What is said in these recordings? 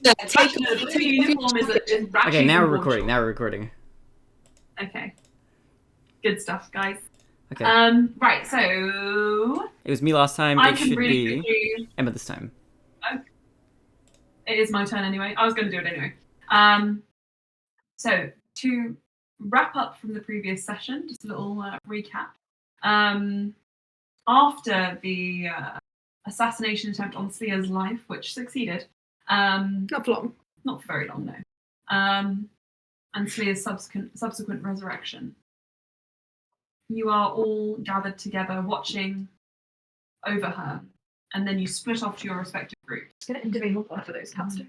Yeah, take the off, blue uniform is ratchet. Okay, now we're recording. Now we're recording. Okay. Good stuff, guys. Okay. Right, so It was me last time. I It can should really be quickly. Emma this time. It is my turn anyway. I was going to do it anyway. So to wrap up from the previous session, just a little recap. After the assassination attempt on Slea's life, which succeeded, Not for long. not for very long, no, and Slea's subsequent resurrection, you are all gathered together watching over her, and then you split off to your respective groups. Just get an individual one for those cats too.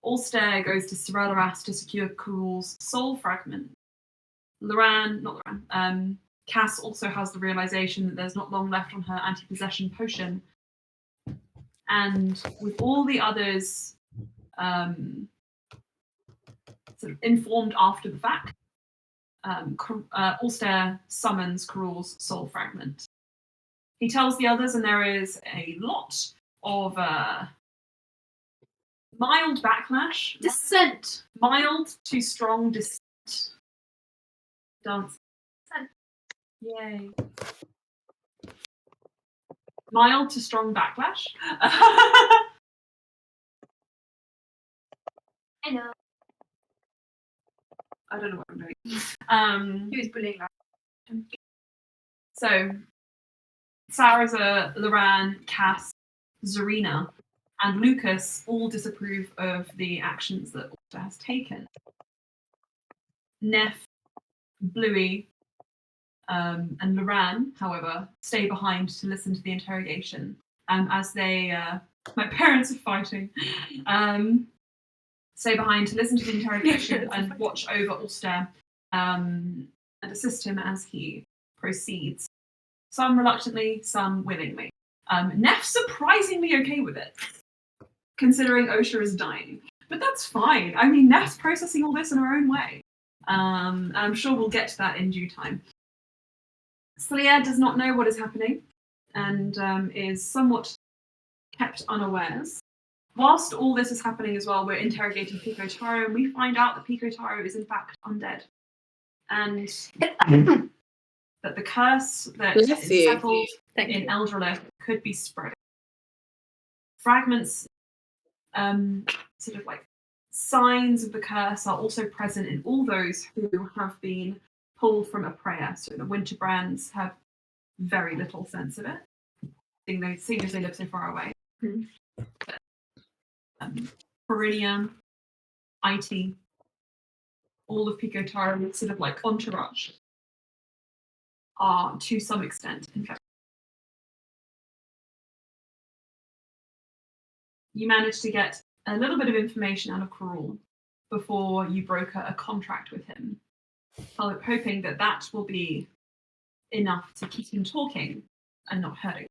Ulster goes to Cerellaras to secure Kurul's soul fragment. Cass also has the realization that there's not long left on her anti-possession potion. And with all the others sort of informed after the fact, Ulster summons Kurul's soul fragment. He tells the others, and there is a lot of mild backlash. Dissent. Mild to strong dissent. Dance. Yay. Mild to strong backlash. I know. I don't know what I'm doing. He was bullying that. So, Saraza, Loran, Cass, Zarina, and Lucas all disapprove of the actions that Ulster has taken. Neff, Bluey, and Loran, however, stay behind to listen to the interrogation. As they, my parents are fighting, stay behind to listen to the interrogation and watch over Ulster and assist him as he proceeds. Some reluctantly, some willingly. Neff's surprisingly okay with it, considering Osha is dying. But that's fine. I mean, Neff's processing all this in her own way. And I'm sure we'll get to that in due time. Slea does not know what is happening and is somewhat kept unawares. Whilst all this is happening as well, we're interrogating Pico Taro, and we find out that Pico Taro is in fact undead. And that the curse that is settled in Eldralith could be spread. Fragments, sort of like signs of the curse, are also present in all those who have been pulled from a prayer. So the Winterbrands have very little sense of it, seeing as they live so far away. Perineum, IT, all of Pico Taro's sort of like entourage are to some extent infected. You managed to get a little bit of information out of Kurul before you broker a contract with him, hoping that that will be enough to keep him talking and not hurting.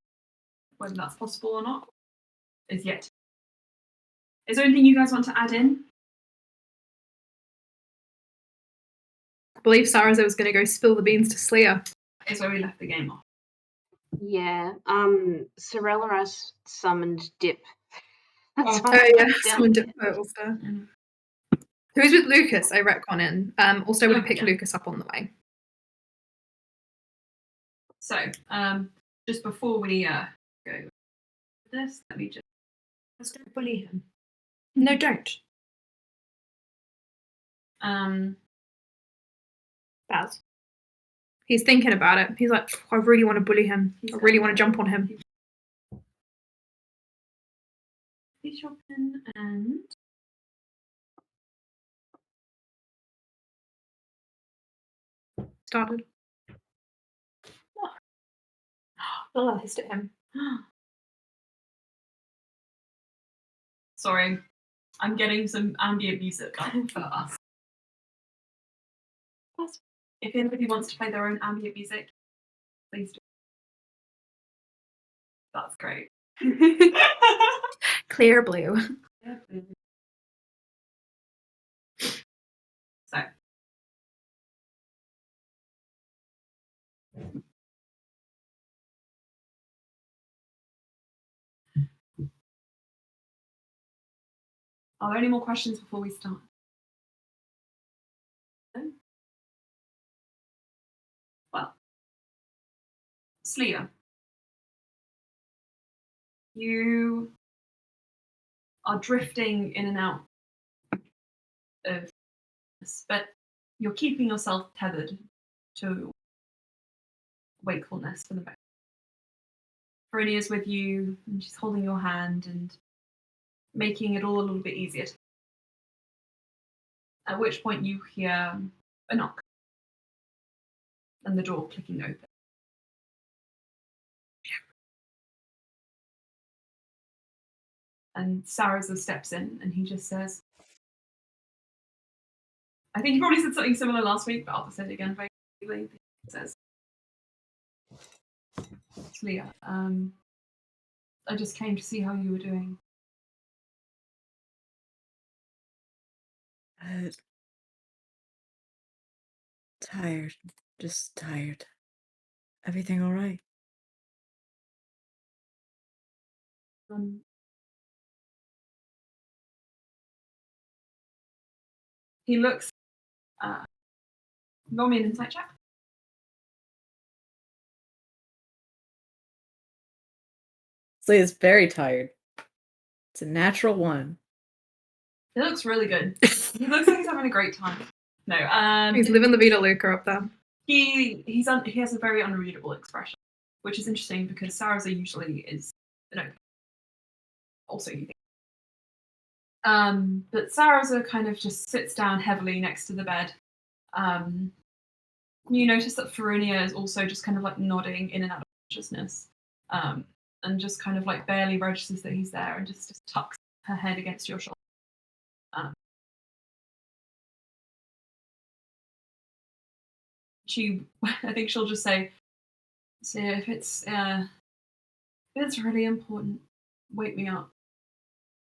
Whether that's possible or not is yet. Is there anything you guys want to add in? I believe Saraza was going to go spill the beans to Slea. Is where we left the game off. Yeah. Cerellaras summoned Dip. Someone did Ulster. Who's with Lucas? I retcon in. Also would have picked Lucas up on the way. So, just before we go with this, let me just. Let's don't bully him. No, don't. Baz. He's thinking about it. He's like, I really want to bully him. I really want to jump on him. Bishop and Started. Oh, I hissed at him. Sorry, I'm getting some ambient music for us. If anybody wants to play their own ambient music, please do. That's great. Clear blue. So. Are there any more questions before we start? No? Well, Sleer, you are drifting in and out of this, but you're keeping yourself tethered to wakefulness for the moment. Bruni is with you, and she's holding your hand and making it all a little bit easier. At which point you hear a knock and the door clicking open. And Saraza steps in and he just says, I think he probably said something similar last week, but I'll just say it again very quickly. He says, Leah, I just came to see how you were doing. Tired. Just tired. Everything all right? He looks, roll me an insight check. Slay is very tired. It's a natural one. He looks really good. He looks like he's having a great time. No, He's living the Vita Luca up there. he has a very unreadable expression, which is interesting because Saraza usually is an open. Also, you think. But Saraza kind of just sits down heavily next to the bed. You notice that Farunia is also just kind of like nodding in and out of consciousness, and just kind of like barely registers that he's there and just tucks her head against your shoulder. I think she'll just say, "So if it's really important, wake me up.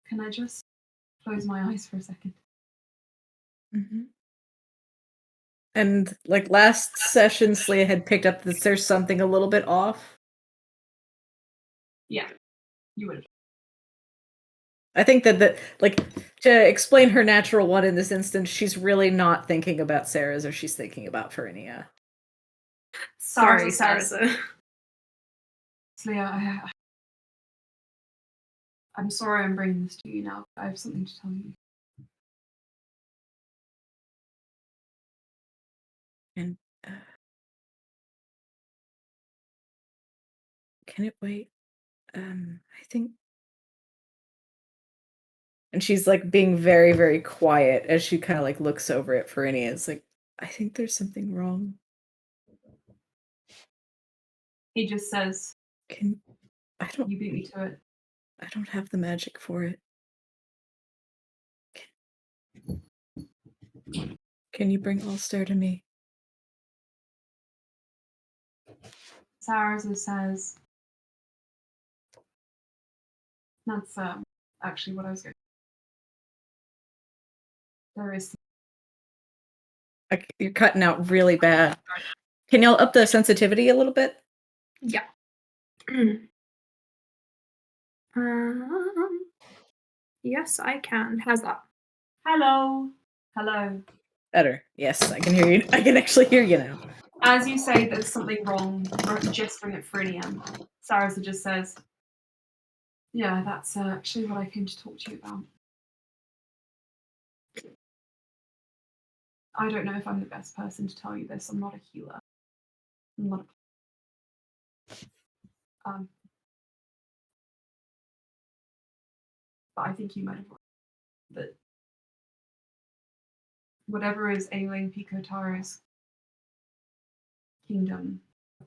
Can I just close my eyes for a second?" Mm-hmm. And like last session, Slay had picked up that there's something a little bit off. Yeah, you would have. I think that like to explain her natural one in this instance, she's really not thinking about Sarah's, or she's thinking about Farinia. Sorry, says, Saraza. Leah, I'm sorry I'm bringing this to you now, but I have something to tell you. And can it wait? I think. And she's like being very, very quiet as she kind of like looks over at Farinia. It's like, I think there's something wrong. He just says, You beat me to it. I don't have the magic for it. Can you bring Ulster to me? Saraza says, that's actually what I was going to. There is. You're cutting out really bad. Can y'all up the sensitivity a little bit? Yeah. Yes, I can. How's that? Hello. Better. Yes, I can hear you. I can actually hear you now. As you say there's something wrong, gesturing at Frinium, Saraza just says, yeah, that's actually what I came to talk to you about. I don't know if I'm the best person to tell you this. I'm not a healer. I'm not but I think you might have that whatever is ailing Pico Taro's kingdom,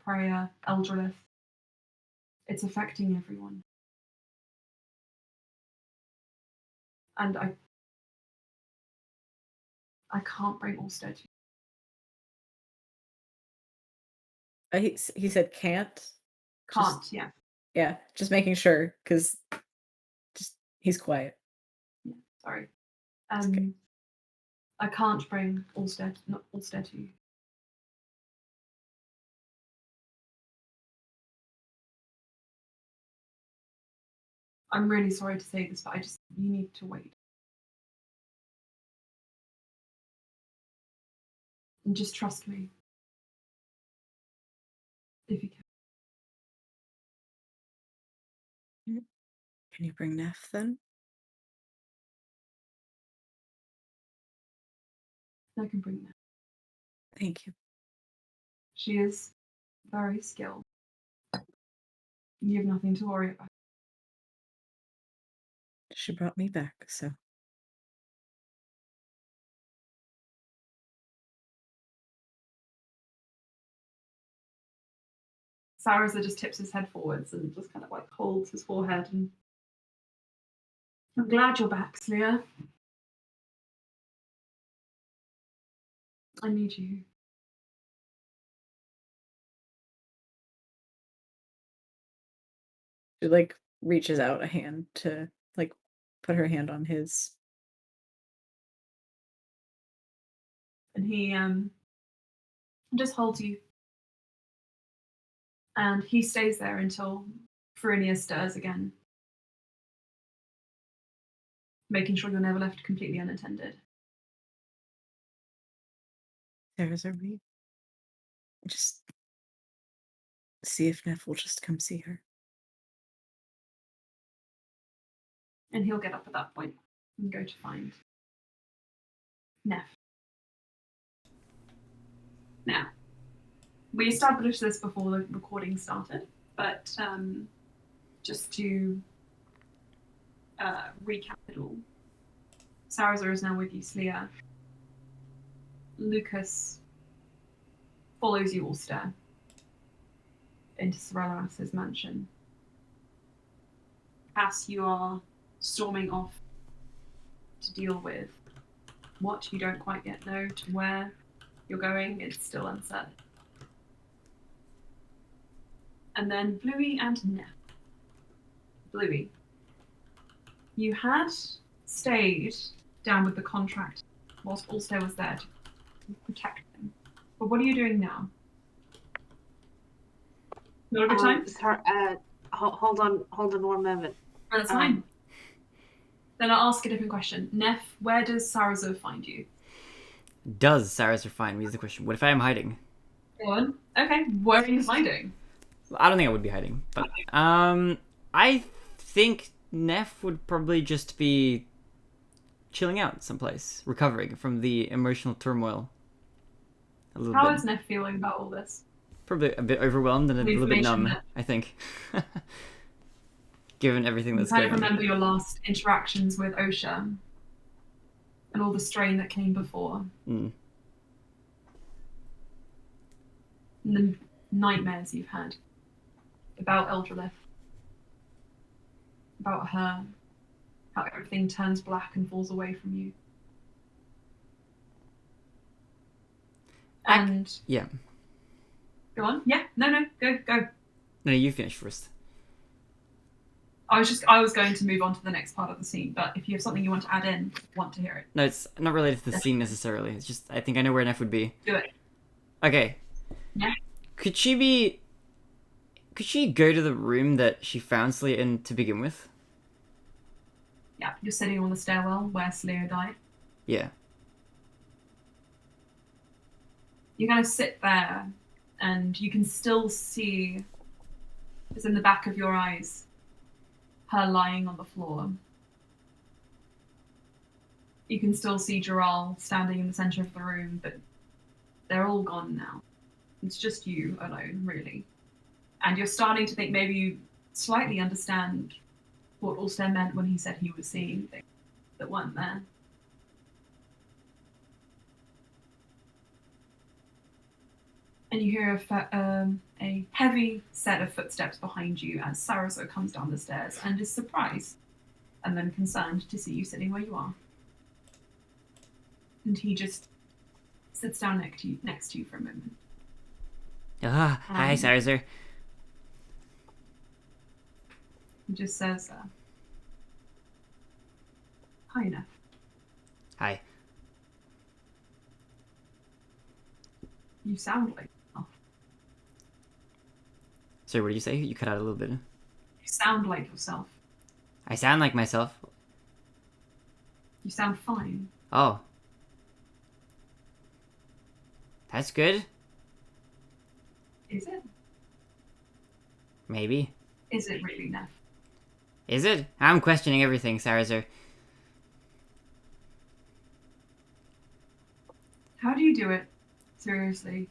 Praia, Eldrelith, it's affecting everyone. And I can't bring Ulster to He said can't. Can't, yeah. Yeah, just making sure, because he's quiet. Yeah, sorry. Okay. I can't bring Ulster to you. I'm really sorry to say this, but you need to wait. And just trust me. If you can. Can you bring Neff then? I can bring that. Thank you. She is very skilled. You have nothing to worry about. She brought me back, so. Saraza just tips his head forwards and just kind of like holds his forehead. And I'm glad you're back, Slia. I need you. She like reaches out a hand to like put her hand on his. And he just holds you. And he stays there until Farinia stirs again, making sure you're never left completely unattended. There's a read. Just see if Neff will just come see her. And he'll get up at that point and go to find Neff. Now, we established this before the recording started, but just to recap it all, Saraza is now with you, Slia. Lucas follows you all stare into Sorellas's mansion. Cass, you are storming off to deal with what you don't quite yet know, to where you're going, it's still uncertain. And then Bluey and Neff. Bluey, you had stayed down with the contract whilst Ulster was there to protect him. But what are you doing now? Not a good time? Sorry, hold on one moment. Oh, that's fine. Then I'll ask a different question. Neff, where does Sarazo find you? Does Sarazer find me is the question. What if I am hiding? Go on. Okay, where are you hiding? I don't think I would be hiding, but I think Neff would probably just be chilling out someplace, recovering from the emotional turmoil. A little How bit. is Neff feeling about all this? Probably a bit overwhelmed and a The little bit information numb, that- I think. Given everything You that's kind of going on. remember your last interactions with Osha and all the strain that came before. Mm. And the nightmares you've had about Eldrelith, about her, how everything turns black and falls away from you. And Yeah. go on. Yeah, no, go. No, you finish first. I was going to move on to the next part of the scene, but if you have something you want to add in, want to hear it. No, it's not related to the scene necessarily. It's just, I think I know where Neff would be. Do it. Okay. Yeah. Could she go to the room that she found Slia in to begin with? Yeah, you're sitting on the stairwell where Sleo died. Yeah. You kind of sit there, and you can still see, it's in the back of your eyes, her lying on the floor. You can still see Gerald standing in the centre of the room, but they're all gone now. It's just you alone, really. And you're starting to think maybe you slightly understand what Ulster meant when he said he was seeing things that weren't there. And you hear a heavy set of footsteps behind you as Sarazo comes down the stairs and is surprised and then concerned to see you sitting where you are. And he just sits down next to you for a moment. Ah, hi, Sarazer. He just says, hi, Neff. Hi. You sound like yourself. Sorry, what did you say? You cut out a little bit. You sound like yourself. I sound like myself. You sound fine. Oh. That's good. Is it? Maybe. Is it really, Neff? Is it? I'm questioning everything, Sarazer. How do you do it? Seriously.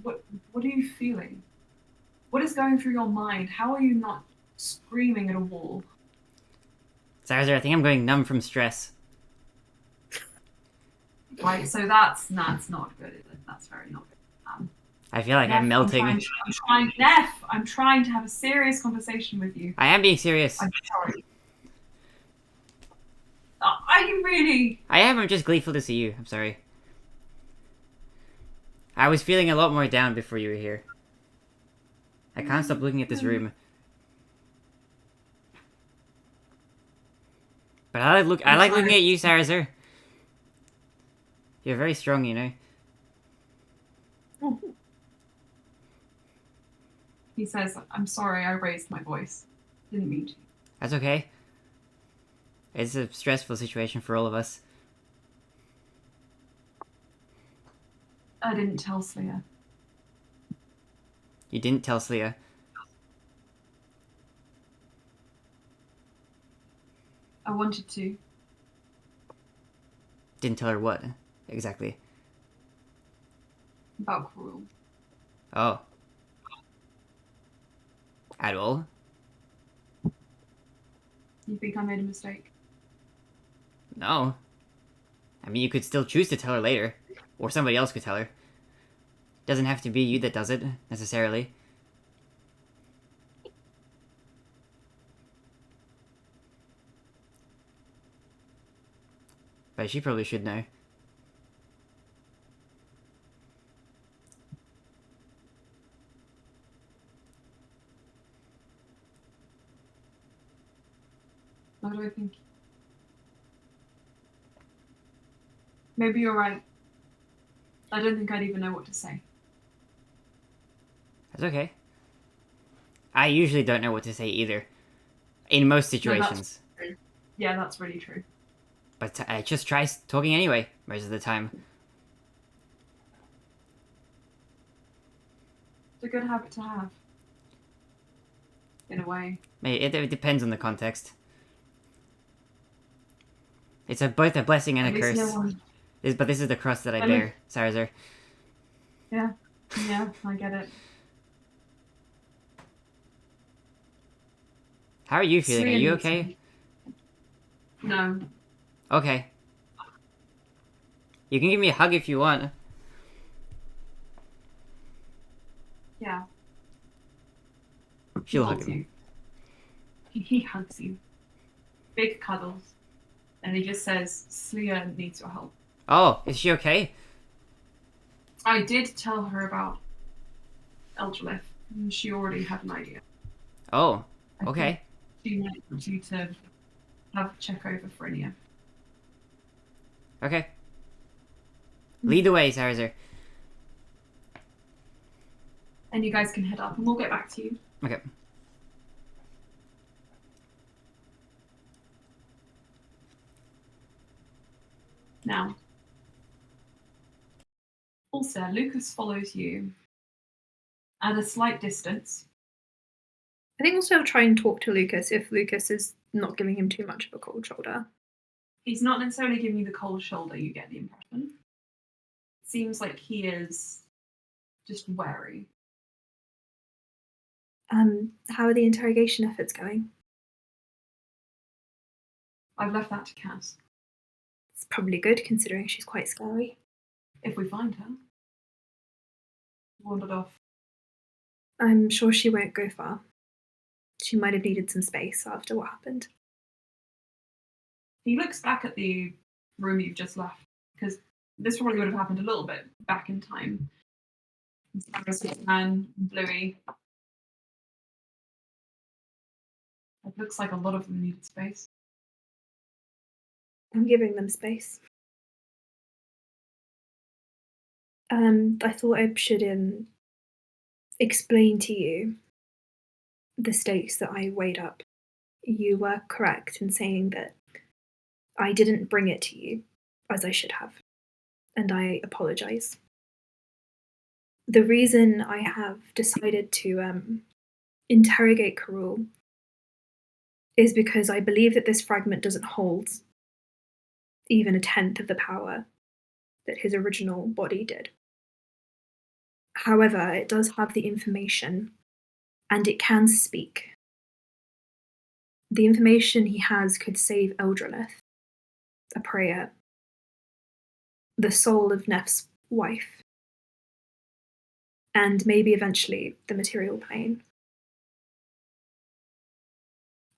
What are you feeling? What is going through your mind? How are you not screaming at a wall? Sarazer, I think I'm going numb from stress. Right, so that's not good, is it? That's very not good. I feel like Neff, I'm melting. Neff, I'm trying to have a serious conversation with you. I am being serious. I'm sorry. Are you really? I am. I'm just gleeful to see you. I'm sorry. I was feeling a lot more down before you were here. I can't stop looking at this room. But I like looking at you, Sarazer. You're very strong, you know. He says, I'm sorry, I raised my voice. Didn't mean to. That's okay. It's a stressful situation for all of us. I didn't tell Slayer. You didn't tell Slia. I wanted to. Didn't tell her what, exactly. About Cruel. Oh. At all? You think I made a mistake? No. I mean, you could still choose to tell her later. Or somebody else could tell her. Doesn't have to be you that does it, necessarily. But she probably should know. What do I think? Maybe you're right. I don't think I'd even know what to say. That's okay. I usually don't know what to say either. In most situations. Yeah, that's really true. But I just try talking anyway, most of the time. It's a good habit to have. In a way. It depends on the context. It's both a blessing and At a least curse. no one... But this is the cross that I At bear, Sarazer. Yeah, I get it. How are you feeling? Are Slayer you needs okay? me. No. Okay. You can give me a hug if you want. Yeah. She'll He hug holds me. you. He hugs you. Big cuddles. And he just says, Slayer needs your help. Oh, is she okay? I did tell her about Eldrelith, and she already had an idea. Oh, I think okay. She wants you to have a check over Phrynia. Okay. Lead the way, Sarazer. And you guys can head up, and we'll get back to you. Okay. Now, also, Lucas follows you at a slight distance. I think also try and talk to Lucas if Lucas is not giving him too much of a cold shoulder. He's not necessarily giving you the cold shoulder, you get the impression. Seems like he is just wary. How are the interrogation efforts going? I've left that to Cass. It's probably good considering she's quite scary. If we find her. Wandered off. I'm sure she won't go far. She might have needed some space after what happened. He looks back at the room you've just left, because this probably would have happened a little bit back in time. Man, Bluey. It looks like a lot of them needed space. I'm giving them space. I thought I should explain to you the stakes that I weighed up. You were correct in saying that I didn't bring it to you as I should have. and I apologize. The reason I have decided to interrogate Karul is because I believe that this fragment doesn't hold even a tenth of the power that his original body did. However, it does have the information, and it can speak. The information he has could save Eldralith, a prayer, the soul of Nef's wife, and maybe eventually the material plane.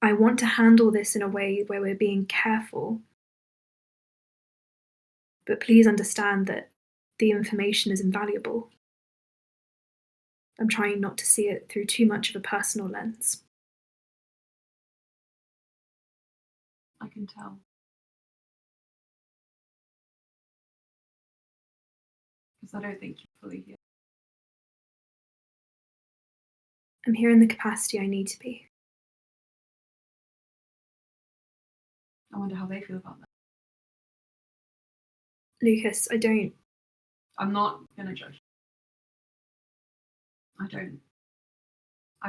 I want to handle this in a way where we're being careful, but please understand that the information is invaluable. I'm trying not to see it through too much of a personal lens. I can tell. Because I don't think you're fully here. I'm here in the capacity I need to be. I wonder how they feel about that. Lucas, I'm not gonna judge. I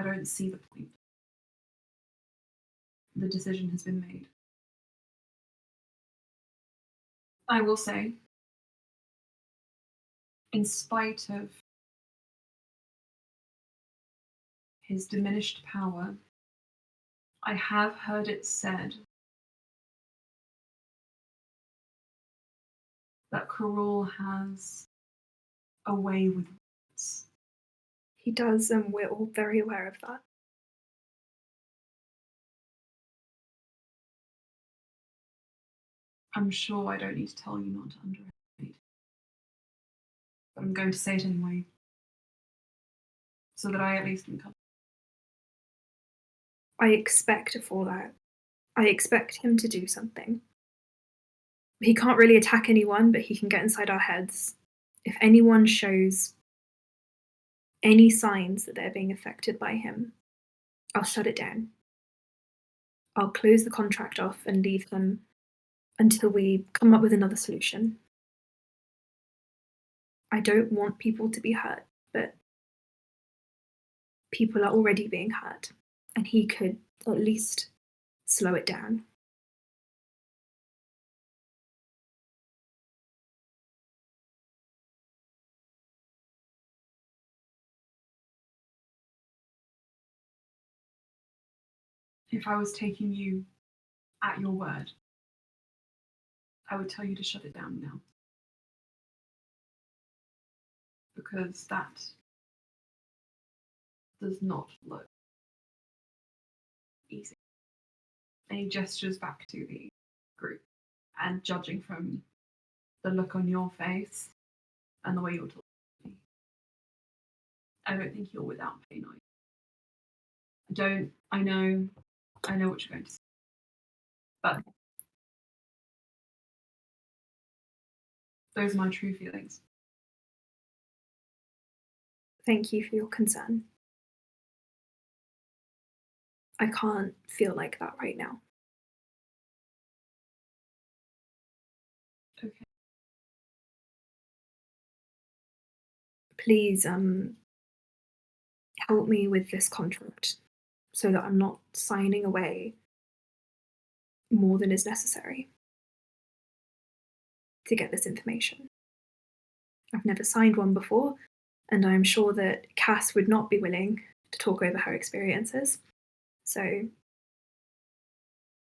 don't see the point. The decision has been made. I will say, in spite of his diminished power, I have heard it said that Karul has a way with words. He does, and we're all very aware of that. I'm sure I don't need to tell you not to underestimate. But I'm going to say it anyway. So that I at least can come. I expect a fallout. I expect him to do something. He can't really attack anyone, but he can get inside our heads. If anyone shows any signs that they're being affected by him, I'll shut it down. I'll close the contract off and leave him until we come up with another solution. I don't want people to be hurt, but people are already being hurt, and he could at least slow it down. If I was taking you at your word, I would tell you to shut it down now. Because that does not look easy. And he gestures back to the group, and judging from the look on your face and the way you're talking to me, I don't think you're without pain, are you? I know what you're going to say. But those are my true feelings. Thank you for your concern. I can't feel like that right now. Okay. Please, help me with this contract so that I'm not signing away more than is necessary to get this information. I've never signed one before, and I'm sure that Cass would not be willing to talk over her experiences. So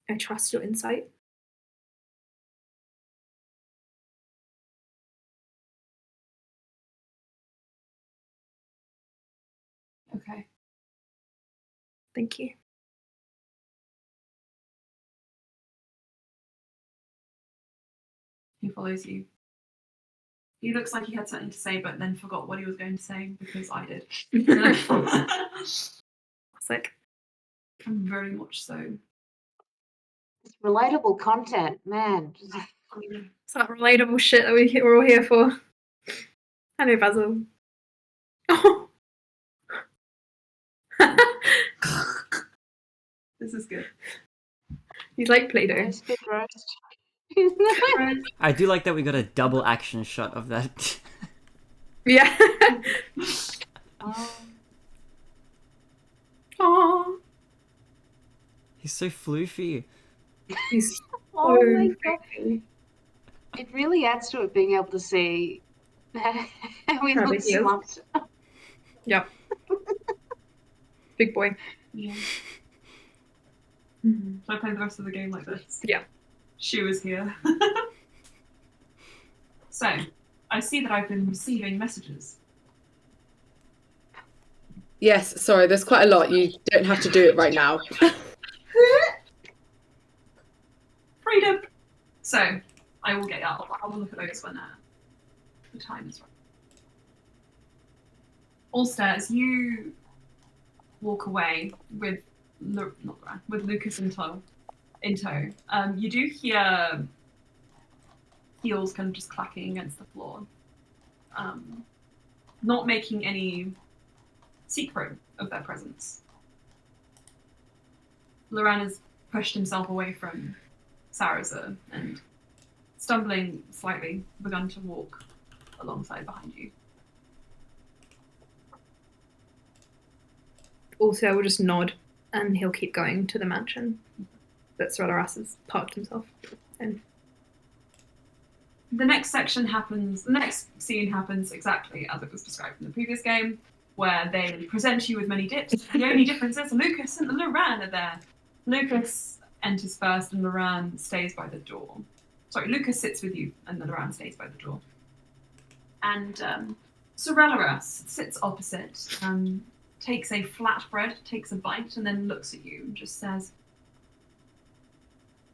I trust your insight. Okay. Thank you. He follows you. He looks like he had something to say, but then forgot what he was going to say because I did. It's like, Very much so. It's relatable content, man. it's that relatable shit that we're all here for. I know, Basil. Oh. This is good. He's like Play-Doh. Roast, good roast. I do like that we got a double action shot of that. Yeah. Oh, Aww. He's so floofy. He's oh my so god. pretty. It really adds to it being able to see how he How looks big he is. slumped. Yep. Big boy. Yeah. Mhm. Should I play the rest of the game like this? Yeah. She was here. So, I see that I've been receiving messages. Yes, sorry, there's quite a lot. You don't have to do it right now. Freedom! So, I will get up. I will look at those when the time is right. Ulster, as you walk away with with Lucas in tow, you do hear heels kind of just clacking against the floor, not making any secret of their presence. Loran has pushed himself away from Saraza and, stumbling slightly, begun to walk alongside behind you. Also, I will just nod and he'll keep going to the mansion that Srelaras has parked himself in. The next scene happens exactly as it was described in the previous game, where they present you with many dips. The only difference is Lucas and Loran are there. Lucas enters first and Loran stays by the door. Sorry, Lucas sits with you and Loran stays by the door. And Srelaras sits opposite, takes a flatbread, takes a bite, and then looks at you and just says,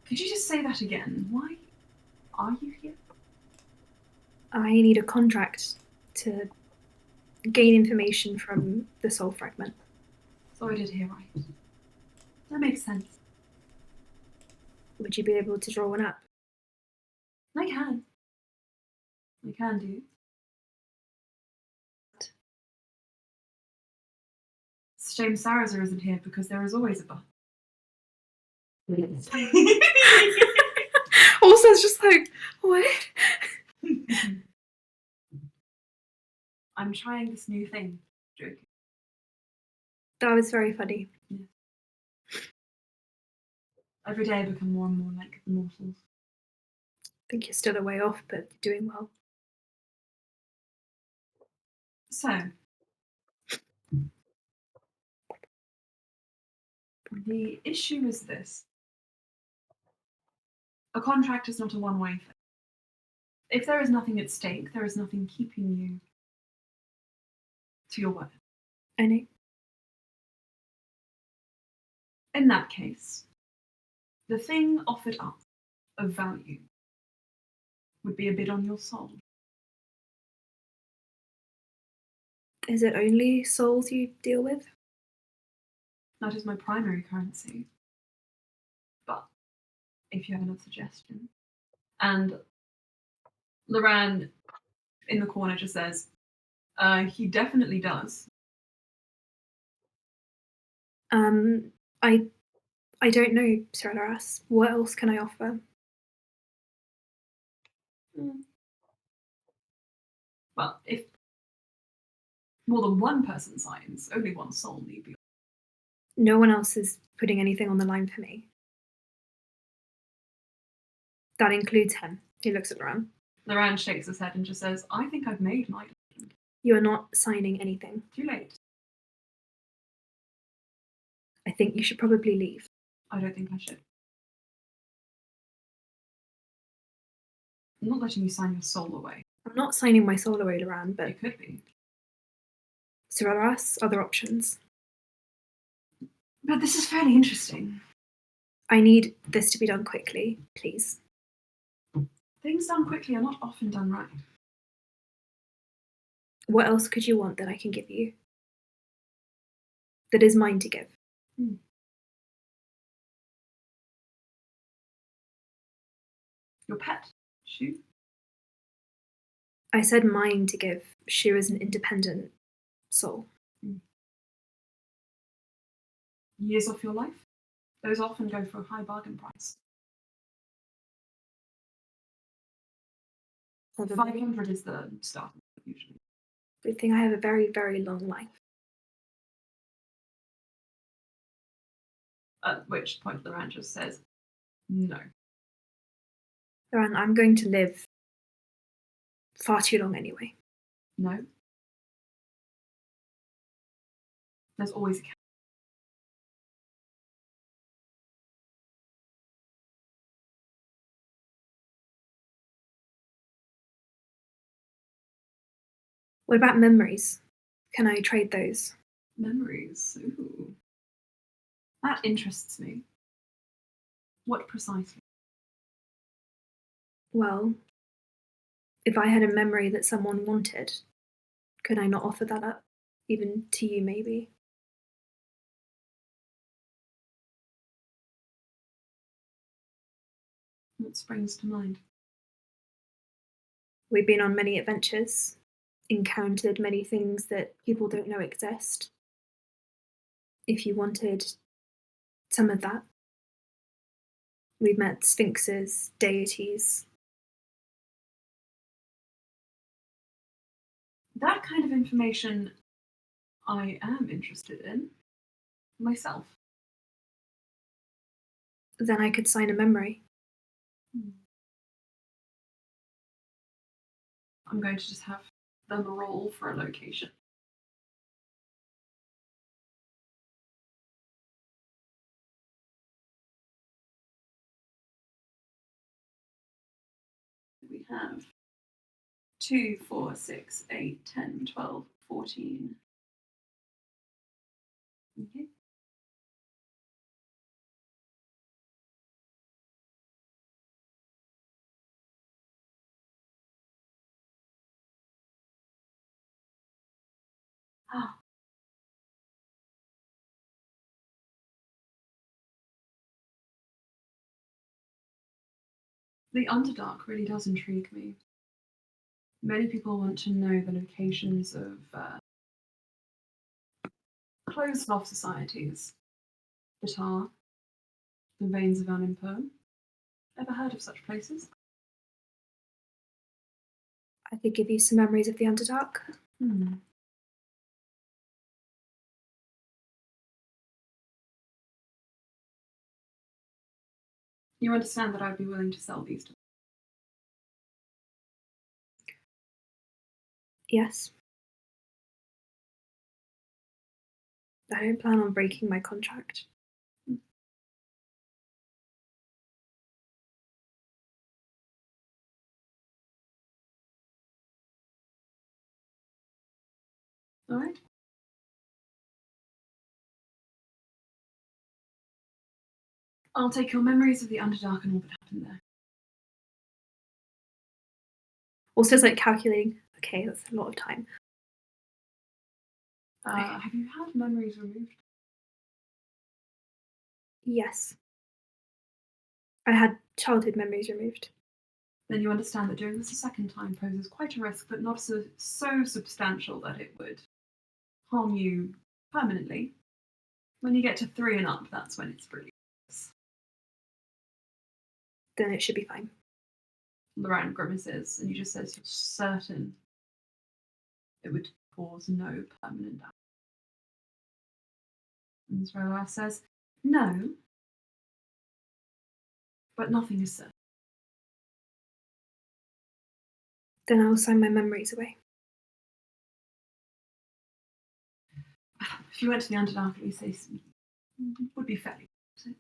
"Could you just say that again? Why are you here?" I need a contract to gain information from the soul fragment. So I did hear right. That makes sense. Would you be able to draw one up? I can. I can do. It's a shame Saraza isn't here because there is always a but. Also, it's just like, what? I'm trying this new thing. Joking. That was very funny. Every day I become more and more like the mortals. I think you're still a way off, but you're doing well. So, the issue is this. A contract is not a one-way thing. If there is nothing at stake, there is nothing keeping you to your word. I know. In that case, the thing offered up of value would be a bid on your soul. Is it only souls you deal with? That is my primary currency. But if you have another suggestion. And Loran in the corner just says, he definitely does. I don't know, Srelaras. What else can I offer? Well, if more than one person signs, only one soul need be. No one else is putting anything on the line for me. That includes him. He looks at Loran. Loran shakes his head and just says, I think I've made my decision. You are not signing anything. Too late. I think you should probably leave. I don't think I should. I'm not letting you sign your soul away. I'm not signing my soul away, Loran, but It could be. Srelaras, other options. But this is fairly interesting. I need this to be done quickly, please. Things done quickly are not often done right. What else could you want that I can give you? That is mine to give. Your pet, Shu? I said mine to give. Shu is an independent soul. Years off your life? Those often go for a high bargain price. Probably. 500 is the start usually. Good thing I have a very, very long life. At which point the rancher says, no. Thoran, I'm going to live far too long anyway. No. There's always a cap. What about memories? Can I trade those? Memories. Ooh. That interests me. What precisely? Well, if I had a memory that someone wanted, could I not offer that up? Even to you, maybe? What springs to mind? We've been on many adventures, encountered many things that people don't know exist. If you wanted some of that, we've met sphinxes, deities. That kind of information I am interested in myself. Then I could sign a memory. I'm going to just have them roll for a location. We have 2, 4, 6, 8, 10, 12, 14. Okay. Ah. The Underdark really does intrigue me. Many people want to know the locations of closed-off societies that are the veins of Animpo. Ever heard of such places? I could give you some memories of the Underdark. You understand that I'd be willing to sell these to. Yes. I don't plan on breaking my contract. All right. I'll take your memories of the Underdark and all that happened there. Also, it's like calculating. Okay, that's a lot of time. Have you had memories removed? Yes. I had childhood memories removed. Then you understand that doing this a second time poses quite a risk, but not so substantial that it would harm you permanently. When you get to 3 and up, that's when it's really worse. Then it should be fine. Loran grimaces, and he just says, "You're certain it would cause no permanent damage?" And Zrelar says, "No, but nothing is certain." Then I'll sign my memories away. If you went to the Underdark, at least they would be fairly sick.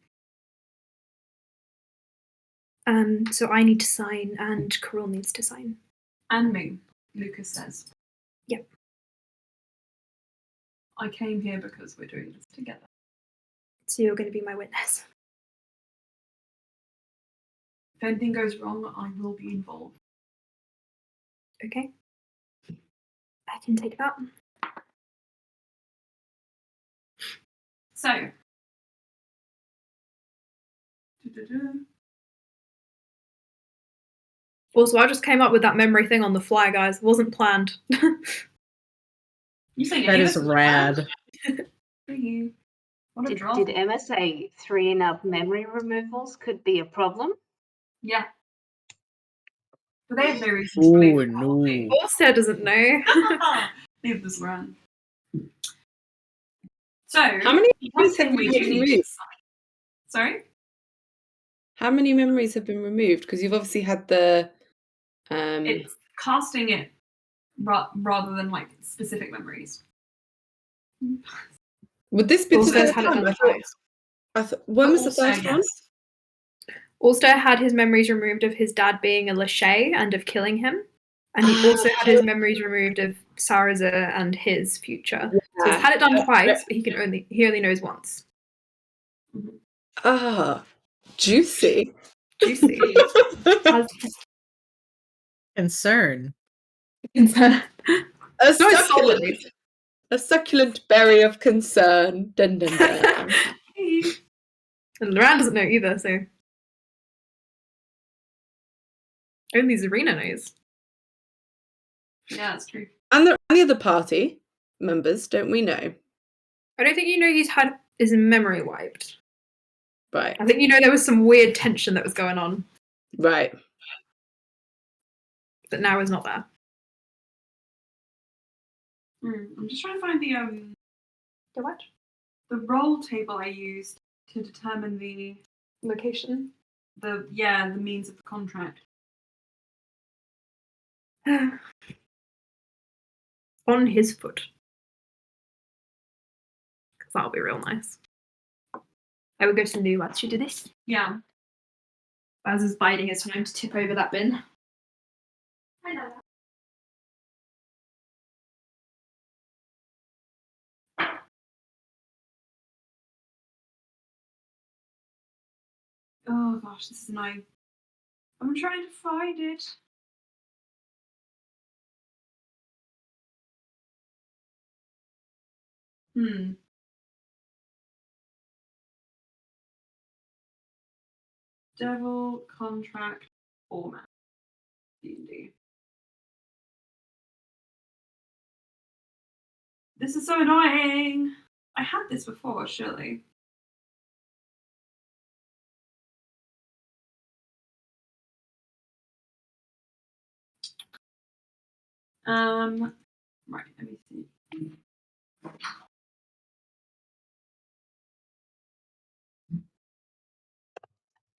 So I need to sign, and Carol needs to sign. And me, Lucas says. Yep. I came here because we're doing this together. So you're going to be my witness. If anything goes wrong, I will be involved. Okay. I can take that. So. Also, I just came up with that memory thing on the fly, guys. It wasn't planned. You say That is rad. What a drop. Did Emma say 3 and up memory removals could be a problem? Yeah. But they have no reason to believe it. no. Orster doesn't know. Leave this around. So, How many one memories have thing we been do need to removed? decide. Sorry? How many memories have been removed? Because you've obviously had the It's casting it rather than like specific memories. would this be the Orster's third had it time? done twice. When was the Also, first one? yes. Orster had his memories removed of his dad being a Lachey and of killing him. And he also had his memories removed of Saraza and his future. So he's had it done twice, but he only knows once. Ah, juicy. Juicy. Concern. A Very succulent, solid. a succulent berry of concern. Dun, dun, dun. And Loran doesn't know either, so only Zarina knows. Yeah, that's true. And there are any other party members, don't we know? I don't think you know he's had his memory wiped. Right, I think you know there was some weird tension that was going on, right. but now is not there. I'm just trying to find The what? the roll table I used to determine the Location. means of the contract. On his foot. Because that'll be real nice. I will go to Lou whilst you do this. Yeah. Baz is biding his time to tip over that bin. I know that. Oh gosh, this is annoying. I'm trying to find it. Devil contract format. D&D. This is so annoying. I had this before, surely. Right, let me see.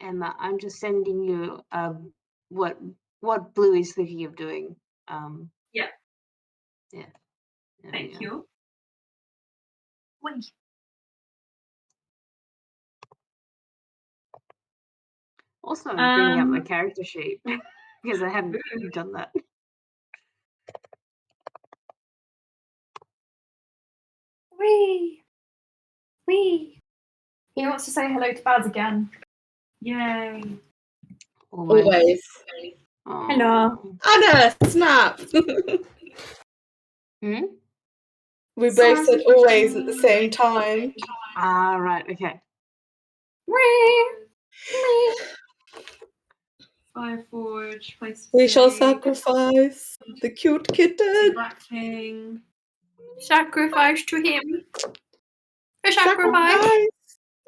Emma, I'm just sending you what Blue is thinking of doing. Yeah. Yeah. There we Thank go. you. Also, I'm bringing up my Um, character sheet because I haven't done that. Wee! Wee! He wants to say hello to Baz again. Yay. Always. Aw. Hello. Anna, snap! Hmm? We both said always at the same time. Ah, right. Okay. Wee! Wee! Fireforge, place to We shall save, sacrifice the cute kitten. Black King. Sacrifice to him. A sacrifice.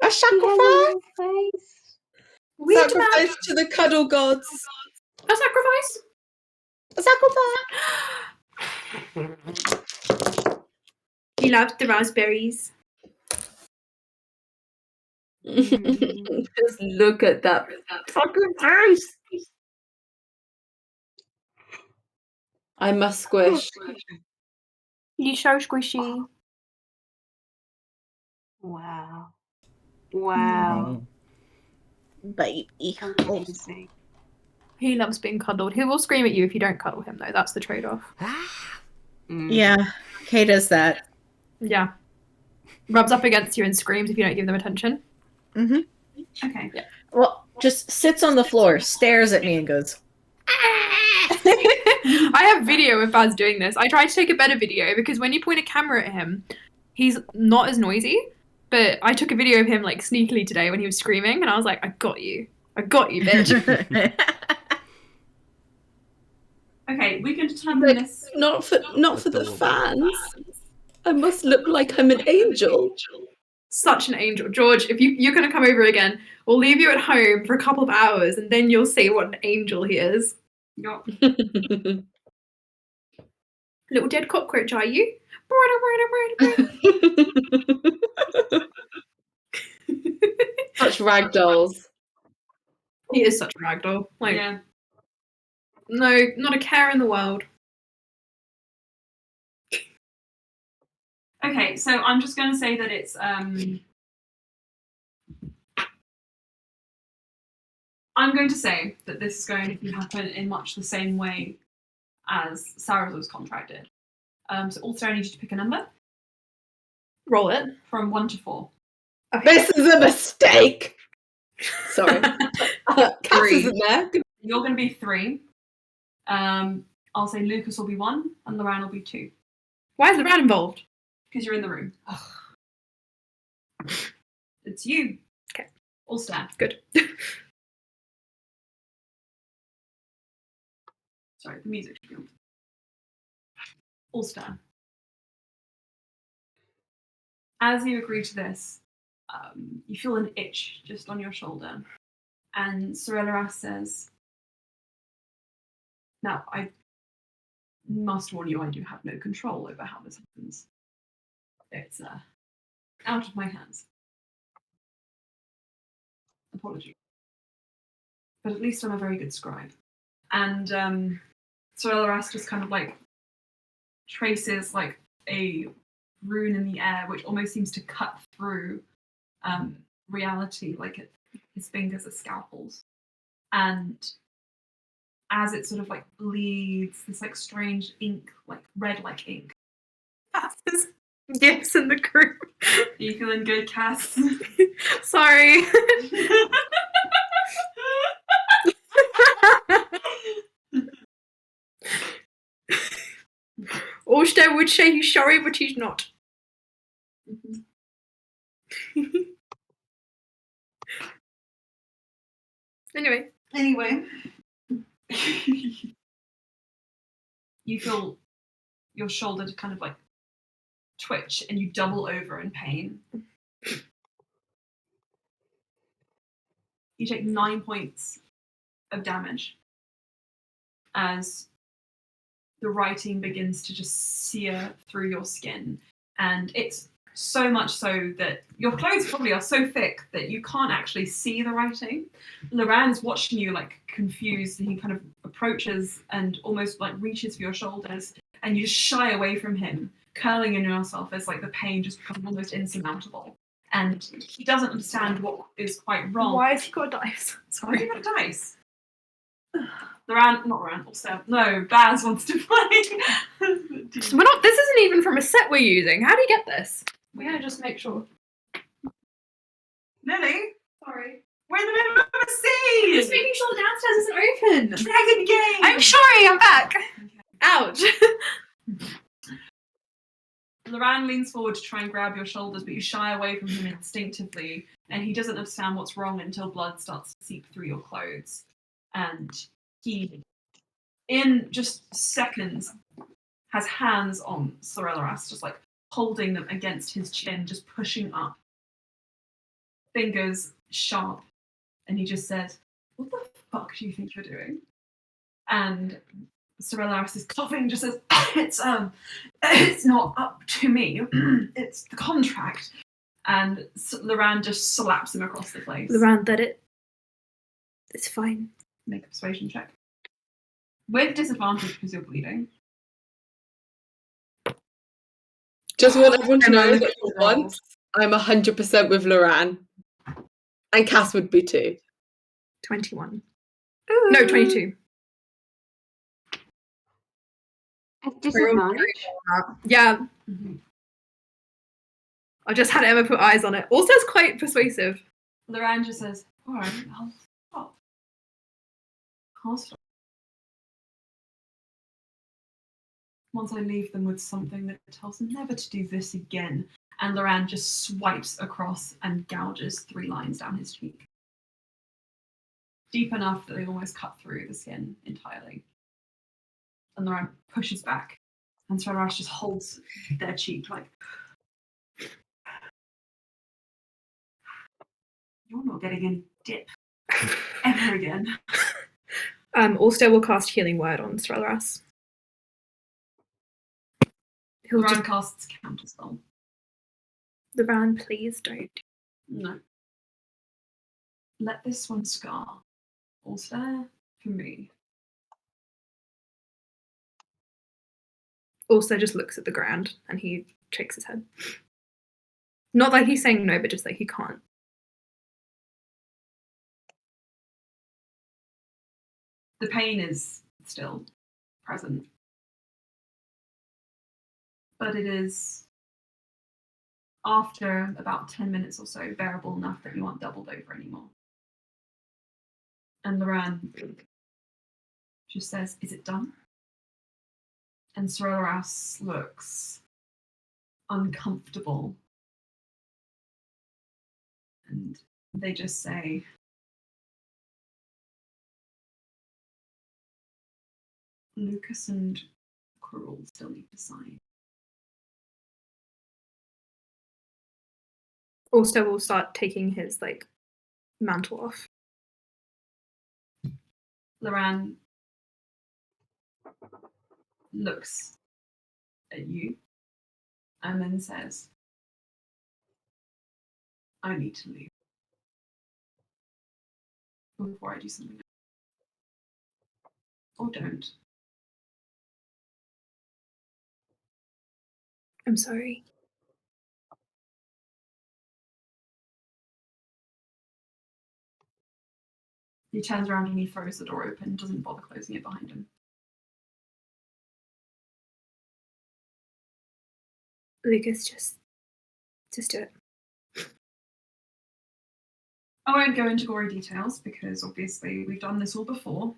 A He sacrifice. has a little face. Wee to Sacrifice Baz. to the cuddle gods. A sacrifice. A sacrifice. He loves the raspberries. Just look at that fucking face. I must squish. He's so squishy. Wow. Wow. Baby. Amazing. He loves being cuddled. He will scream at you if you don't cuddle him, though. That's the trade-off. Mm. Yeah, Kay does that. Yeah. Rubs up against you and screams if you don't give them attention. Mm-hmm. Okay. Yeah. Well, just sits on the floor, stares at me, and goes, I have video of Baz doing this. I tried to take a better video because when you point a camera at him, he's not as noisy. But I took a video of him like sneakily today when he was screaming, and I was like, I got you, bitch. Okay, we can determine this. Not for the fans. I must look like I'm an angel. Such an angel, George. If you're gonna come over again, we'll leave you at home for a couple of hours, and then you'll see what an angel he is. Yup. Little dead cockroach, are you? Such ragdolls. He is such a ragdoll. Like, Yeah. no, not a care in the world. Okay, so I'm just going to say that it's I'm going to say that this is going to happen in much the same way as Sarah's was contracted. So also I need you to pick a number Roll it. from 1 to 4. This is a mistake. Sorry. Cass 3. isn't there. You're going to be 3. I'll say Lucas will be 1 and Loran will be 2. Why is the rat involved? Because you're in the room. It's you. Okay. All staff. Good. Sorry, the music should be on. All staff. As you agree to this, you feel an itch just on your shoulder. And Sorella says, now, I must warn you, I do have no control over how this happens. It's out of my hands. Apologies. But at least I'm a very good scribe. And Sorella just kind of like traces like a rune in the air, which almost seems to cut through reality, like his fingers are scalpels. And as it sort of like bleeds, this like strange ink, like red like ink. Cass's gifts in the group. Are you feeling good, Cass? Sorry. Orstead would say he's sorry, but he's not. Anyway. You feel your shoulder kind of like twitch and you double over in pain. You take 9 points of damage as the writing begins to just sear through your skin. And it's so much so that your clothes probably are so thick that you can't actually see the writing. Loran's watching you like confused, and he kind of approaches and almost like reaches for your shoulders, and you just shy away from him, curling in yourself as like the pain just becomes almost insurmountable. And he doesn't understand what is quite wrong. Why has he got a dice? Sorry, you got a dice. No, Baz wants to play. This isn't even from a set we're using. How do you get this? We're gonna just make sure. Lily, Sorry. we're in the middle of a scene. Just making sure the downstairs isn't open. Dragon game. I'm sorry, I'm back. Ouch. Loran leans forward to try and grab your shoulders, but you shy away from him instinctively, and he doesn't understand what's wrong until blood starts to seep through your clothes. And he, in just seconds, has hands on Sorella, just like holding them against his chin, just pushing up. Fingers sharp. And he just says, "What the fuck do you think you're doing?" And Sorella is coughing, just says, it's not up to me. It's the contract. And Loran just slaps him across the face. Loran, that it's fine. Make a persuasion check. With disadvantage because you're bleeding. Just want everyone to know that for once, I'm 100% with Loran. And Cass would be too. 21. No, 22. At disadvantage? Yeah. Mm-hmm. I just had Emma put eyes on it. Also, it's quite persuasive. Loran just says, "Alright, I'll stop. I'll stop. Once I leave them with something that tells them never to do this again." And Loran just swipes across and gouges 3 lines down his cheek. Deep enough that they almost cut through the skin entirely. And Loran pushes back. And Sorarash just holds their cheek like, "You're not getting any dip ever again." Also will cast Healing Word on Strelaras. He'll Loran just casts Counterspell. Loran, please don't. No. Let this one scar. All's there for me. Also just looks at the ground and he shakes his head. Not like he's saying no, but just like he can't. The pain is still present. But it is, after about 10 minutes or so, bearable enough that you aren't doubled over anymore. And Loran just says, "Is it done?" And Strelaras looks uncomfortable. And they just say, "Lucas and Quirrell still need to sign." Also will start taking his like mantle off. Loran looks at you and then says, "I need to leave before I do something else. Or don't." I'm sorry. He turns around and he throws the door open, doesn't bother closing it behind him. Lucas, just do it. I won't go into gory details because obviously we've done this all before.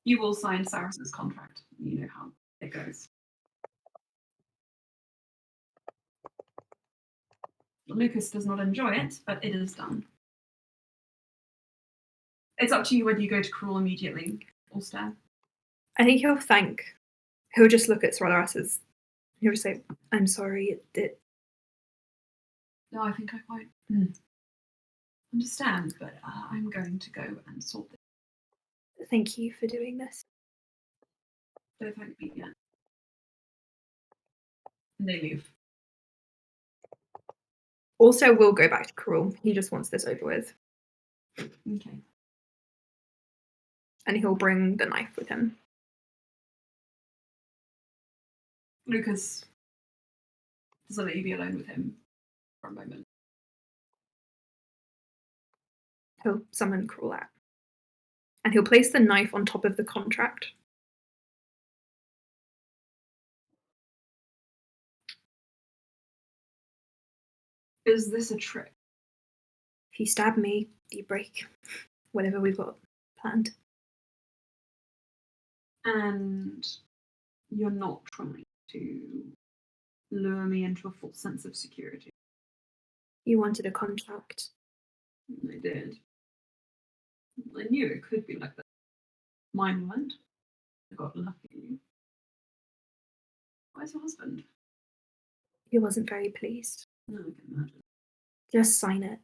You will sign Cyrus's contract. You know how it goes. Lucas does not enjoy it, but it is done. It's up to you whether you go to Quirrell immediately or stay. I think he'll just look at Strelaras. He'll just say, "I'm sorry, No, I think I quite understand, but I'm going to go and sort this. Thank you for doing this." Don't thank me yet. And they leave. Also will go back to Quirrell. He just wants this over with. Okay. And he'll bring the knife with him. Lucas doesn't let you be alone with him for a moment. He'll summon Quirrell out. And he'll place the knife on top of the contract. Is this a trick? If you stab me, you break whatever we've got planned. And you're not trying to lure me into a false sense of security. You wanted a contract. I did. I knew it could be like that. Mine weren't. I got lucky. Where's your husband? He wasn't very pleased. No, I can imagine. Just sign it.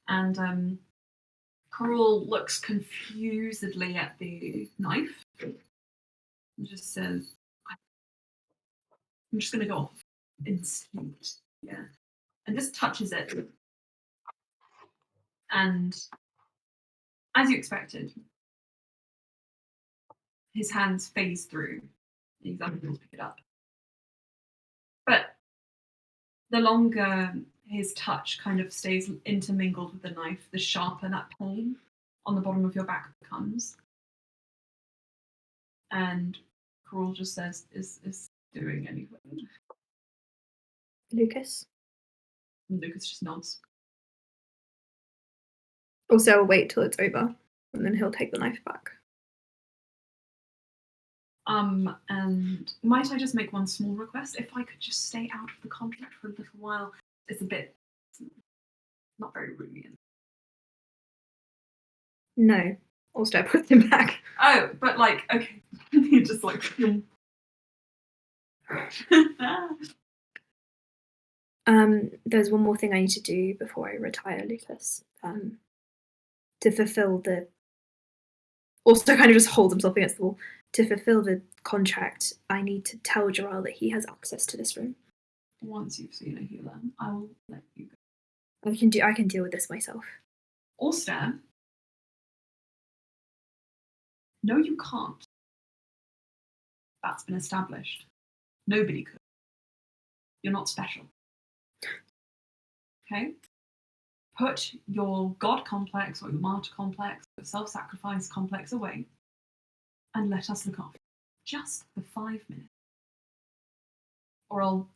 And Quirrell looks confusedly at the knife and just says, "I'm just going to go off instinct." Yeah. And just touches it. And as you expected, his hands phase through. He's unable to pick it up. But the longer his touch kind of stays intermingled with the knife, the sharper that pain on the bottom of your back becomes. And Quirrell just says, is doing anything? Lucas? And Lucas just nods. Also, I'll wait till it's over, and then he'll take the knife back. And might I just make one small request? If I could just stay out of the contract for a little while. It's a bit not very roomy. No. Also, I put him back. Oh, but like, okay. You just like There's one more thing I need to do before I retire, Lucas. To fulfill the. Also, kind of just holds himself against the wall. To fulfill the contract, I need to tell Joel that he has access to this room. Once you've seen a healer, I will let you go. I can deal with this myself. Ulster, no, you can't. That's been established. Nobody could. You're not special. Okay? Put your God complex or your martyr complex, your self-sacrifice complex away and let us look after you. Just for 5 minutes. Or I'll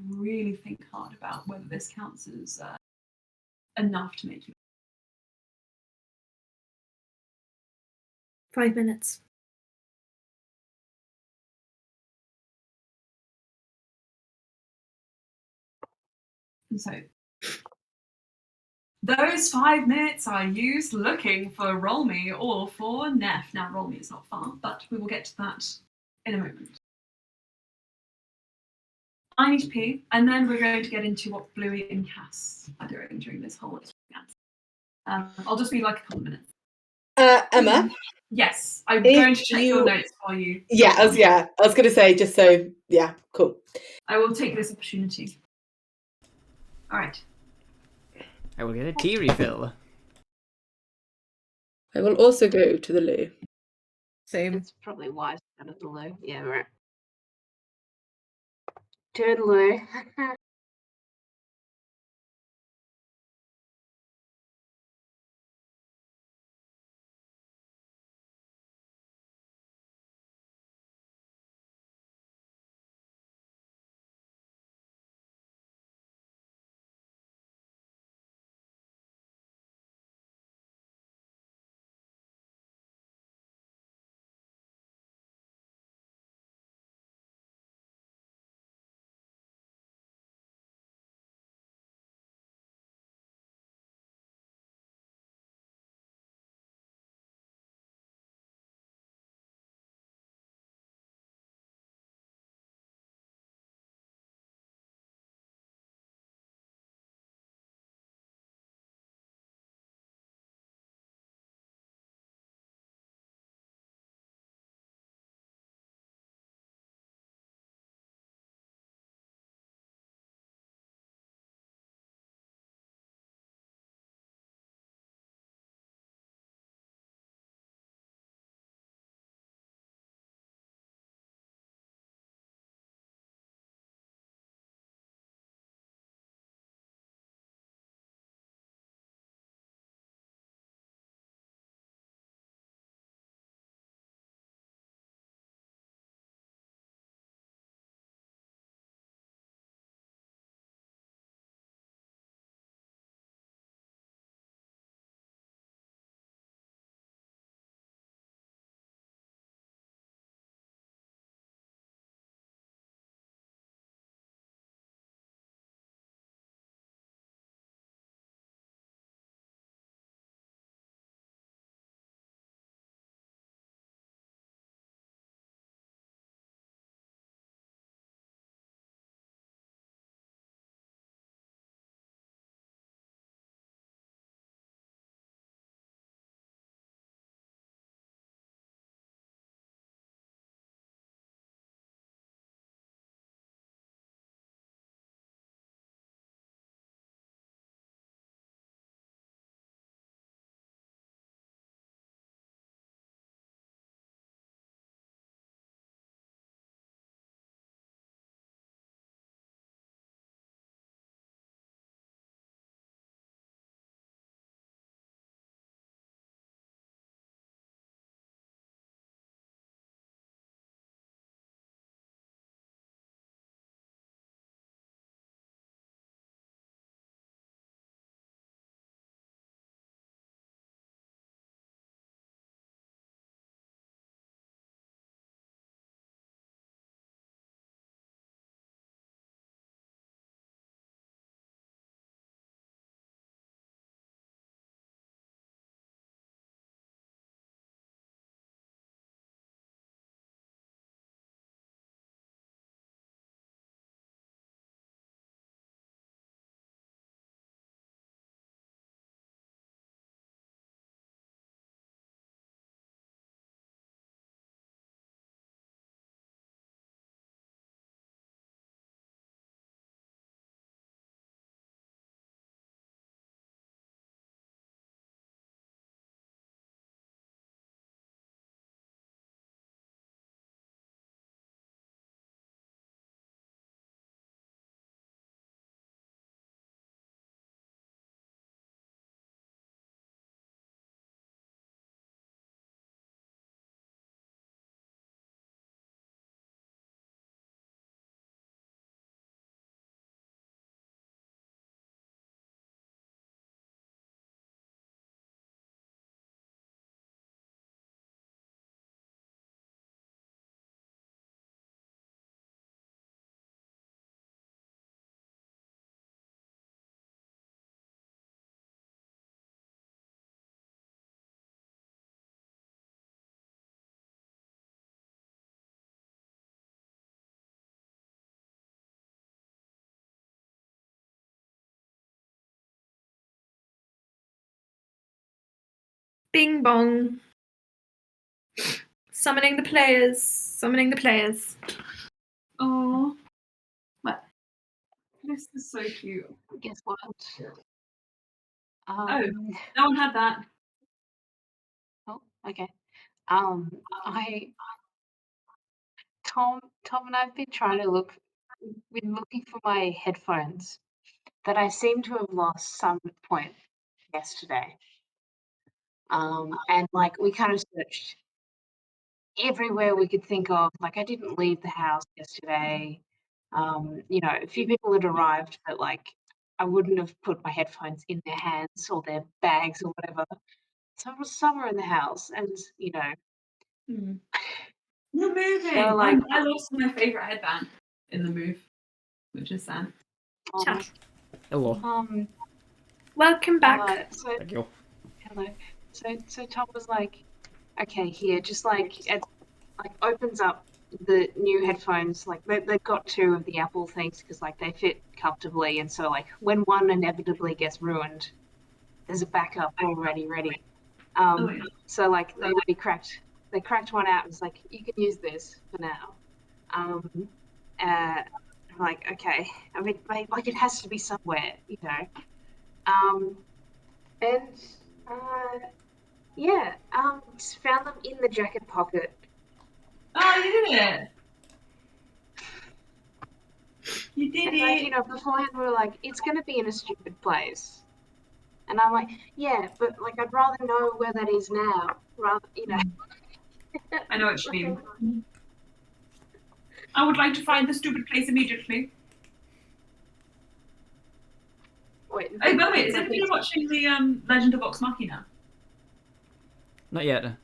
really think hard about whether this counts as enough to make you. 5 minutes. And so those 5 minutes are used looking for Rolmy or for Neff. Now, Rolmy is not far, but we will get to that in a moment. I need to pee, and then we're going to get into what Bluey and Cass are doing during this whole experience. I'll just be like a couple of minutes. Emma? Yes, I'm going to check your notes for you. I was going to say, just so, yeah, cool. I will take this opportunity. All right. I will get a tea refill. I will also go to the loo. Same. It's probably wise to go to the loo. Yeah, right. To the loo. Bing bong. Summoning the players. Summoning the players. Oh, this is so cute. Guess what? Oh, no one had that. Oh, okay. I Tom and I've been looking for my headphones that I seem to have lost some point yesterday. And like we kind of searched everywhere we could think of. Like I didn't leave the house yesterday. A few people had arrived, but like I wouldn't have put my headphones in their hands or their bags or whatever. So it was somewhere in the house, and You're moving. they were like, I lost my favorite headband in the move, which is sad. Chat. Hello. Welcome back. Thank you. Hello. So Tom was like, okay, here, just like it like opens up the new headphones. Like they've got two of the Apple things because like they fit comfortably, and so like when one inevitably gets ruined, there's a backup already ready. Yeah. So like they cracked one out and was like, you can use this for now. I'm like, okay. I mean, like it has to be somewhere, And just found them in the jacket pocket. Oh, you did it. You did And like, beforehand we were like, it's gonna be in a stupid place. And I'm like, yeah, but like I'd rather know where that is now, rather. I know what you mean. I would like to find the stupid place immediately. Wait. Oh, by the way, is anybody watching the Legend of Vox Machina? Not yet.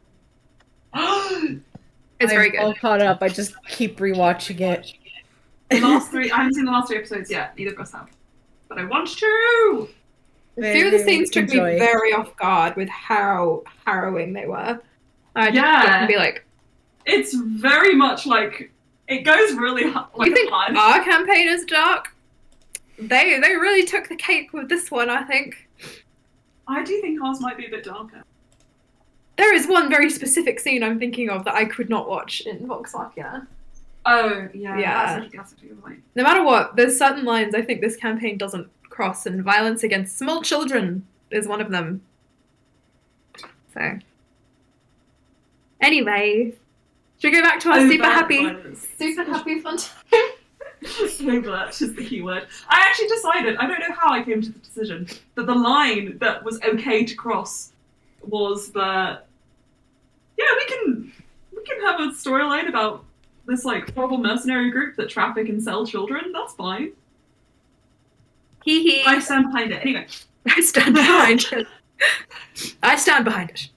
It's very I'm all good. caught up. I just keep rewatching it. The last three, I haven't seen the last 3 episodes yet. Neither of us have. But I want to! A few of the scenes took me enjoy. very off guard with how harrowing they were. I just Yeah. can be like, It's very much like, it goes really hard. you think our campaign is dark? They really took the cake with this one, I think. I do think ours might be a bit darker. There is one very specific scene I'm thinking of that I could not watch in Vox Machina. Oh, yeah. Yeah. That's a point. No matter what, there's certain lines I think this campaign doesn't cross, and violence against small children is one of them. So, anyway, should we go back to our super happy fun time? Overlap is the keyword. I actually decided, I don't know how I came to the decision, that the line that was okay to cross was that, yeah, we can have a storyline about this like horrible mercenary group that traffic and sell children. That's fine. Hee hee. I stand behind it. Anyway. I stand behind it. I stand behind it.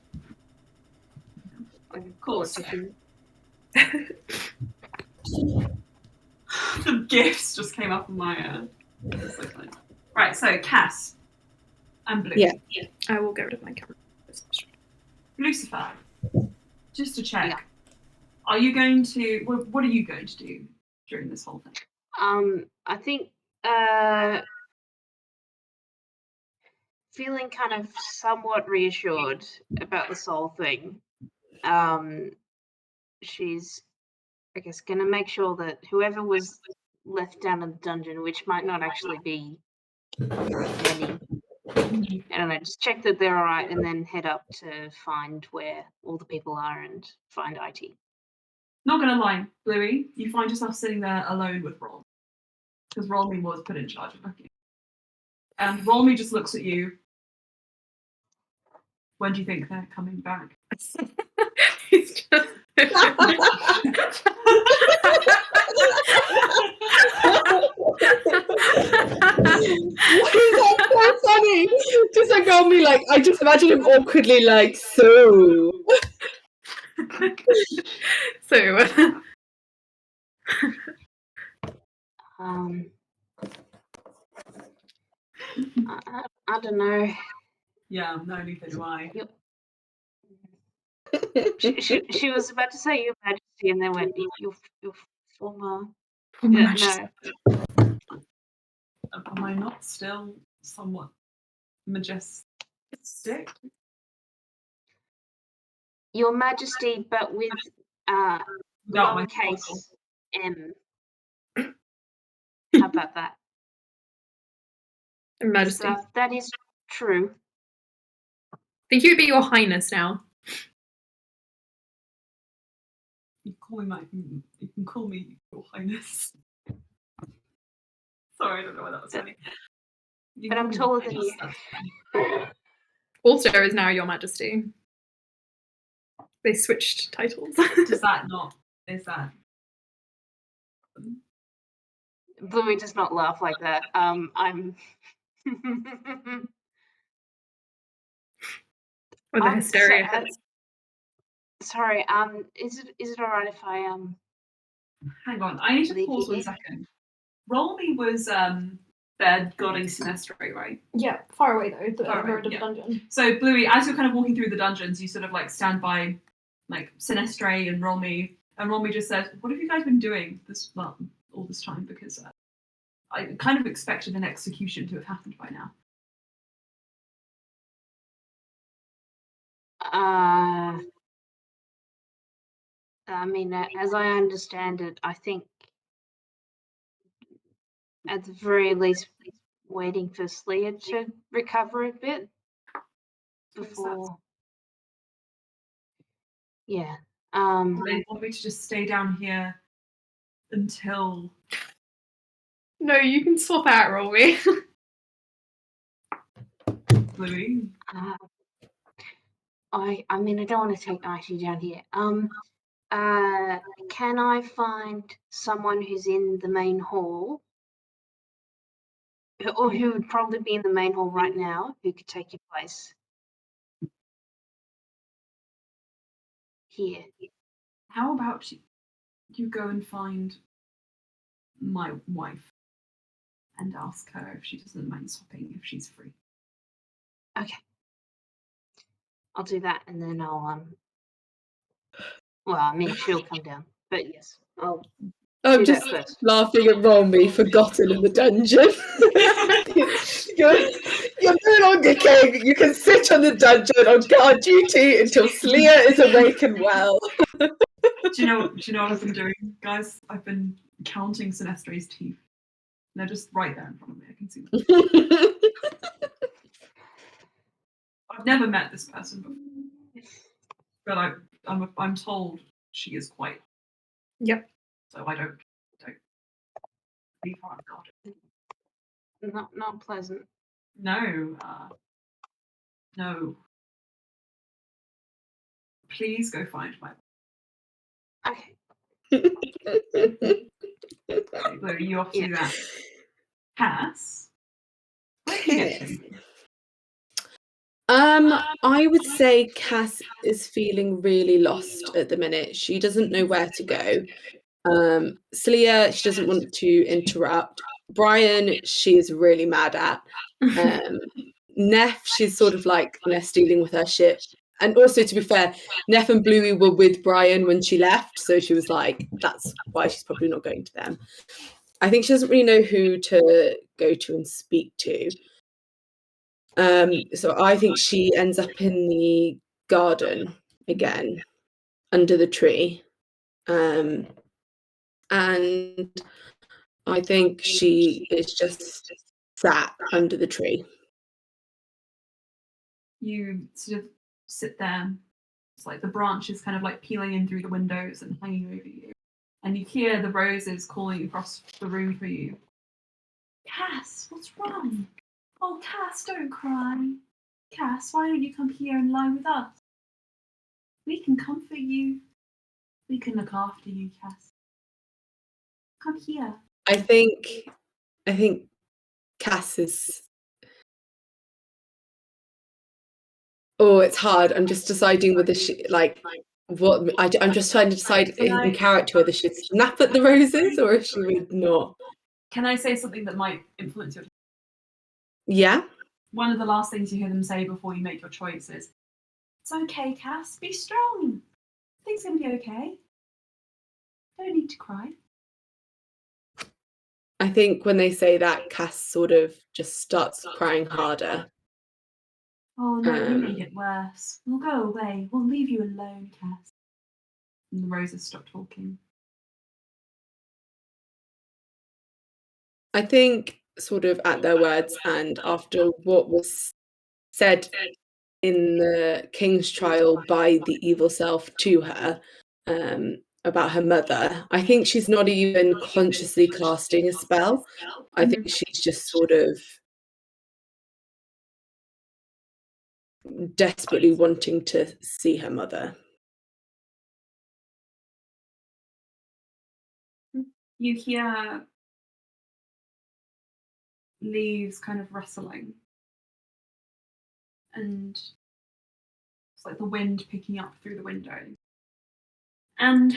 Of course. The gifts just came up in my so funny. Right, so Cass and Blue. Yeah. I will get rid of my camera. Lucifer, just to check, are you going to, what are you going to do during this whole thing? I think feeling kind of somewhat reassured about this whole thing. She's, I guess, going to make sure that whoever was left down in the dungeon, which might not actually be many, I don't know, just check that they're all right and then head up to find where all the people are and find IT. Not gonna lie, Bluey, you find yourself sitting there alone with Rolmy. Because Rolmy was put in charge of looking. And Rolmy just looks at you. When do you think they're coming back? He's just... That's so funny. Just like on me, like I just imagine him awkwardly, like so. So, I don't know. Yeah, no, neither do I. She was about to say Your Majesty, and then went your former. Majesty. No. Am I not still somewhat majestic? Your Majesty, but with Without my lowercase m. How about that? Your Majesty. So that is true. I think you would be Your Highness now. You can call me Your Highness. Sorry, I don't know why that was funny. But I'm taller than you. Ulster is now Your Majesty. They switched titles. Does that not? Is that? Bluey does not laugh like that. I'm. When the hysteria so, hits. sorry. Is it alright if I Hang on, I need to Leave pause you 1 second. Rolmy was their godding Sinestre, right? Yeah, far away though. The Far away, road to yeah. the dungeon. So Bluey, as you're kind of walking through the dungeons, you sort of like stand by like Sinestre and Rolmy just says, "What have you guys been doing all this time? Because I kind of expected an execution to have happened by now." I mean, as I understand it, I think at the very least waiting for Sleia to recover a bit before. Yeah. They want me to just stay down here until. No, you can swap out Rolmy. Bluey. I mean, I don't want to take Icy down here. Can I find someone who's in the main hall, or who would probably be in the main hall right now, who could take your place here? How about you go and find my wife and ask her if she doesn't mind swapping if she's free. Okay. I'll do that, and then I'll well, I mean, she'll come down, but yes, I'll I'm do just that first. laughing at Romy, forgotten in the dungeon. you're no longer king. You can sit on the dungeon on guard duty until Sleia is awake and well. Do you know what I've been doing, guys? I've been counting Sinestre's teeth. They're just right there in front of me. I can see them. I've never met this person before, but I'm told she is quite. Yep. So I don't leave her unguarded. Not pleasant. No. No. Please go find my. Okay. Blue, you off to do that. Cass, where can you get to? I would say Cass is feeling really lost at the minute. She doesn't know where to go. Sleia, she doesn't want to interrupt. Brian, she is really mad at. Neff, she's sort of like Neff's dealing with her shit. And also, to be fair, Neff and Bluey were with Brian when she left, so she was like, that's why she's probably not going to them. I think she doesn't really know who to go to and speak to. So I think she ends up in the garden again, under the tree. And I think she is just sat under the tree. You sort of sit there. It's like the branches kind of like peeling in through the windows and hanging over you. And you hear the roses calling across the room for you. Cass, what's wrong? Oh, Cass, don't cry. Cass, why don't you come here and lie with us? We can comfort you. We can look after you, Cass. Come here. I think Cass is. Oh, it's hard. I'm just deciding whether she I'm just trying to decide in character whether she'd snap at the roses or if she would not. Can I say something that might influence your? Yeah. One of the last things you hear them say before you make your choice is, "It's okay, Cass. Be strong. Things are gonna be okay. Don't need to cry." I think when they say that, Cass sort of just starts crying harder. Oh no, you Um, made it worse. We'll go away. We'll leave you alone, Cass. And the roses stopped talking. I think, sort of at their words, and after what was said in the king's trial by the evil self to her, about her mother, I think she's not even consciously casting a spell. I think she's just sort of desperately wanting to see her mother. You hear leaves kind of rustling, and it's like the wind picking up through the window. And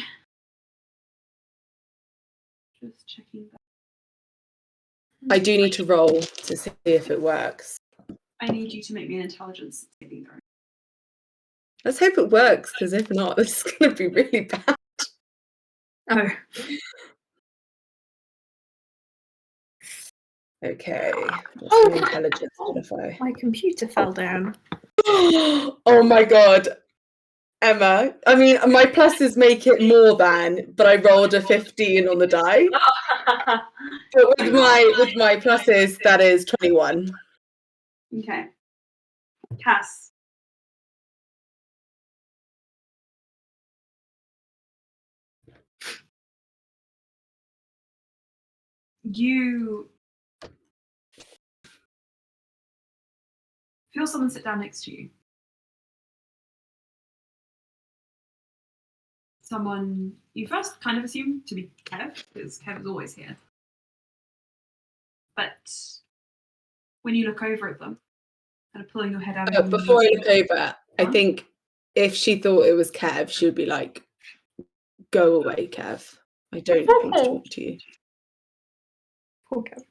just checking that. I do need to roll to see if it works. I need you to make me an intelligence saving throw. Let's hope it works, because if not, this is going to be really bad. Oh, Okay. What's my intelligence modifier? my computer fell down. Oh my god. Emma, I mean, my pluses make it more than, but I rolled a 15 on the die. But with my pluses, that is 21. Okay. Cass. You feel someone sit down next to you. Someone you first kind of assume to be Kev, because Kev is always here. But when you look over at them, kind of pulling your head out of Before I look over, I think if she thought it was Kev, she would be like, go away, Kev. I don't want to talk to you. Poor Kev.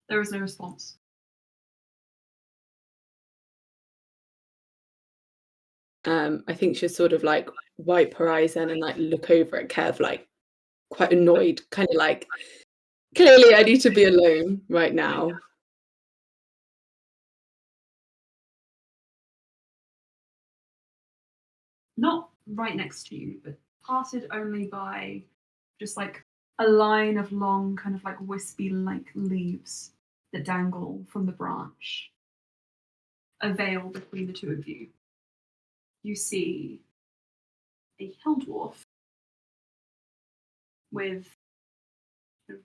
There is no response. I think she'll sort of like wipe her eyes in and like look over at Kev, like quite annoyed, kind of like, clearly I need to be alone right now. Not right next to you, but parted only by just like a line of long, kind of like wispy like leaves that dangle from the branch. A veil between the two of you. You see a hill dwarf with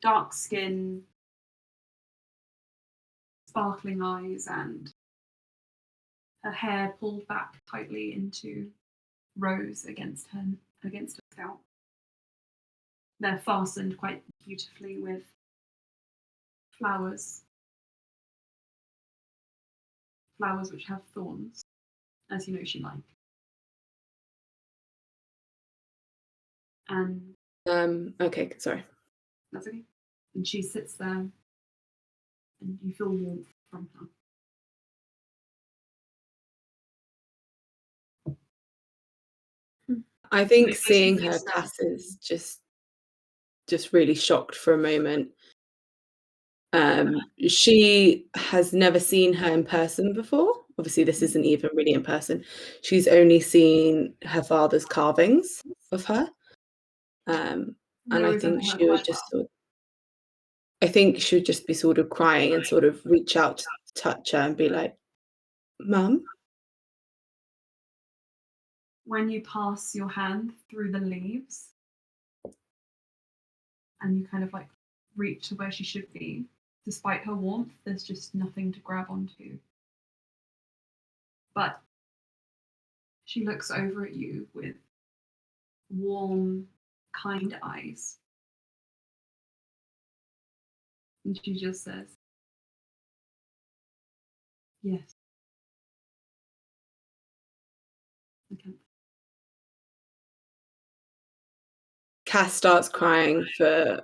dark skin, sparkling eyes, and her hair pulled back tightly into rows against her scalp. They're fastened quite beautifully with flowers which have thorns, as you know she likes. And Okay, sorry. that's okay. And she sits there, and you feel warmth from her. I think seeing her, Cass is just really shocked for a moment. She has never seen her in person before. Obviously, this isn't even really in person. She's only seen her father's carvings of her. And I think she would just I think she would just be sort of crying and sort of reach out to touch her and be like, Mum? When you pass your hand through the leaves and you kind of like reach to where she should be, despite her warmth, there's just nothing to grab onto. But she looks over at you with warm, kind eyes. And she just says, yes. Okay. Cass starts crying for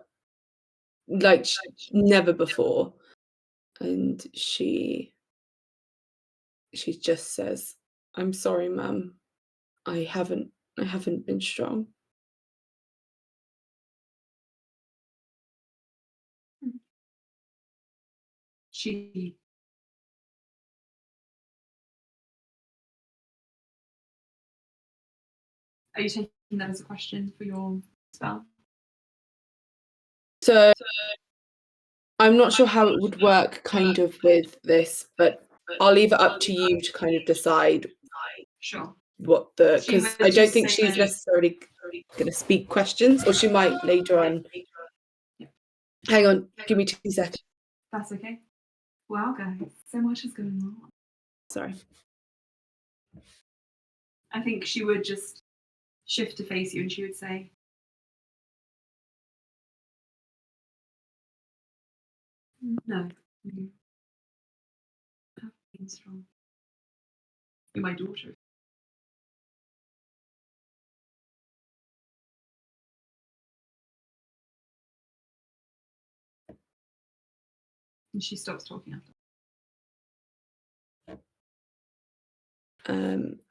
like never before. And she just says, I'm sorry, Mum. I haven't been strong. She Are you taking that as a question for your spell? So I'm not sure how it would work kind of with this, but I'll leave it up to you to kind of decide Sure. what the, She because would I don't just think say she's that- necessarily going to speak questions, or she might later on. Yeah. Hang on, give me 2 seconds. That's okay. Wow, guys, so much is going on. Sorry. I think she would just shift to face you and she would say, no, you have been strong. You're my daughter. And she stops talking after.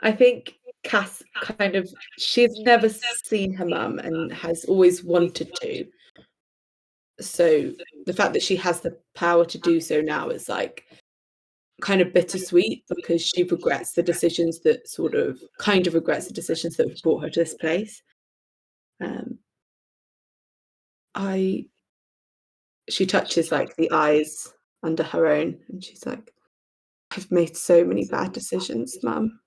I think Cass kind of, she's never seen her mum and has always wanted to. So the fact that she has the power to do so now is like kind of bittersweet, because she regrets the decisions that kind of regrets the decisions that have brought her to this place. She touches like the eyes under her own and she's like, I've made so many bad decisions, Mum.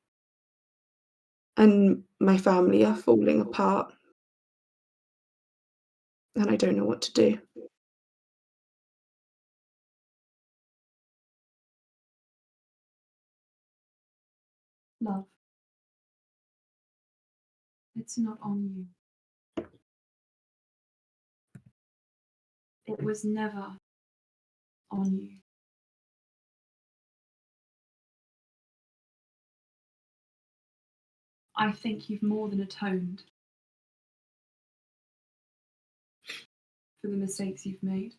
And my family are falling apart. And I don't know what to do. Love. It's not on you. It was never on you. I think you've more than atoned for the mistakes you've made.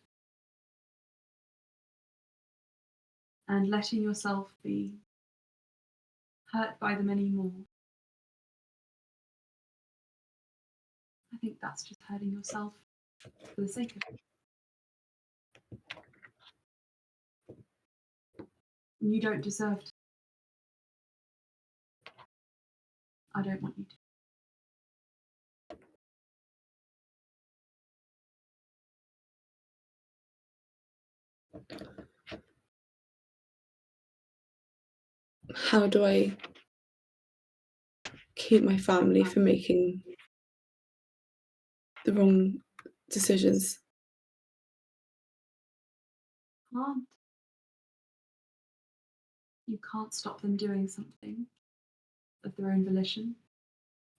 And letting yourself be hurt by them anymore. I think that's just hurting yourself for the sake of it. You don't deserve to. I don't want you to. How do I keep my family from making the wrong decisions? Can't. You can't stop them doing something of their own volition.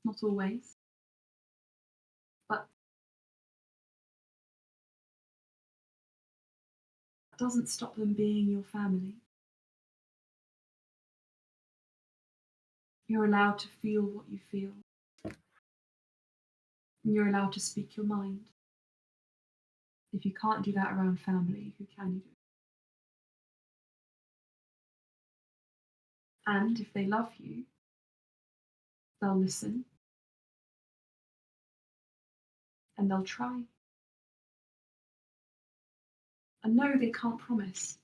Not always. But that doesn't stop them being your family. You're allowed to feel what you feel. And you're allowed to speak your mind. If you can't do that around family, who can you do it? And if they love you, they'll listen. And they'll try. And no, they can't promise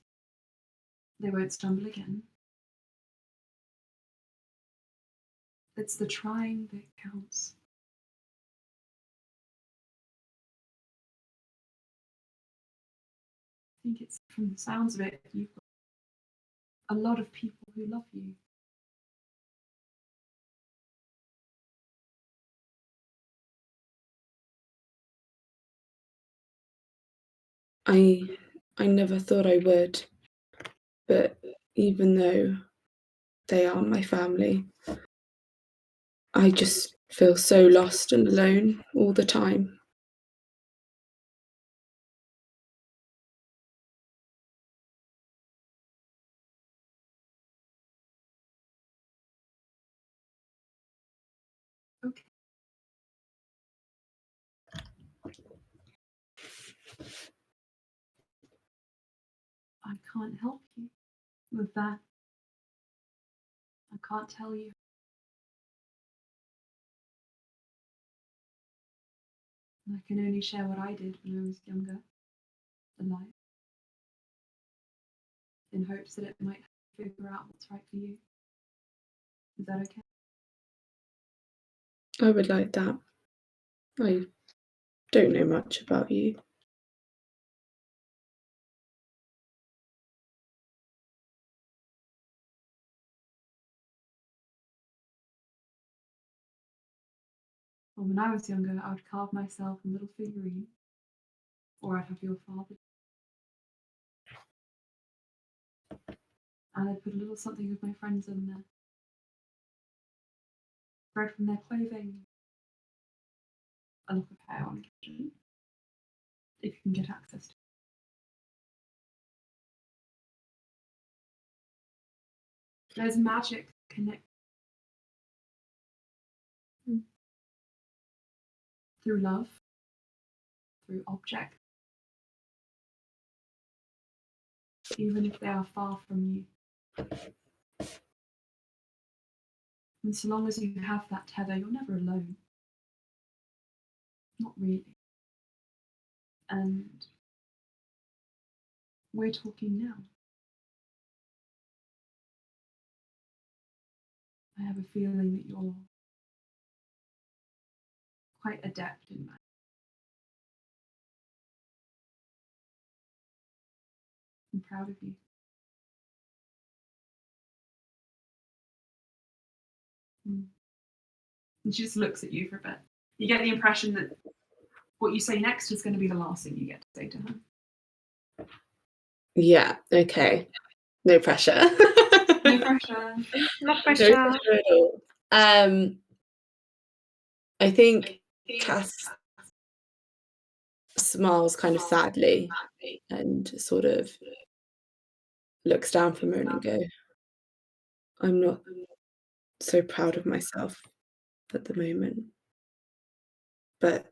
they won't stumble again. It's the trying that counts. I think it's, from the sounds of it, you've got a lot of people who love you. I never thought I would, but even though they are my family, I just feel so lost and alone all the time. Okay. I can't help you with that. I can't tell you. I can only share what I did when I was younger, alive, in hopes that it might figure out what's right for you. Is that okay? I would like that. I don't know much about you. Well, when I was younger, I would carve myself a little figurine, or I'd have your father. And I'd put a little something of my friends in there. Bread from their clothing, a lock of hair on occasion, if you can get access to it. There's magic connect through love, through object, even if they are far from you. And so long as you have that tether, you're never alone. Not really. And we're talking now. I have a feeling that you're quite adept in magic. I'm proud of you. And she just looks at you for a bit. You get the impression that what you say next is going to be the last thing you get to say to her. Yeah, okay. No pressure. No pressure. No No pressure. pressure at all. I think Cass smiles kind of sadly and sort of looks down for a moment and go, I'm not so proud of myself at the moment. But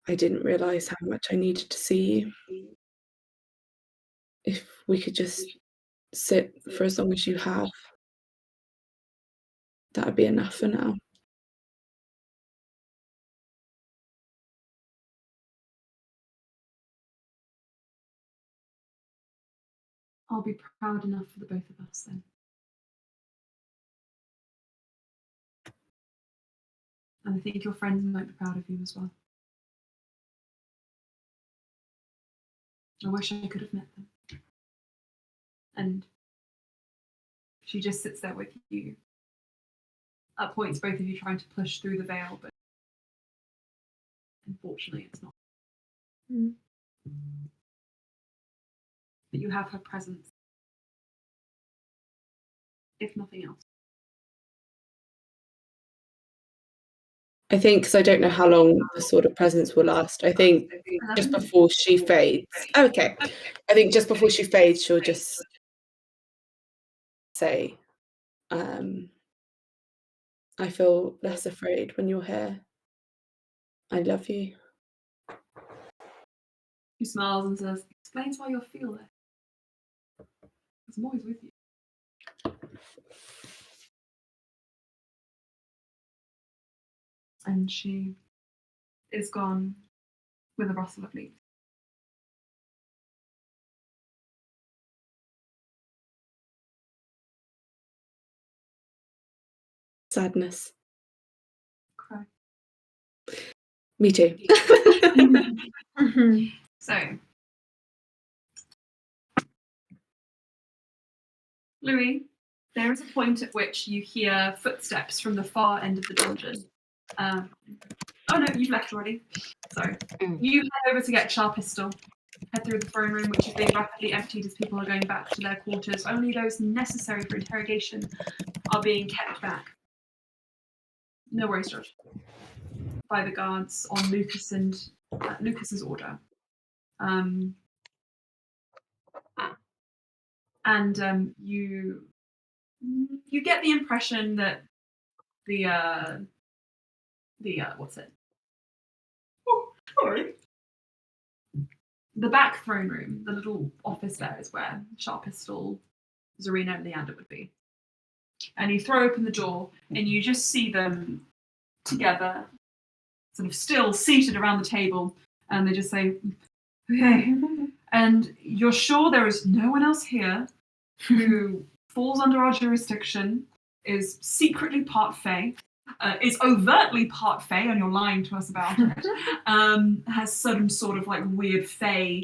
I didn't realise how much I needed to see you. If we could just sit for as long as you have, that would be enough for now. I'll be proud enough for the both of us then. And I think your friends might be proud of you as well. I wish I could have met them. And she just sits there with you. At points, both of you trying to push through the veil, but unfortunately it's not. But you have her presence, if nothing else. I think, because I don't know how long the sort of presence will last, I think just before she fades. Okay. I think just before she fades, she'll just say, I feel less afraid when you're here. I love you. She smiles and says, explains why you'll feel it. Because I'm always with you. And she is gone with a rustle of leaves. Sadness. Cry. Me too. So, Louis, there is a point at which you hear footsteps from the far end of the dungeon. Oh no, you've left already. Sorry. You head over to get Sharp Pistol. Head through the throne room, which is being rapidly emptied as people are going back to their quarters. Only those necessary for interrogation are being kept back. No worries, George. By the guards on Lucas and Lucas's order. And you get the impression that the what's it? Oh, sorry. The back throne room, the little office there, is where Sharp Pistol, Zarina, and Leander would be. And you throw open the door, and you just see them together, sort of still seated around the table, and they just say, "Okay." And you're sure there is no one else here who falls under our jurisdiction is secretly part Fae, is overtly part Fae, and you're lying to us about it, has some sort of like weird Fae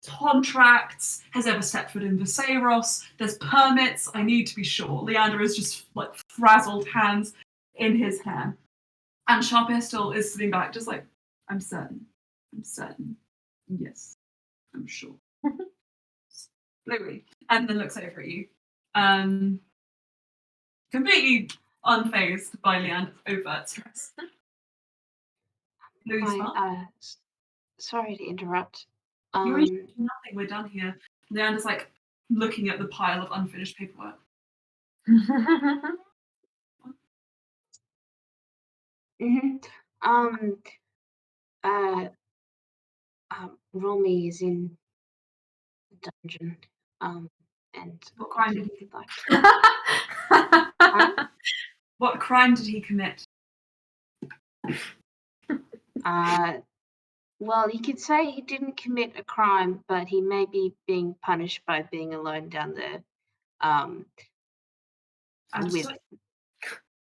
contracts, has ever stepped foot in Viseros, there's permits, I need to be sure. Leander is just like frazzled hands in his hair. And Sharpistol is sitting back just like, I'm certain. Yes, I'm sure. Bluey. And then looks over at you. Completely unfazed by Leander's overt stress. Bluey's fine. Sorry to interrupt. You're doing nothing, we're done here. Leander's like looking at the pile of unfinished paperwork. Romy is in the dungeon. And What crime did he like What crime did he commit? well, you could say he didn't commit a crime, but he may be being punished by being alone down there with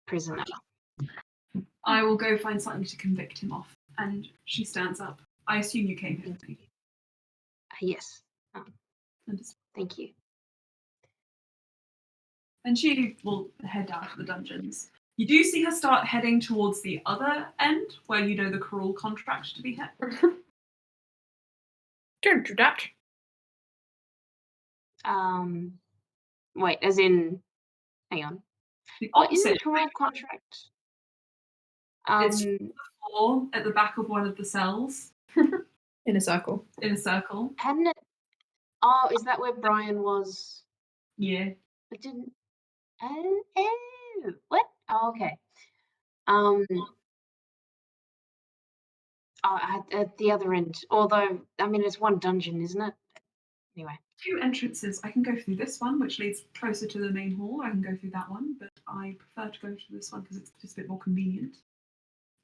prisoner. I will go find something to convict him of. And she stands up. I assume you came here with me. Yes. Thank you. And she will head down to the dungeons. You do see her start heading towards the other end, where you know the cruel contract to be hit. Don't do that. Wait, as in, hang on. The What is opposite. the cruel contract? It's the floor at the back of one of the cells. In a circle. In a circle. Hadn't it? Oh, is that where Brian was? Yeah. It didn't. Oh, what? Oh, okay. At the other end. Although, I mean, it's one dungeon, isn't it? Anyway. 2 entrances. I can go through this one, which leads closer to the main hall. I can go through that one, but I prefer to go through this one because it's just a bit more convenient.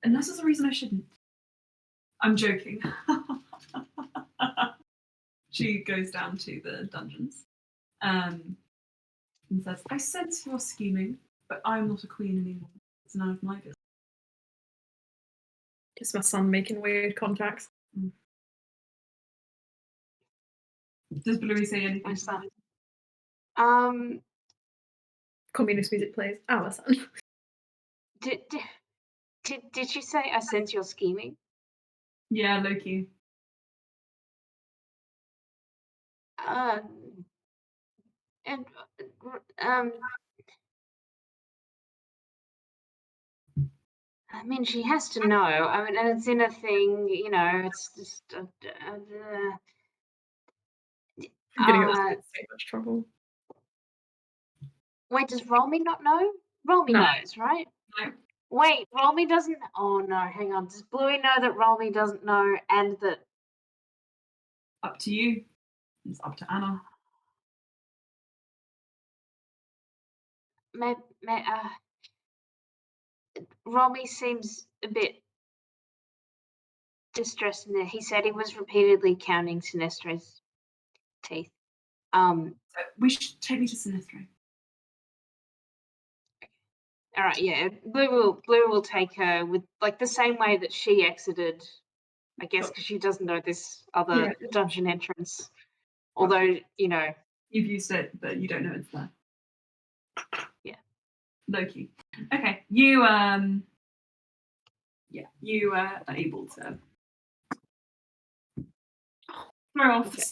Unless there's a reason I shouldn't. I'm joking. She goes down to the dungeons and says, I sense you're scheming, but I'm not a queen anymore. It's none of my business. Just my son making weird contacts. Does Bluey say anything? My son. Communist music plays. Our son. Did you say I sense you're scheming? Yeah, Loki. I mean, she has to know. I mean, and it's in a thing, you know. It's just. I'm getting us in so much trouble. Wait, does Romy not know? Romy knows, right? No. Wait, Romy doesn't. Oh no, hang on. Does Bluey know that Romy doesn't know, and that? Up to you. It's up to Anna. Romy seems a bit distressed in there. He said he was repeatedly counting Sinestro's teeth. So we should take me to Sinestro. All right, yeah. Blue will take her with like the same way that she exited, I guess, because she doesn't know this other dungeon entrance. Although, you know, you've used it, but you don't know it's there. Yeah. Loki. Okay, you are able to throw off. Okay.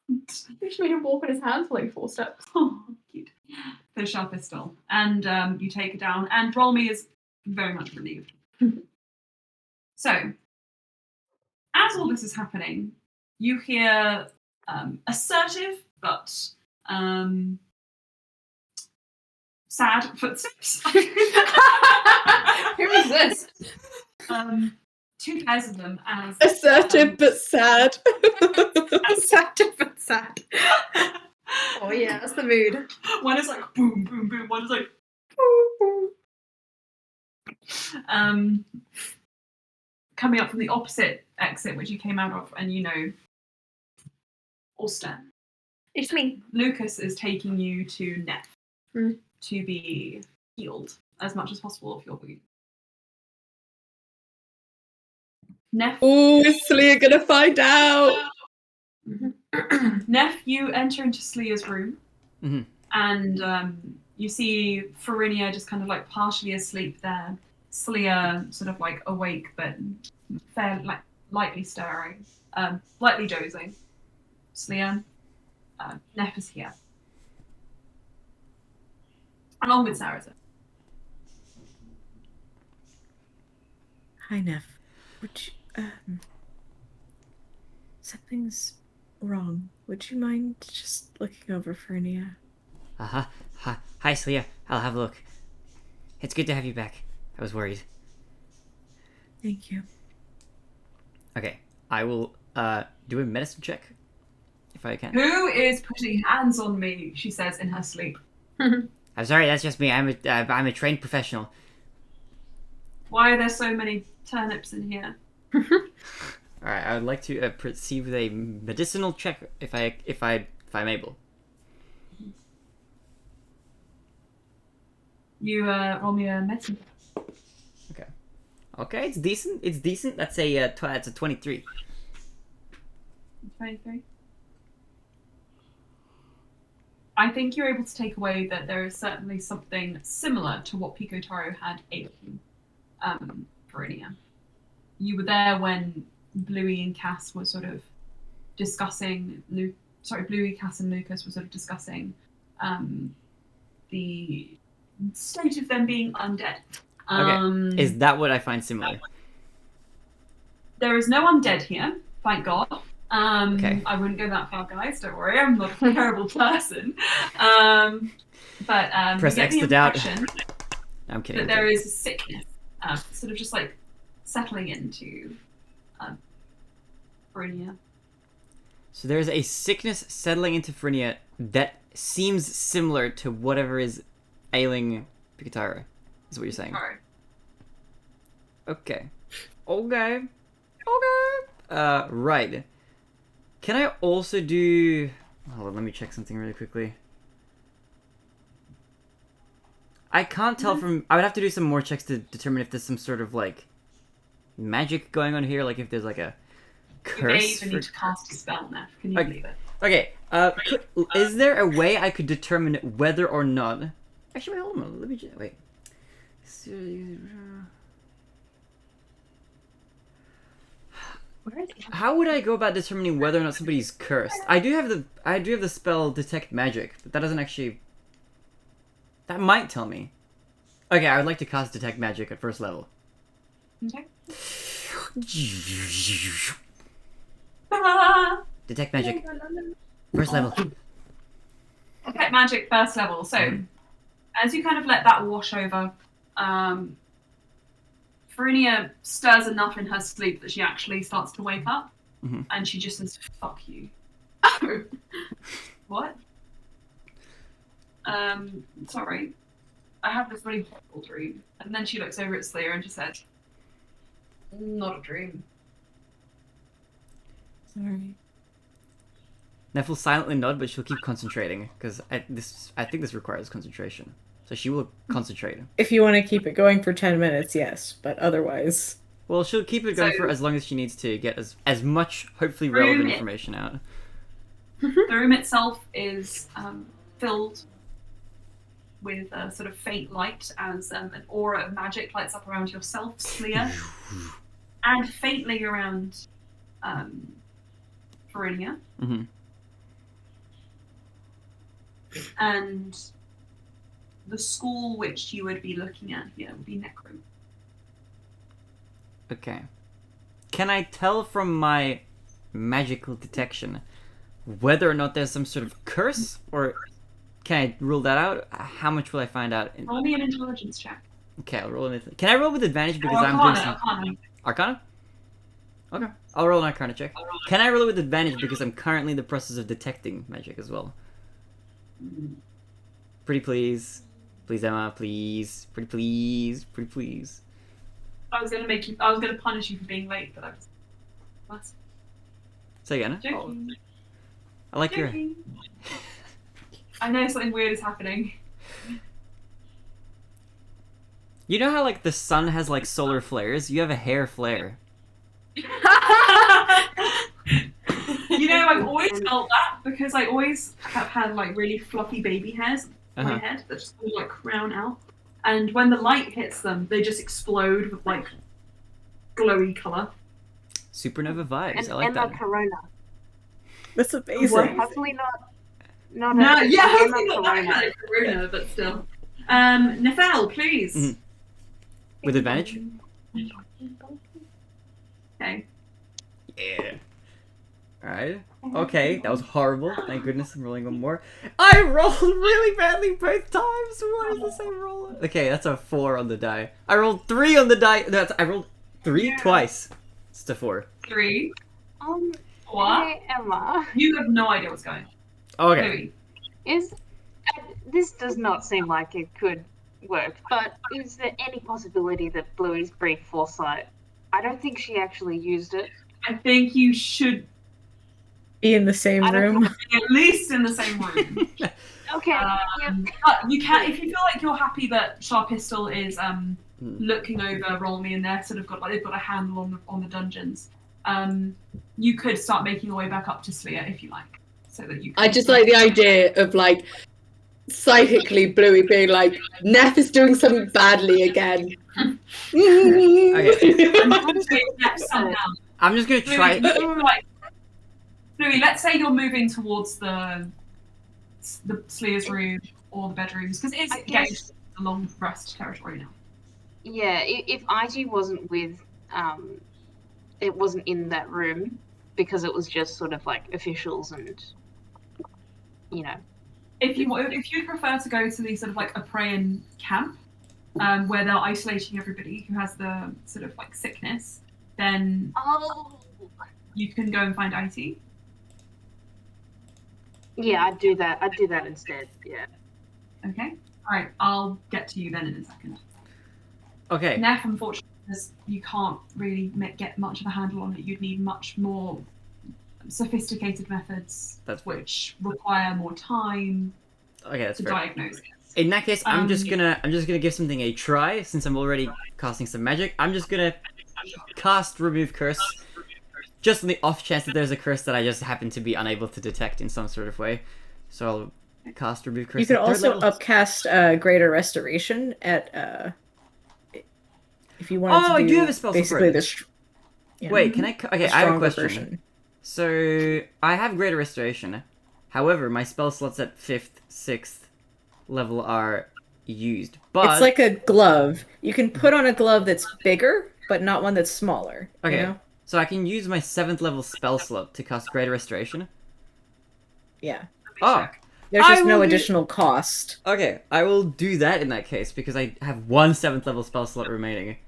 You should make him walk on his hands for like 4 steps. Oh, cute. The sharp pistol, and you take it down, and Rolmy is very much relieved. So, as all this is happening, you hear assertive but sad footsteps. Who is this? 2 pairs of them as Assertive but sad. Assertive but sad. Oh yeah, that's the mood. One is like boom, boom, boom. One is like boom, boom. Coming up from the opposite exit, which you came out of, and you know, Ulster. It's me. Lucas is taking you to Neff to be healed as much as possible of your wound. Neff, Oh, is Celia gonna find out? Neff, you enter into Slea's room, Mhm. and you see Farinia just kind of like partially asleep there. Slea sort of like awake but fairly like lightly stirring, lightly dozing. Slea, Neff is here, along with Sarah. Hi, Neff. Would you, something's wrong. Would you mind just looking over Fernia? Uh-huh. Hi, Celia. I'll have a look. It's good to have you back. I was worried. Thank you. Okay, I will do a medicine check if I can. Who is putting hands on me? She says in her sleep. I'm sorry, that's just me. I'm a trained professional. Why are there so many turnips in here? All right, I would like to proceed with a medicinal check if I'm able. You roll me a medicine. Okay, it's decent. It's decent. That's a that's a 23. 23. I think you're able to take away that there is certainly something similar to what Pico Taro had ailing Verinia. You were there when Bluey and Cass were sort of discussing. Bluey, Cass, and Lucas were sort of discussing the state of them being undead. Okay, is that what I find similar? There is no undead here, thank God. Okay. I wouldn't go that far, guys. Don't worry, I'm not a terrible person. But Press you get X the to doubt. impression I'm kidding. that there is a sickness, sort of just like settling into Verinia. So there's a sickness settling into Frinia that seems similar to whatever is ailing Picatara, is what you're saying. Sorry. Okay. Right. Can I also do... Hold on, let me check something really quickly. I can't tell from... I would have to do some more checks to determine if there's some sort of, like, magic going on here, like if there's, like, a You may curse. even need to cast a spell now. Can you believe it? Okay, is there a way I could determine whether or not... Actually, wait, hold on, let me just... Wait. Where is it? How would I go about determining whether or not somebody's cursed? I do have the spell Detect Magic, but that doesn't actually... That might tell me. Okay, I would like to cast Detect Magic at first level. Okay. Detect Magic. First level. Detect magic first level. So, as you kind of let that wash over, Verinia stirs enough in her sleep that she actually starts to wake up, and she just says, "Fuck you." Oh, what? Sorry. I have this really horrible dream. And then she looks over at Slayer and she said, "Not a dream." Sorry. Neff will silently nod, but she'll keep concentrating, because I think this requires concentration. So she will concentrate. If you want to keep it going for 10 minutes, yes, but otherwise... Well, she'll keep it going for as long as she needs to get as much, hopefully, relevant information out. The room itself is filled with a sort of faint light as an aura of magic lights up around yourself, Sleer, and faintly around Verinia. And the school which you would be looking at here would be Necro. Okay. Can I tell from my magical detection whether or not there's some sort of curse, or can I rule that out? How much will I find out? Roll me an intelligence check. Okay, I'll roll anything. Can I roll with advantage because I'm doing some... Arcana? Okay, I'll roll an Arcana check. Can I roll it with advantage because I'm currently in the process of detecting magic as well? Pretty please. Please, Emma, please. Pretty please. Pretty please. I was gonna punish you for being late, but I was. Say again. Joking. I like your... Joking. I know something weird is happening. You know how like the sun has like solar flares? You have a hair flare. You know, I've always felt that because I always have had like really fluffy baby hairs on my head that just kind of like crown out. And when the light hits them, they just explode with like glowy colour. Supernova vibes. And I like Emma that. Corona. That's amazing. Hopefully not. Not No, a, yeah, Emma hopefully not that kind of Corona, but still. Nefel, please. Mhm. With advantage? Okay. Yeah. Alright. Okay, that was horrible. Thank goodness I'm rolling one more. I rolled really badly both times. Why is the same roll? Okay, that's a 4 on the die. I rolled 3 on the die. I rolled 3 twice. It's a 4. 3. What? Hey, Emma. You have no idea what's going on. Okay. Louis. This does not seem like it could work, but is there any possibility that Bluey's brief foresight? I don't think she actually used it. I think you should Be in the same room. be at least in the same room. Okay. But you can, if you feel like you're happy that Sharp Pistol is looking over Roll Me and they're sort of they've got a handle on the dungeons. You could start making your way back up to Sleer if you like, so that you. I just like the idea of like psychically Bluey being like, Neff is doing something badly again. Okay. I'm just gonna try. Louis, let's say you're moving towards the Sleer's room or the bedrooms because it's getting a long rest territory now. Yeah, if IG wasn't with, it wasn't in that room because it was just sort of like officials and, you know. If you prefer to go to the sort of like a Prayan camp, where they're isolating everybody who has the sort of like sickness, then you can go and find IT. Yeah, I'd do that. I'd do that instead. Yeah. Okay. All right. I'll get to you then in a second. Okay. Neff, unfortunately, you can't really get much of a handle on it. You'd need much more sophisticated methods, which require more time that's to fair. diagnose it. In that case, I'm just gonna give something a try since I'm already casting some magic. I'm just gonna cast Remove Curse, just on the off chance that there's a curse that I just happen to be unable to detect in some sort of way. So I'll cast Remove Curse. You could at 3rd also level. upcast Greater Restoration at if you wanted to do I do have a spell for basically it. this. Yeah, Wait, can I? Okay, I have a question. Version. So I have Greater Restoration. However, my spell slots at 5th, 6th level are used. But It's like a glove. You can put on a glove that's bigger, but not one that's smaller. okay, You know? so I can use my 7th level spell slot to cast Greater Restoration. Yeah. Oh, There's just no will do- additional cost. okay. I will do that in that case because I have one 7th level spell slot remaining.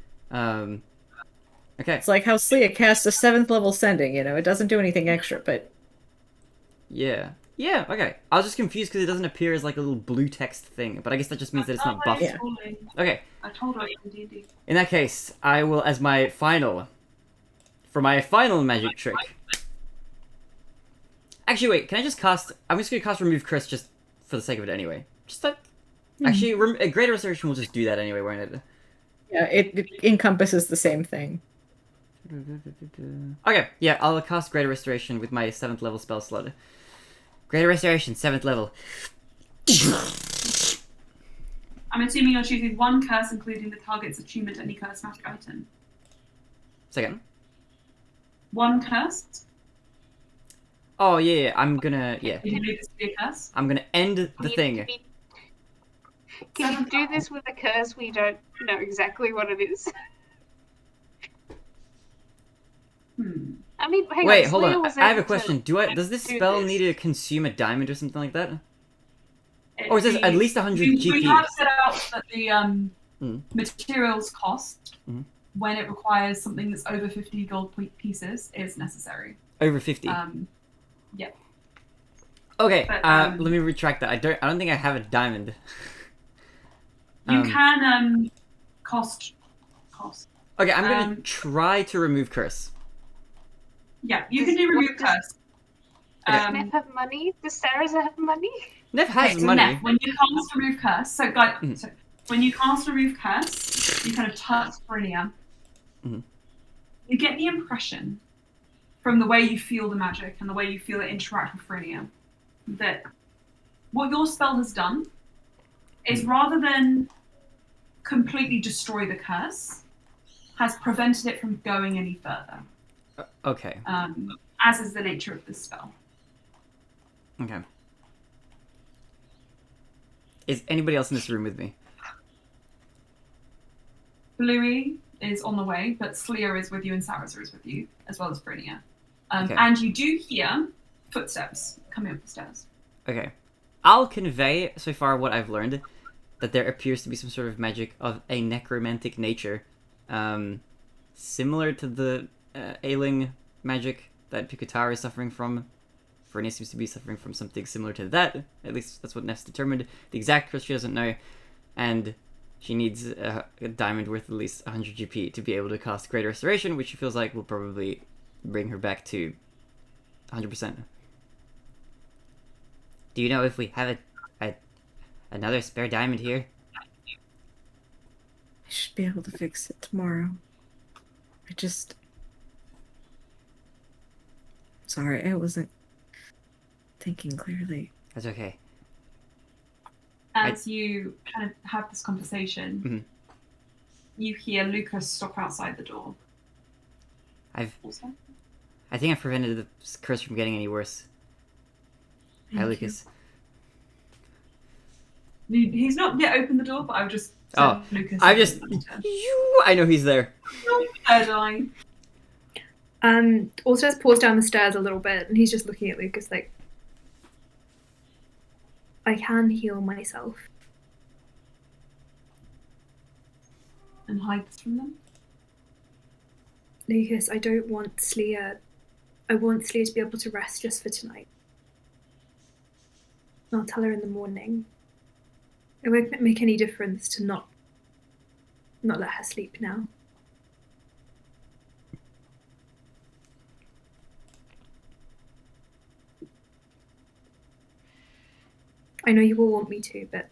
Okay. It's like how Sleia casts a 7th level sending, you know? It doesn't do anything extra, but... Yeah. Yeah, okay. I was just confused because it doesn't appear as like a little blue text thing, but I guess that just means that it's not buffed. Yeah. Okay. I told her in D&D. In that case, I will, for my final magic trick. Actually, wait, can I just cast... I'm just going to cast Remove Curse just for the sake of it anyway. Just that... Actually, Greater Restoration will just do that anyway, won't it? Yeah, it encompasses the same thing. Okay, yeah, I'll cast Greater Restoration with my 7th level spell slot. Greater Restoration, 7th level. I'm assuming you're choosing one curse, including the target's attunement to any curse magic item. Second. One curse? Oh, yeah, I'm gonna... Yeah. Can you make this be a curse? I'm gonna end the thing. Can you do this with a curse we don't know exactly what it is? I mean, hang Wait, on. hold Sleia on. was I have a able to question. Does this do spell this. need to consume a diamond or something like that? Or is this at least 100 We GP? have set out that the materials cost, when it requires something that's over 50 gold pieces, is necessary. Over 50. Yeah. Okay, but, let me retract that. I don't think I have a diamond. You can cost. Okay, I'm gonna try to remove curse. Yeah, you can do remove curse. Does Neff have money? Does Sarah have money? Neff has Okay, so money. Neff, when you cast remove curse, so guys, so when you cast remove curse, you kind of touch Brynja. Mhm. You get the impression from the way you feel the magic and the way you feel it interact with Brynja that what your spell has done is rather than completely destroy the curse, has prevented it from going any further. Okay. As is the nature of this spell. Okay. Is anybody else in this room with me? Bluey is on the way, but Slia is with you and Sarazar is with you, as well as Brynja. Okay. And you do hear footsteps coming up the stairs. Okay. I'll convey so far what I've learned, that there appears to be some sort of magic of a necromantic nature, similar to the ailing magic that Pikutara is suffering from. Frenia seems to be suffering from something similar to that. At least that's what Neff's determined. The exact curse she doesn't know, and she needs a diamond worth at least 100 GP to be able to cast Great Restoration, which she feels like will probably bring her back to 100%. Do you know if we have another spare diamond here? I should be able to fix it tomorrow. Sorry, I wasn't thinking clearly. That's okay. As you kind of have this conversation, you hear Lucas stop outside the door. I think I've prevented the curse from getting any worse. Hi, Lucas. He's not yet opened the door, but I've just Oh, Lucas. I know he's there. Third eye. Also just paused down the stairs a little bit, and he's just looking at Lucas like, I can heal myself. And hides from them. Lucas, I don't want Slia. I want Slia to be able to rest just for tonight. I'll tell her in the morning. It won't make any difference to not let her sleep now. I know you will want me to, but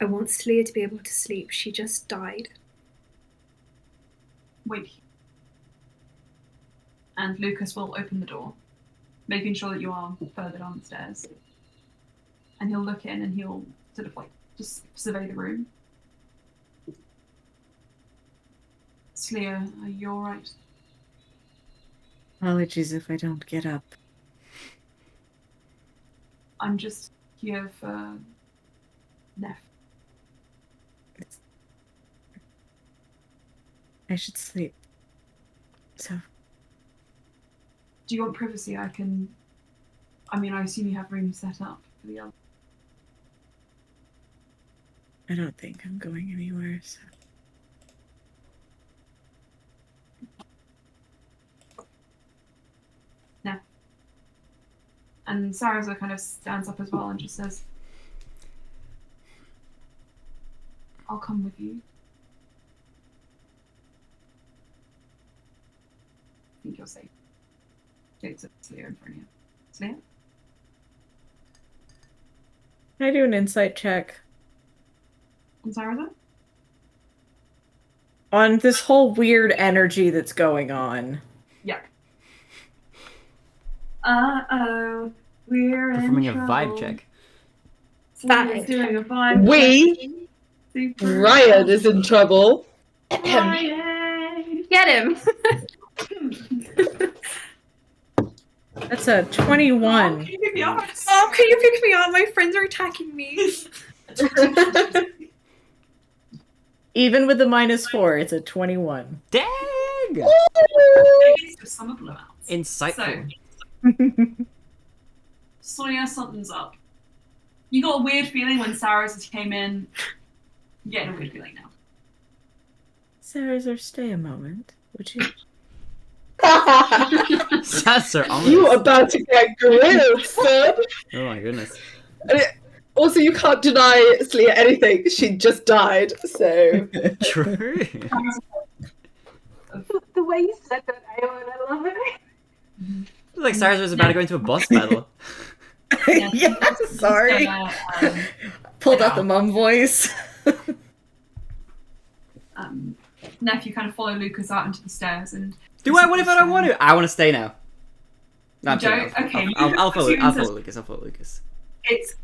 I want Slia to be able to sleep. She just died. Wait. And Lucas will open the door, making sure that you are further down the stairs. And he'll look in and he'll sort of like just survey the room. Slia, are you alright? Apologies if I don't get up. I'm just here for Neff. I should sleep. So. Do you want privacy? I assume you have rooms set up for the other. I don't think I'm going anywhere, so. No. And Sarazar kind of stands up as well and just says, I'll come with you. I think you're safe. It's Slia in front of you. Slia? Can I do an insight check And Sarazar? on this whole weird energy that's going on? Yeah. Uh-oh. We're Performing in a trouble. vibe check. Slia's doing a vibe We, check. Super Ryan, is in trouble. Ryan. Get him! That's a 21. Can you pick me up? Oh, can you pick me up? My friends are attacking me. Even with the -4, it's a 21. Dang! It's just some blowouts. Insightful. Sonia, something's up. You got a weird feeling when Saras came in. You're getting a weird feeling now. Sarazar, stay a moment, would you? That's our You ominous. about to get grilled, son. Oh my goodness. Also, you can't deny Slia anything. She just died, so. True. The way you said that, Ayon, I love it. It's like Cyrus was about to go into a boss battle. Yeah, sorry. Pulled out the mum voice. Neff, you kind of follow Lucas out into the stairs and. Do I? What if I don't want to? I want to stay now. No, I'm kidding. Don't? Okay, I'll follow Lucas Lucas. I'll follow Lucas.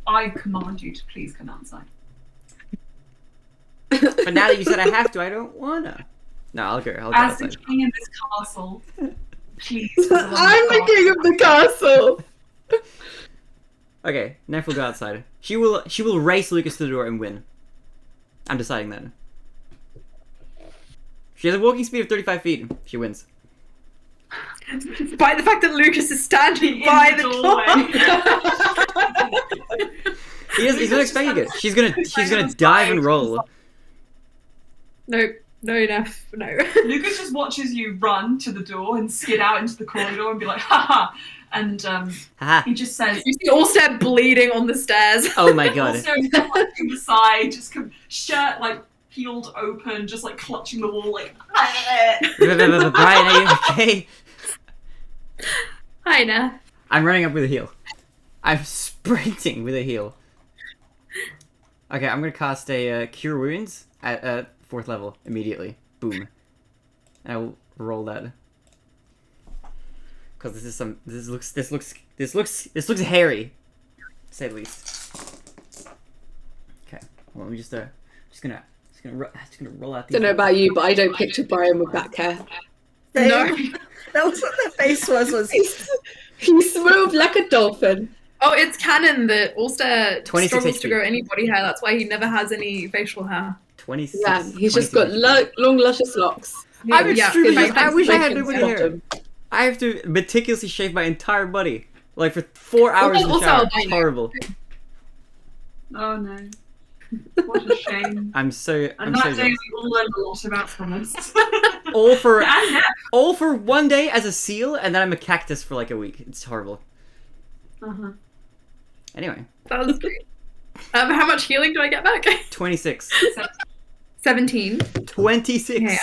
I command you to please come outside. But now that you said I have to, I don't wanna. No, I'll go As the outside. king in this castle, please. for the love I'm of the God. king of the castle. Okay, Neff will go outside. She will race Lucas to the door and win. I'm deciding that. She has a walking speed of 35 feet. She wins. Despite the fact that Lucas is standing In by the the doorway. door. He's not expecting it. She's gonna dive and roll. No, Neff, no. Lucas just watches you run to the door and skid out into the corridor and be like, haha. And Haha. he just says, You see Allstar bleeding on the stairs. Oh my god. also clutching the side, just shirt like peeled open, just like clutching the wall, like. Brian, are you okay? Hi, Neff. I'm running up with a heal. I'm sprinting with a heal. Okay, I'm gonna cast a Cure Wounds at 4th level immediately. Boom. And I'll roll that. Cause this looks hairy, to say the least. Okay, well, I'm just gonna roll out. Don't know about you, but I don't picture Brian with back hair. No. That was what the face was. He's smooth like a dolphin. Oh, it's canon that Allstar 26 struggles HP. to grow any body hair. That's why he never has any facial hair. 26. Yeah, he's just got 26. long, luscious locks. I'm extremely it just- I makes wish I sense. had no body hair. I have to meticulously shave my entire body, like for 4 hours in the Also shower. albino. It's horrible. Oh no. What a shame. I'm so And that day we all learned a lot about Thomas. all for And Neff. all for one day as a seal, and then I'm a cactus for like a week. It's horrible. Uh-huh. Anyway, That was great. How much healing do I get back? 26. 17. 26. Okay,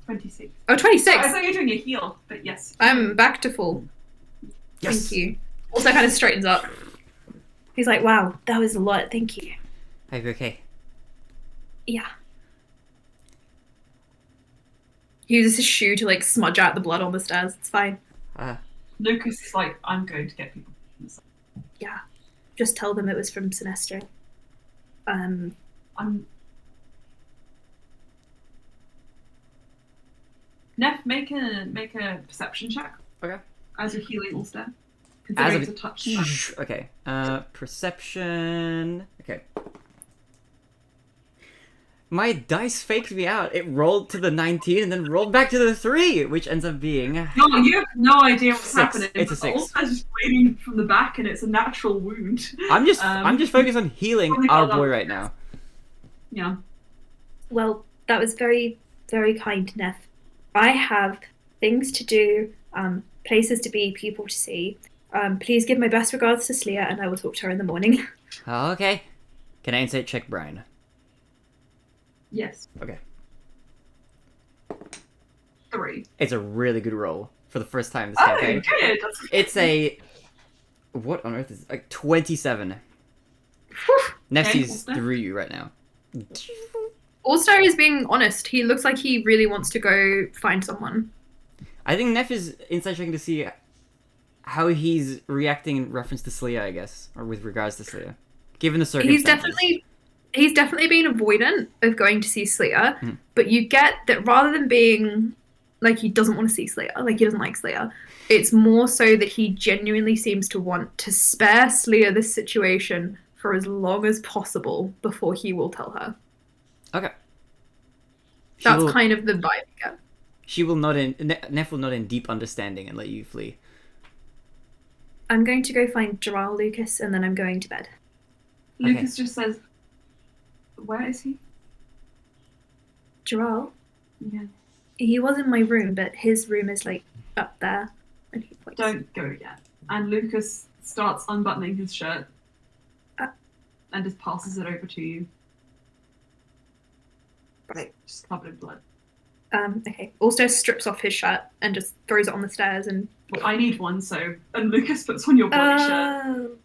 26. Oh, 26. I thought you were doing a heal, but yes. I'm back to full. Yes. Thank you. Also kind of straightens up. He's like, wow, that was a lot. Thank you. Are you okay? Yeah. He uses his shoe to like smudge out the blood on the stairs. It's fine. Lucas is like, I'm going to get people. Yeah. Just tell them it was from Sinestro. I'm. Neff, make a perception check. Okay. As you're healing Ulster. As Considering of- it's a touch spell. Okay. Perception. Okay. My dice faked me out. It rolled to the 19 and then rolled back to the 3, which ends up being. No, you have no idea what's 6. happening. It's a but 6. Ulster's just bleeding from the back, and it's a natural wound. I'm just focused on healing Probably our got boy that. right now. Yeah. Well, that was very, very kind, Neff. I have things to do, places to be, people to see. Please give my best regards to Sleia, and I will talk to her in the morning. Okay. Can I insight check Brian? Yes. Okay. 3. It's a really good roll for the first time this Oh, campaign. good. That's It's a. What on earth is like 27? Neffy's what's that? through you right now. Allstar is being honest. He looks like he really wants to go find someone. I think Neff is inside checking to see how he's reacting in reference to Sleia, I guess, or with regards to Sleia, given the circumstances. He's definitely been avoidant of going to see Sleia, Mhm. but you get that rather than being like he doesn't want to see Sleia, like he doesn't like Sleia, it's more so that he genuinely seems to want to spare Sleia this situation for as long as possible before he will tell her. Okay. That's kind of the vibe I get. She will nod in. Neff will nod in deep understanding and let you flee. I'm going to go find Gerald, Lucas, and then I'm going to bed. Lucas just says, "Where is he?" Gerald? Yeah. He was in my room, but his room is like up there. And he points. Don't go yet. And Lucas starts unbuttoning his shirt and just passes it over to you. Right. Just covered in blood. Okay. Also strips off his shirt and just throws it on the stairs and. Well, I need one, so. And Lucas puts on your bloody shirt.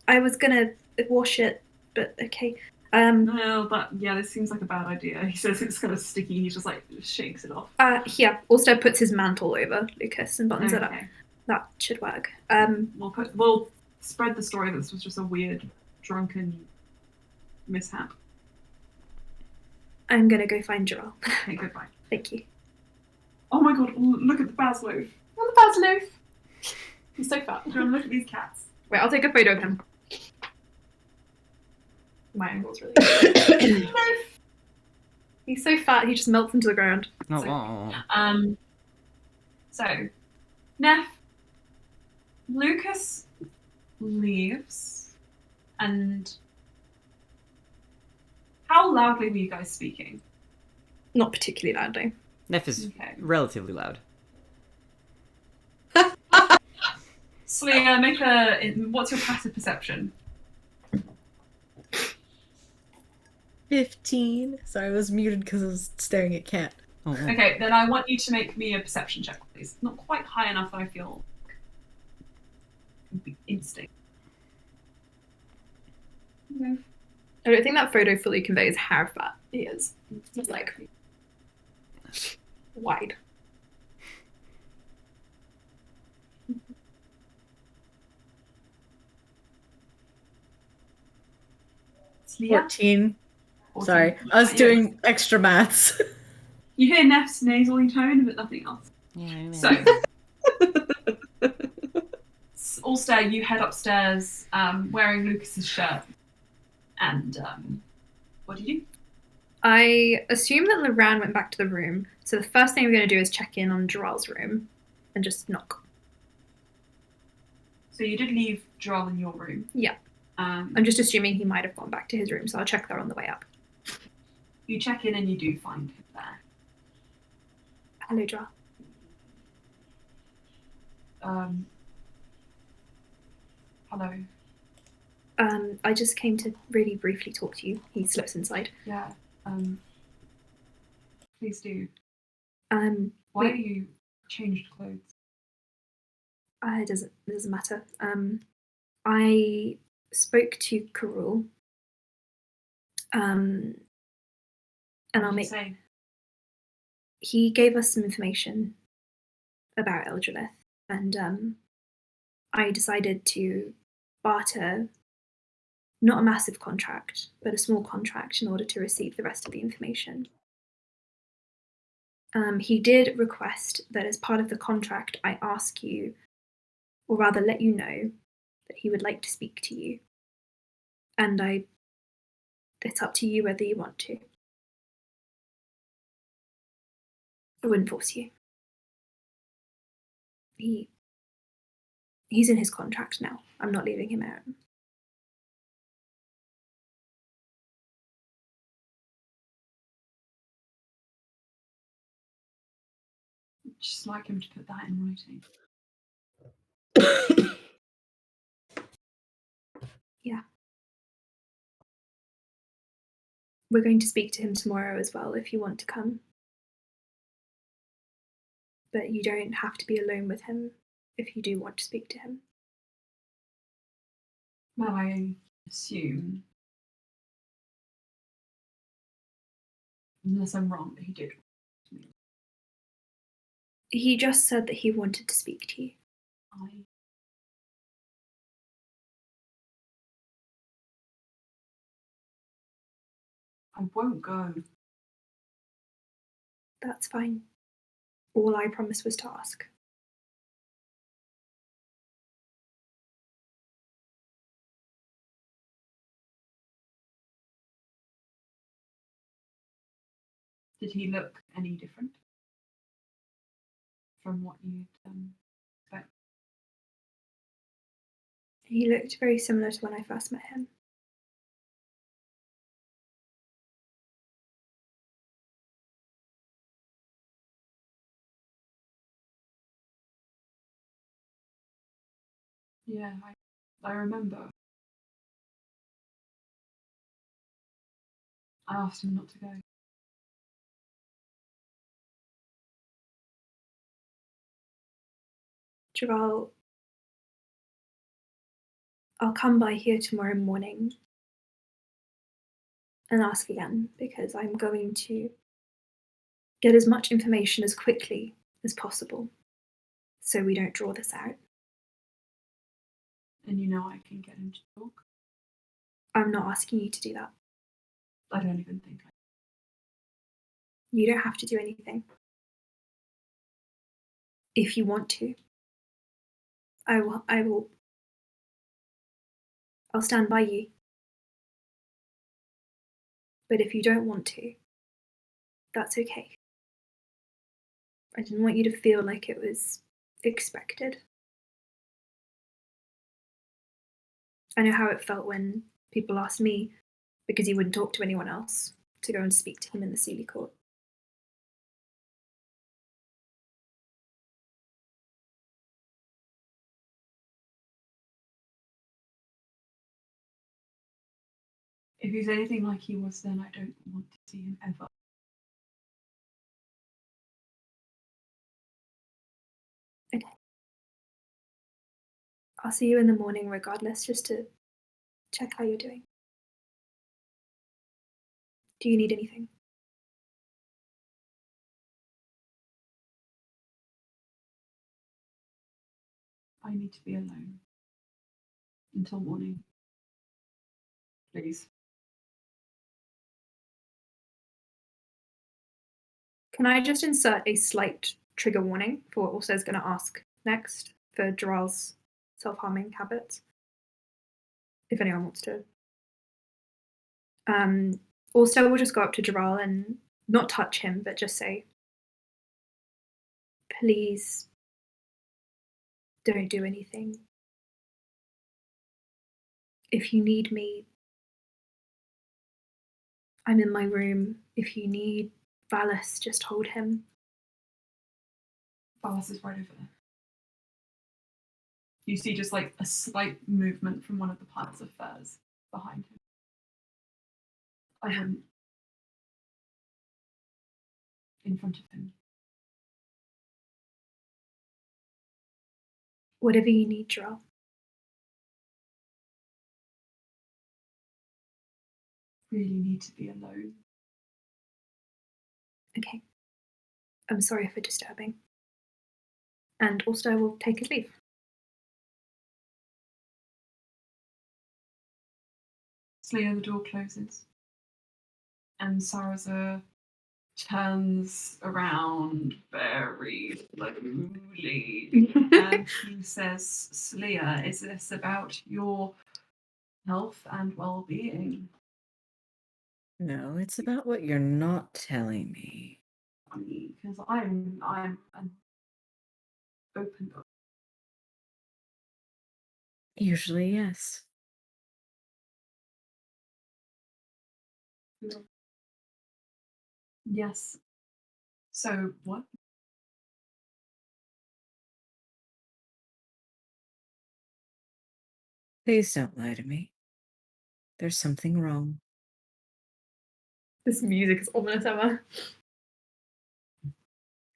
I was gonna wash it, but okay. Well, this seems like a bad idea. He says it's kind of sticky. He just like shakes it off. Here, Ulster puts his mantle over Lucas and buttons it up. Okay. That should work. We'll spread the story that this was just a weird, drunken mishap. I'm gonna go find Jarrell. Okay, goodbye. Thank you. Oh my god, look at the Baz loaf. Oh, the Baz loaf. He's so fat. John, look at these cats. Wait, I'll take a photo of him. My angle's really good. He's so fat, he just melts into the ground. Oh, So, Neff, Lucas leaves, and how loudly were you guys speaking? Not particularly loudly. Neff is Okay. relatively loud. Slia, what's your passive perception? 15. Sorry, I was muted because I was staring at Cat. Oh, Okay, then I want you to make me a perception check, please. Not quite high enough that I feel would be instinct. I don't think that photo fully conveys how fat he is. It's like wide. Slia? 14. 14. Sorry, I was Yeah. doing extra maths. You hear Neff's nasally tone, but nothing else. yeah. So, Ulster, you head upstairs wearing Lucas's shirt. And what did you do? I assume that Loran went back to the room, so the first thing I'm going to do is check in on Jarrell's room and just knock. So you did leave Jarrell in your room. Yeah. I'm just assuming he might have gone back to his room, so I'll check there on the way up. You check in and you do find him there. Hello, Jarrell. Hello. I just came to really briefly talk to you. He slips inside. Yeah. Please do. Why Wait. are you changed clothes? It doesn't matter. I spoke to Karul. And What I'll did make. you say? He gave us some information about Eldrelith, and I decided to barter not a massive contract, but a small contract in order to receive the rest of the information. He did request that as part of the contract, I ask you, or rather let you know, that he would like to speak to you. And it's up to you whether you want to. I wouldn't force you. He's in his contract now. I'm not leaving him out. Just like him to put that in writing. Yeah. We're going to speak to him tomorrow as well if you want to come. But you don't have to be alone with him if you do want to speak to him. Well, I assume, unless I'm wrong, that he did. He just said that he wanted to speak to you. I won't go. That's fine. All I promised was to ask. Did he look any different from what you'd expect? He looked very similar to when I first met him. Yeah, I remember. I asked him not to go. Jarrell, I'll come by here tomorrow morning. and ask again, because I'm going to get as much information as quickly as possible so we don't draw this out. And you know I can get him to talk. I'm not asking you to do that. I don't even think I. You don't have to do anything. If you want to, I'll stand by you. But if you don't want to, that's okay. I didn't want you to feel like it was expected. I know how it felt when people asked me, because he wouldn't talk to anyone else, to go and speak to him in the Sealy court. If he's anything like he was then, I don't want to see him ever. Okay. I'll see you in the morning regardless, just to check how you're doing. Do you need anything? I need to be alone. Until morning. Please. Can I just insert a slight trigger warning for what Ulster's going to ask next for Jaral's self-harming habits? If anyone wants to. Ulster will just go up to Jaral and not touch him, but just say, please don't do anything. If you need me, I'm in my room. If you need Valis, just hold him. Valis is right over there. You see just like a slight movement from one of the piles of furs behind him. I wouldn't. In front of him. Whatever you need, Jaral. Really need to be alone. Okay. I'm sorry for disturbing. And Ulster will take his leave. Slayer, the door closes. And Saraza turns around very slowly and he says, Slayer, is this about your health and well-being? No, it's about what you're not telling me. Because I'm an open book. Usually, yes. Yes. So what? Please don't lie to me. There's something wrong. This music is ominous, Emma.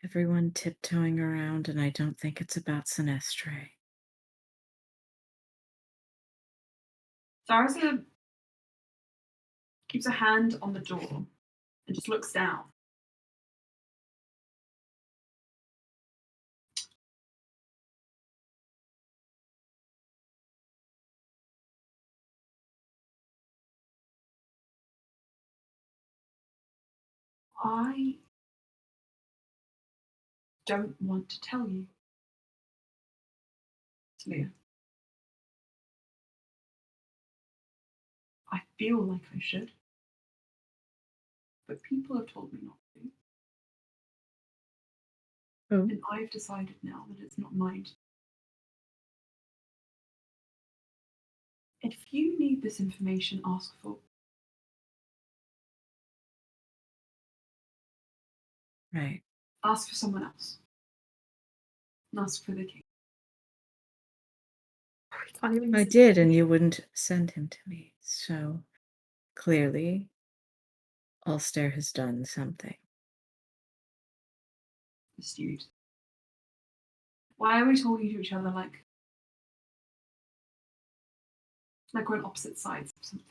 Everyone tiptoeing around, and I don't think it's about Sinestre. Saraza keeps a hand on the door and just looks down. I don't want to tell you, Talia. I feel like I should, but people have told me not to. Oh. And I've decided now that it's not mine. If you need this information, ask for. Right. Ask for someone else. Ask for the king. I did, and you wouldn't send him to me. So clearly, Ulster has done something. Pursued. Why are we talking to each other like we're on opposite sides of something?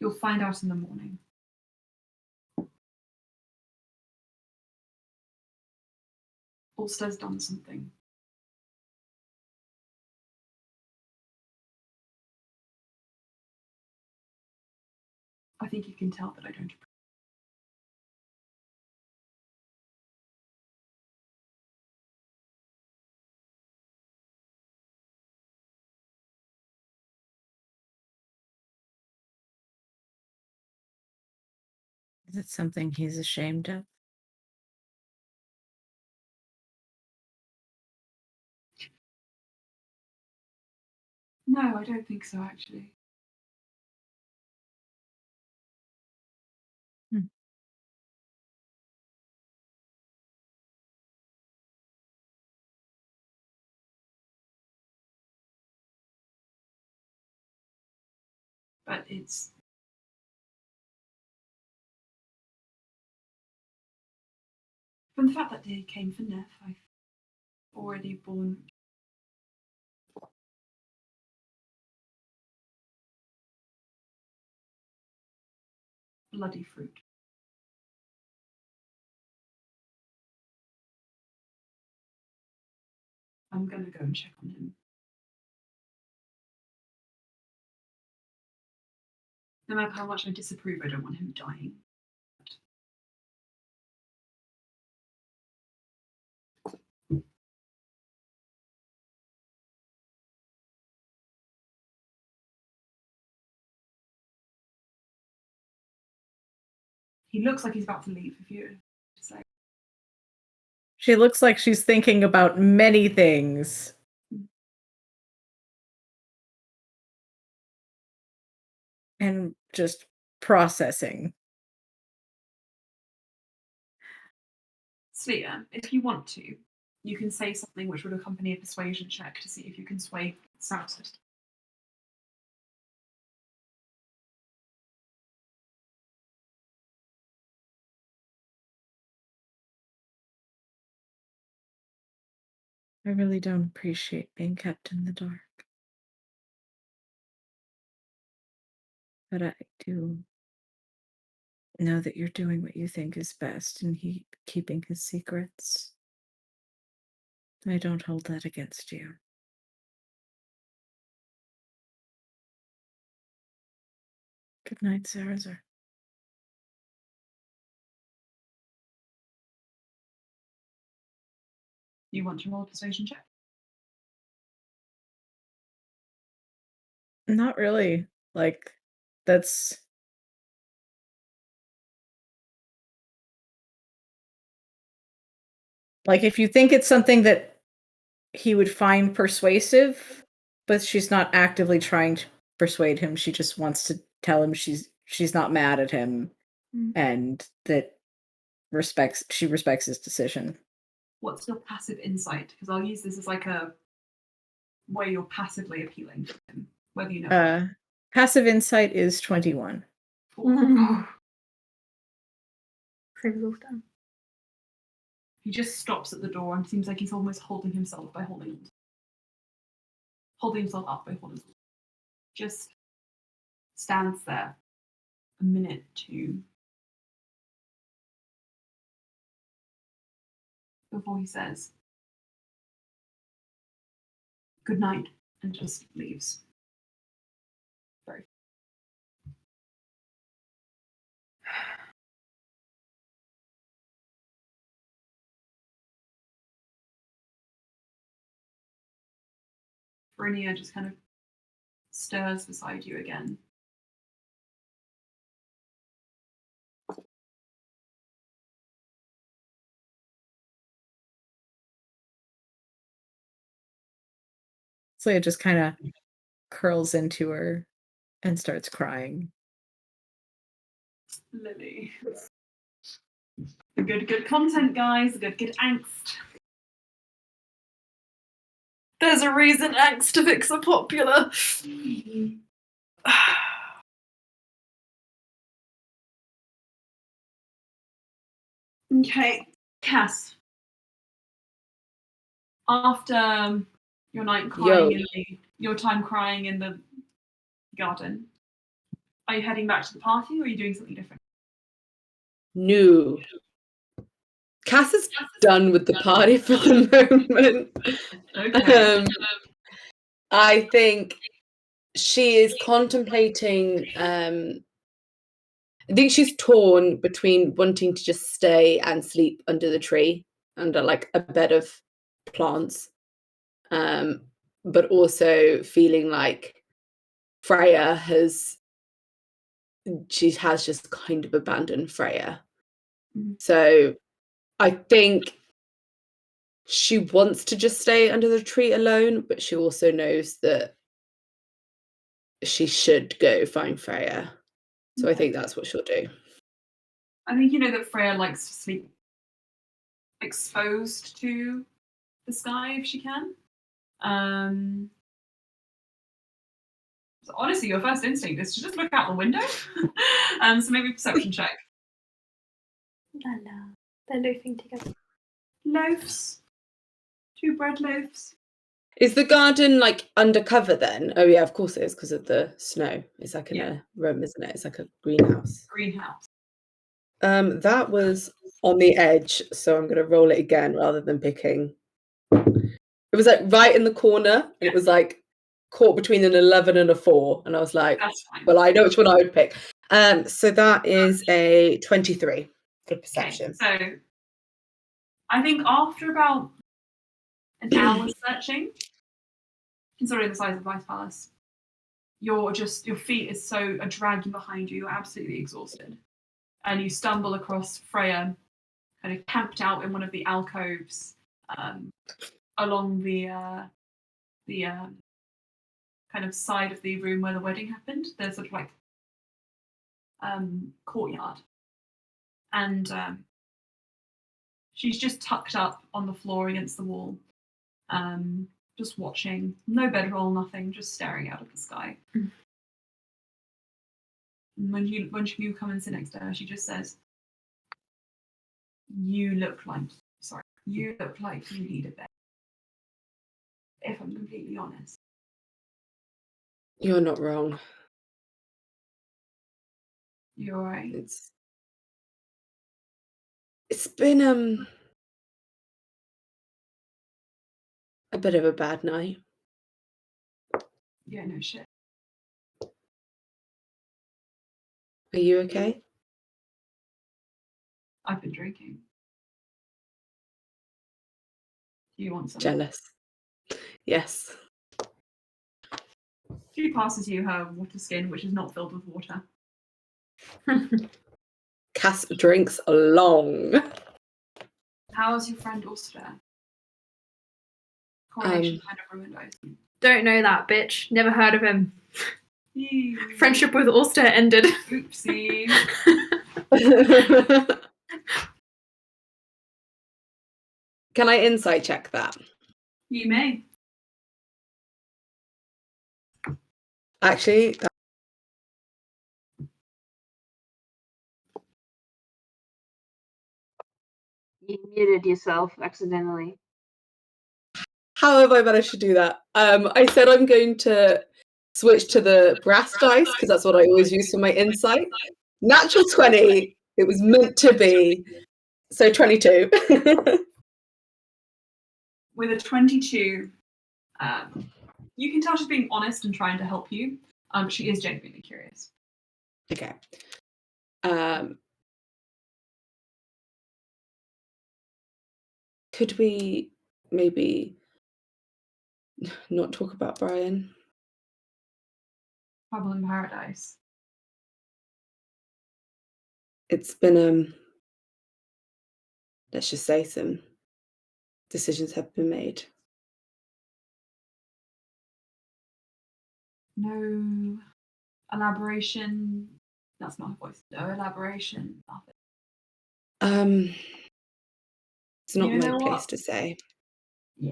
You'll find out in the morning. Ulster's done something. I think you can tell that I don't approve. Is it something he's ashamed of? No, I don't think so, actually. But it's from the fact that they came for Neff, I've already borne bloody fruit. I'm gonna go and check on him. No matter how much I disapprove, I don't want him dying. He looks like he's about to leave, if you say. She looks like she's thinking about many things. And just processing. Sleer, if you want to, you can say something which would accompany a persuasion check to see if you can sway Southside. I really don't appreciate being kept in the dark. But I do know that you're doing what you think is best and keeping his secrets. I don't hold that against you. Good night, Sarazar. You want to roll a persuasion check? Not really. Like, that's... Like, if you think it's something that he would find persuasive, but she's not actively trying to persuade him, she just wants to tell him she's not mad at him and that she respects his decision. What's your passive insight? Because I'll use this as like a way you're passively appealing to him, whether you know. Passive insight is 21. Save us all down. He just stops at the door and seems like he's almost holding himself up by holding himself. Just stands there a minute, two, before he says, "Good night," and just leaves. Very. Brinia just kind of stirs beside you again. So it just kind of curls into her and starts crying. Lily. Good content, guys. Good angst. There's a reason angstifics are popular. Okay, Cass. After your night crying your time crying in the garden, Are you heading back to the party, or are you doing something different? No. Cass is done with the party for the moment. Okay. I think she is contemplating. I think she's torn between wanting to just stay and sleep under the tree, under like a bed of plants, but also feeling like Freya has just kind of abandoned Freya. Mhm. So I think she wants to just stay under the tree alone, but she also knows that she should go find Freya. So I think that's what she'll do. I think you know that Freya likes to sleep exposed to the sky if she can. So honestly, your first instinct is to just look out the window. So maybe a perception check. La la. They're loafing together. Loaves. 2 bread loaves. Is the garden like undercover then? Oh yeah, of course it is because of the snow. It's like in Yeah. a room, isn't it? It's like a greenhouse. Greenhouse. That was on the edge, so I'm gonna roll it again rather than picking. It was like right in the corner, and it was like caught between an 11 and a 4, and I was like, That's fine. well, I know which one I would pick. So that is a 23 for Okay, perception. so I think after about an hour searching, considering the size of Vice Palace, your feet is so are dragging behind you, you're absolutely exhausted. And you stumble across Freya, kind of camped out in one of the alcoves along the kind of side of the room where the wedding happened. There's sort of like courtyard. And she's just tucked up on the floor against the wall, just watching. No bedroll, nothing, just staring out at the sky. Mm. And when you come and sit next to her, she just says, you look like you need a bed. If I'm completely honest. You're not wrong. You're right. It's been a bit of a bad night. Yeah, no shit. Are you okay? I've been drinking. Do you want some? Jealous. Yes. She passes you her water skin, which is not filled with water. Cass drinks long. How's your friend Ulster? Coronation kind of ruined, I assume. Don't know that bitch. Never heard of him. Yee. Friendship with Ulster ended. Oopsie. Can I insight check that? You may. Actually, You muted yourself accidentally. how have I managed to do that? I said I'm going to switch to the brass dice because that's what I always use for my insight. Natural 20. It was meant to be. So 22. With a 22, you can tell she's being honest and trying to help you. She is genuinely curious. Okay. Could we maybe not talk about Brian? Trouble in Paradise. It's been let's just say some decisions have been made. No elaboration. That's not her voice. No elaboration. Nothing. It's not You know my place what? to say. Yeah.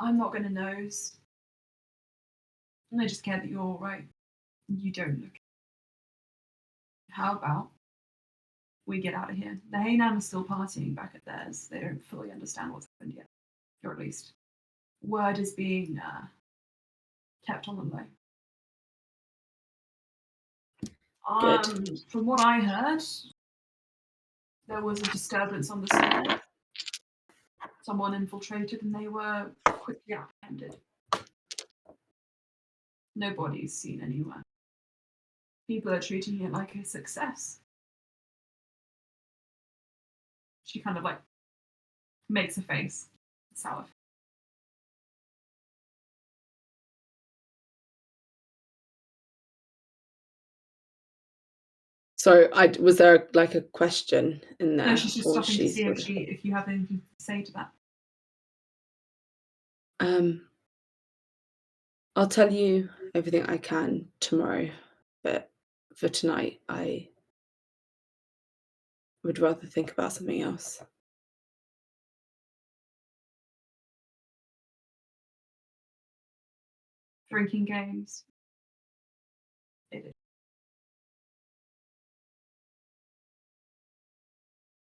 I'm not gonna nose. And I just care that you're alright. You don't look. How about we get out of here? The Haynam are still partying back at theirs. They don't fully understand what's happened yet. Or at least word is being kept on the low. From what I heard, there was a disturbance on the stairs. Someone infiltrated and they were quickly apprehended. Nobody's seen anywhere. People are treating it like a success. She kind of like makes a face. Sour. So, was there like a question in there? No, she's just or stopping to she's see if you have anything to say to that. I'll tell you everything I can tomorrow, but for tonight, I would rather think about something else. Drinking games. It is.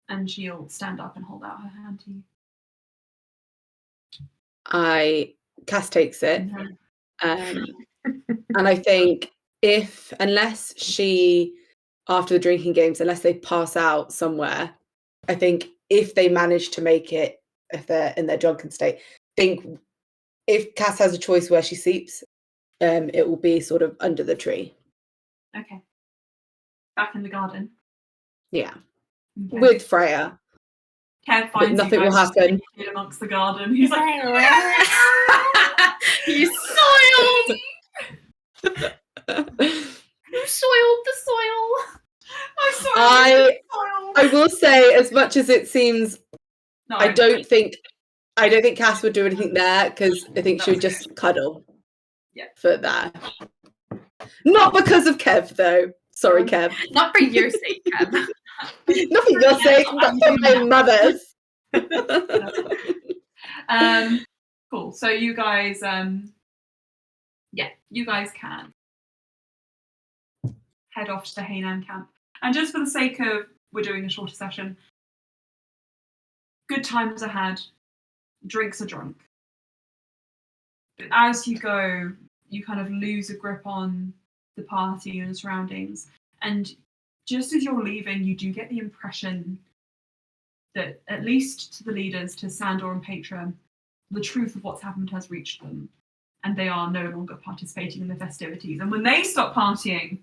And she'll stand up and hold out her hand to you. Cass takes it. And I think unless she, after the drinking games, unless they pass out somewhere, I think if they manage to make it, if they're in their drunken state, think if Cass has a choice where she sleeps, it will be sort of under the tree. Okay. Back in the garden. Yeah. Okay. With Freya. Kev finds nothing you guys will happen. just amongst the garden. He's like, You soiled! You soiled the soil! I will say, as much as it seems, no, I don't think Cass would do anything there, because I think she would just cuddle. Yeah. For that. Not because of Kev, though. Sorry, Kev. Not for your sake, Kev. Not for your sake, but for my mother's. Cool. So you guys, you guys can head off to the Hainan camp. And just for the sake of, we're doing a shorter session, good times are had, drinks are drunk. But as you go, you kind of lose a grip on the party and the surroundings. And just as you're leaving, you do get the impression that, at least to the leaders, to Sandor and Petra, the truth of what's happened has reached them. And they are no longer participating in the festivities. And when they stop partying,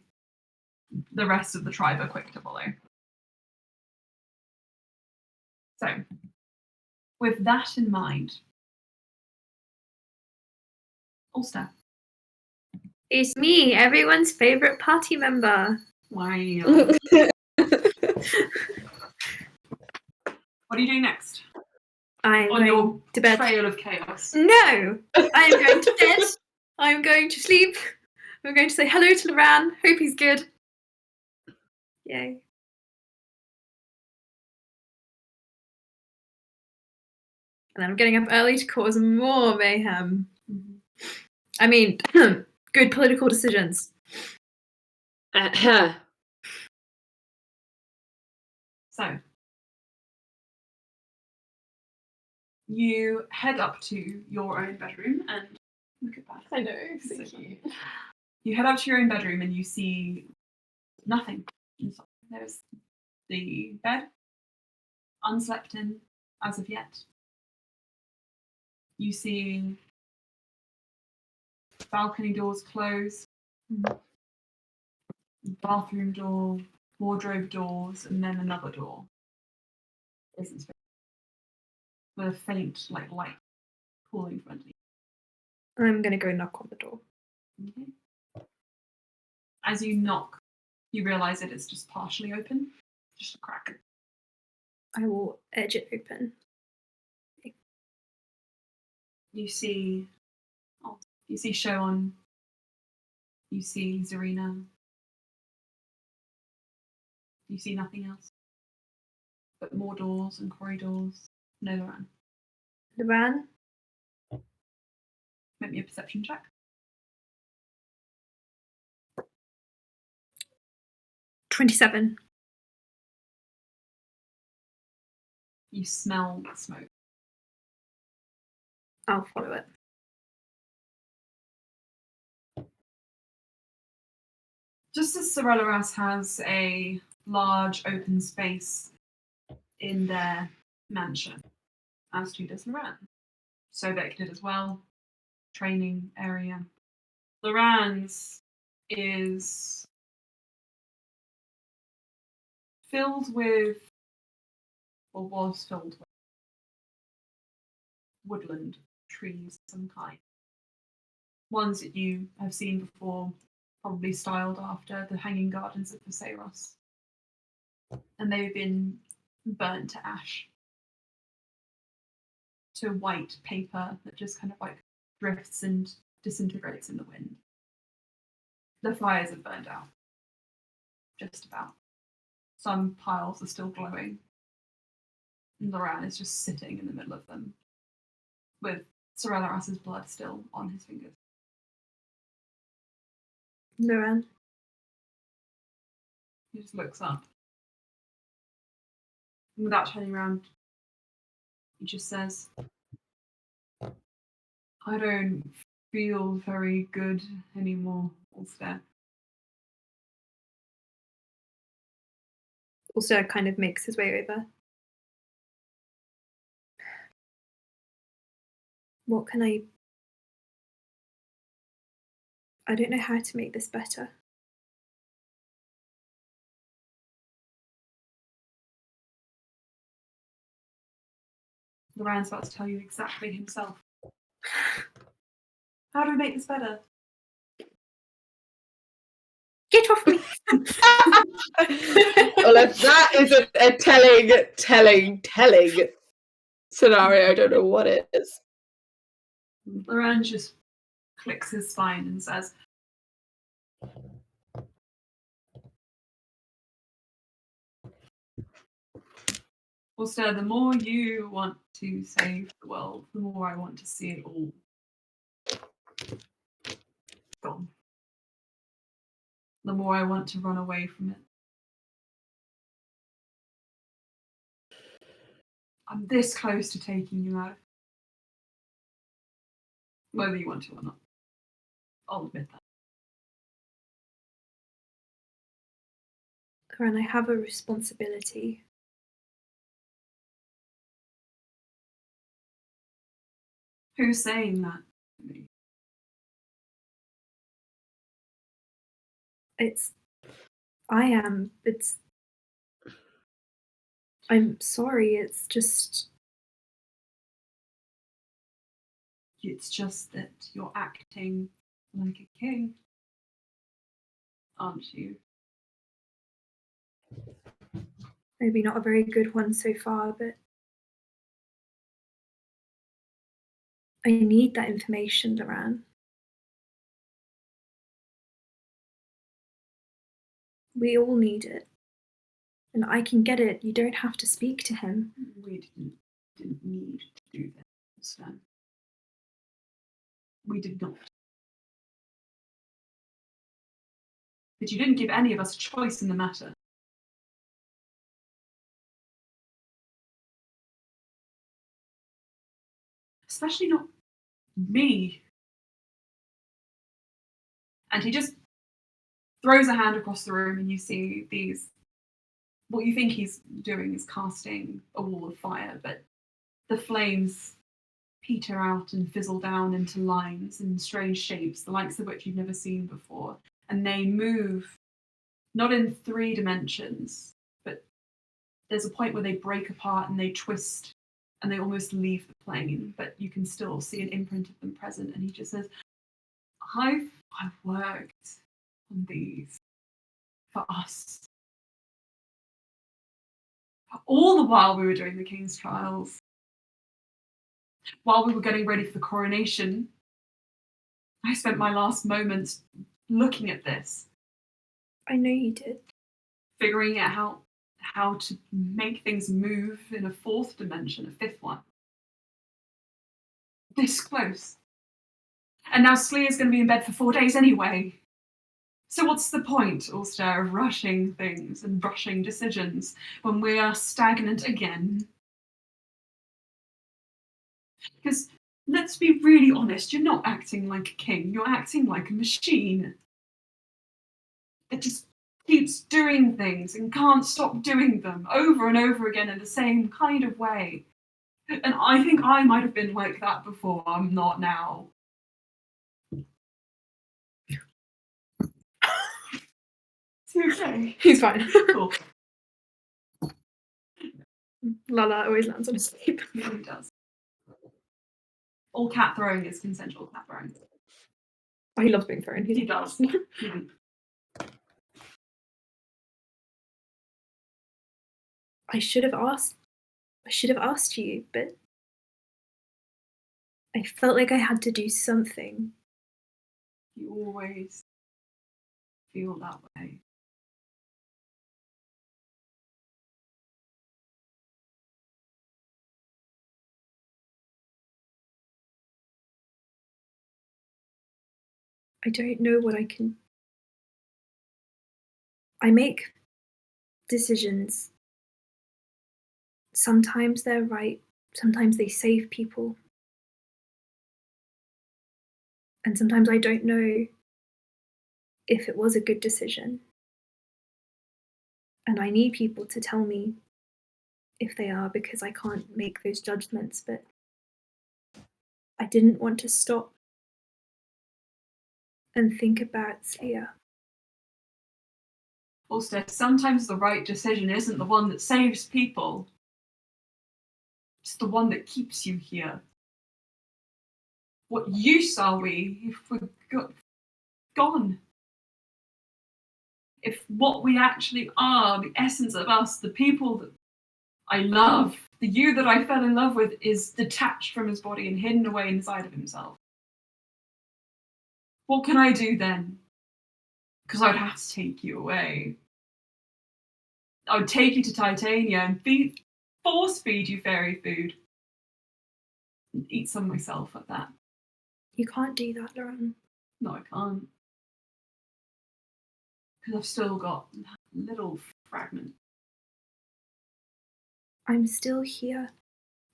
the rest of the tribe are quick to follow. So, with that in mind, Ulster. It's me, everyone's favourite party member. Wow. What are you doing next? I'm On your going to bed. trail of chaos. No! I am going to bed. I'm going to sleep. I'm going to say hello to Loran. Hope he's good. Yay. And then I'm getting up early to cause more mayhem. I mean, good political decisions. So, you head up to your own bedroom and look at that. I know, so cute. You head up to your own bedroom and you see nothing inside. There's the bed, unslept in as of yet. You see balcony doors closed, bathroom door, wardrobe doors, and then another door. Isn't space. With a faint light falling in front of you. I'm going to go knock on the door. Okay. As you knock, you realise it is just partially open, just a crack. I will edge it open. You see Shoan. You see Zarina. You see nothing else. But more doors and corridors. No Loran. Loran? Make me a perception check. 27. You smell the smoke. I'll follow it. Just as Sorelleras has a large open space in their mansion, as too does Loran. Sobek did as well. Training area. Loran's is filled with, or was filled with, woodland trees of some kind. Ones that you have seen before, probably styled after the Hanging Gardens of Viserys. And they've been burnt to ash. To white paper that just kind of like drifts and disintegrates in the wind. The fires have burned out. Just about. Some piles are still glowing. And Loran is just sitting in the middle of them, with Sorelleras's blood still on his fingers. Loran. He just looks up. And without turning around, he just says, I don't feel very good anymore, Ulster. Also kind of makes his way over. What can I don't know how to make this better. Loran's about to tell you exactly himself. How do we make this better? Get off me! Well, if that isn't a telling scenario, I don't know what it is. Loran just clicks his spine and says, Ulster, the more you want to save the world, the more I want to see it all gone. The more I want to run away from it. I'm this close to taking you out. Whether you want to or not. I'll admit that. Loran, I have a responsibility. Who's saying that to me? I am. I'm sorry, it's just that you're acting like a king, aren't you? maybe not a very good one so far, but I need that information, Loran. We all need it. And I can get it. You don't have to speak to him. We didn't need to do that, Sven. We did not. But you didn't give any of us a choice in the matter. Especially not me. And he just throws a hand across the room and you see these, what you think he's doing is casting a wall of fire, but the flames peter out and fizzle down into lines and strange shapes, the likes of which you've never seen before. And they move, not in 3 dimensions, but there's a point where they break apart and they twist and they almost leave the plane, but you can still see an imprint of them present. And he just says, I've worked on these for us. All the while we were doing the King's trials, while we were getting ready for the coronation, I spent my last moments looking at this. I know you did. Figuring out how to make things move in a 4th dimension, a 5th one. This close. And now Sleer's going to be in bed for 4 days anyway. So what's the point, Ulster, of rushing things and rushing decisions when we are stagnant again? Because let's be really honest, you're not acting like a king, you're acting like a machine. that just keeps doing things and can't stop doing them over and over again in the same kind of way. And I think I might have been like that before. I'm not now. Is he okay? He's fine. Cool. Lala always lands on his sleep. Yeah, he does. All cat throwing is consensual cat throwing. Oh, he loves being thrown. He does. Mhm. I should have asked you, but I felt like I had to do something. You always feel that way. I don't know what I can. I make decisions. Sometimes they're right, sometimes they save people. And sometimes I don't know if it was a good decision. And I need people to tell me if they are, because I can't make those judgments. But I didn't want to stop and think about Sia. Also, sometimes the right decision isn't the one that saves people. It's the one that keeps you here. What use are we if we're gone? If what we actually are, the essence of us, the people that I love, the you that I fell in love with, is detached from his body and hidden away inside of himself. What can I do then? Because I'd have to take you away. I would take you to Titania and force feed you fairy food. And eat some myself at that. You can't do that, Lauren. No, I can't. Because I've still got that little fragment. I'm still here.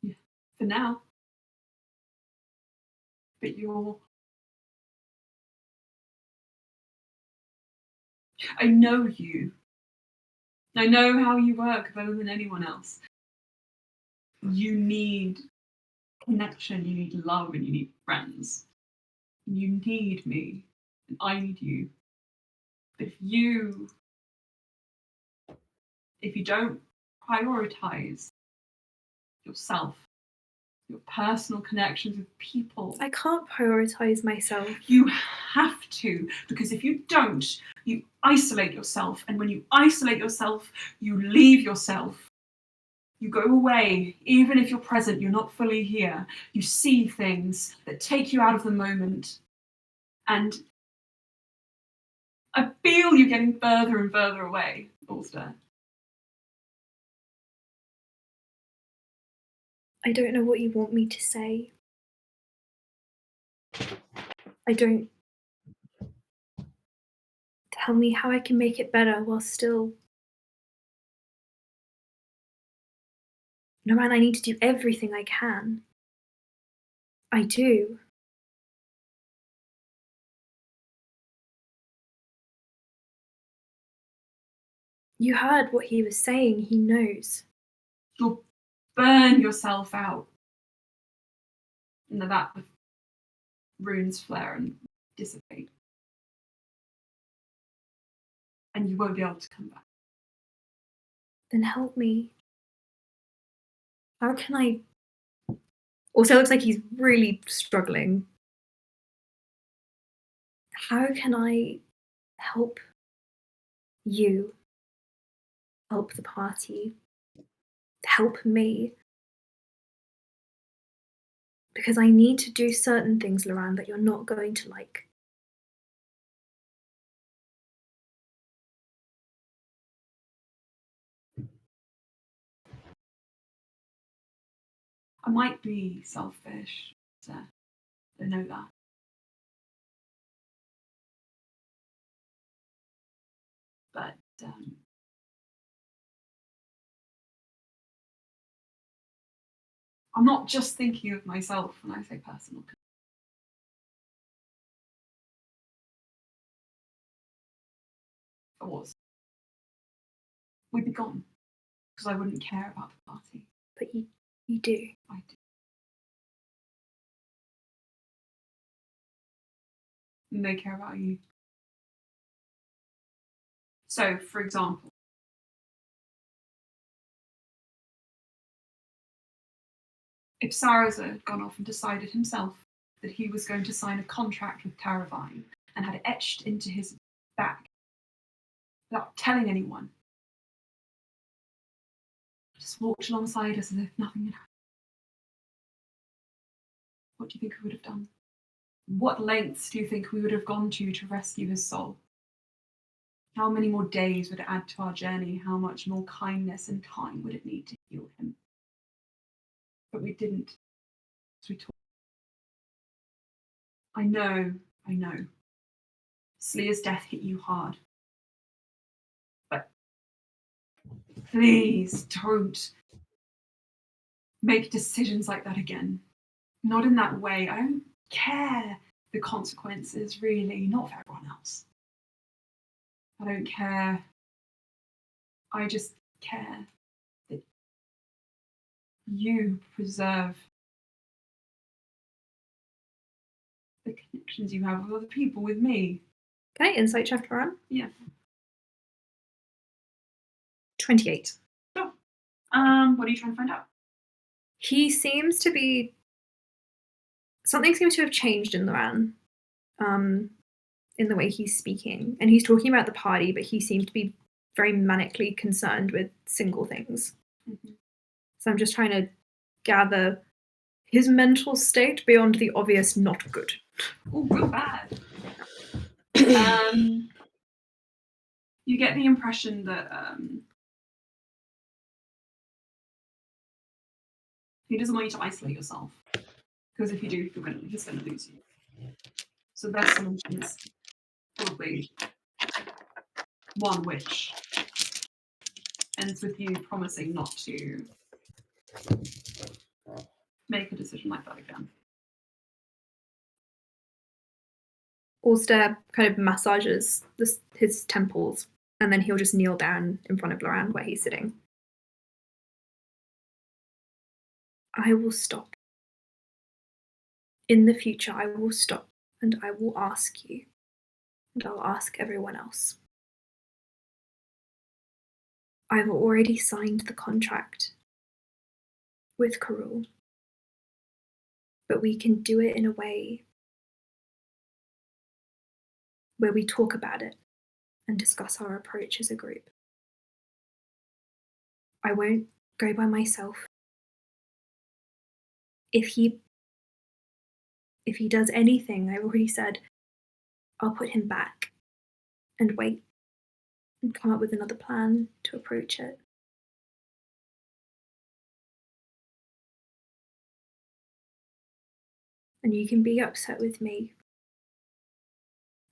Yeah, for now. But I know you. I know how you work better than anyone else. You need connection, you need love, and you need friends. You need me, and I need you. But if you don't prioritize yourself, your personal connections with people, I can't prioritize myself. you have to, because if you don't, you isolate yourself, and when you isolate yourself, you leave yourself. You go away, even if you're present, you're not fully here. You see things that take you out of the moment. And I feel you getting further and further away, Ulster. I don't know what you want me to say. I don't. Tell me how I can make it better while still. Noran, I need to do everything I can. I do. You heard what he was saying. He knows. You'll burn yourself out. And that the runes flare and dissipate. And you won't be able to come back. Then help me. How can I. Also, it looks like he's really struggling. How can I help you? Help the party? Help me? Because I need to do certain things, Loran, that you're not going to like. I might be selfish, so I know that. But I'm not just thinking of myself when I say personal. If I was, we'd be gone. Because I wouldn't care about the party. But you do. I do. And they care about you. So, for example, if Saraza had gone off and decided himself that he was going to sign a contract with Taravine and had it etched into his back without telling anyone, just walked alongside us as if nothing had happened, what do you think we would have done? What lengths do you think we would have gone to rescue his soul? How many more days would it add to our journey? How much more kindness and time would it need to heal him? But we didn't. So we talked. I know. Slea's death hit you hard. But please don't make decisions like that again. Not in that way. I don't care the consequences, really, not for everyone else. I don't care. I just care that you preserve the connections you have with other people, with me. Can I insight check Loran? Yeah. 28. Sure. What are you trying to find out? He seems to be. Something seems to have changed in Loran, in the way he's speaking. And he's talking about the party, but he seemed to be very manically concerned with single things. Mm-hmm. So I'm just trying to gather his mental state beyond the obvious not good. Oh, good, bad. You get the impression that he doesn't want you to isolate yourself, because if you do, he's going to lose you. So the best solution is probably one which ends with you promising not to make a decision like that again. Ulster kind of massages his temples, and then he'll just kneel down in front of Loran where he's sitting. I will stop. In the future, I will stop, and I will ask you, and I'll ask everyone else. I've already signed the contract with Karul, but we can do it in a way where we talk about it and discuss our approach as a group. I won't go by myself. If he does anything, I've already said, I'll put him back and wait and come up with another plan to approach it. And you can be upset with me.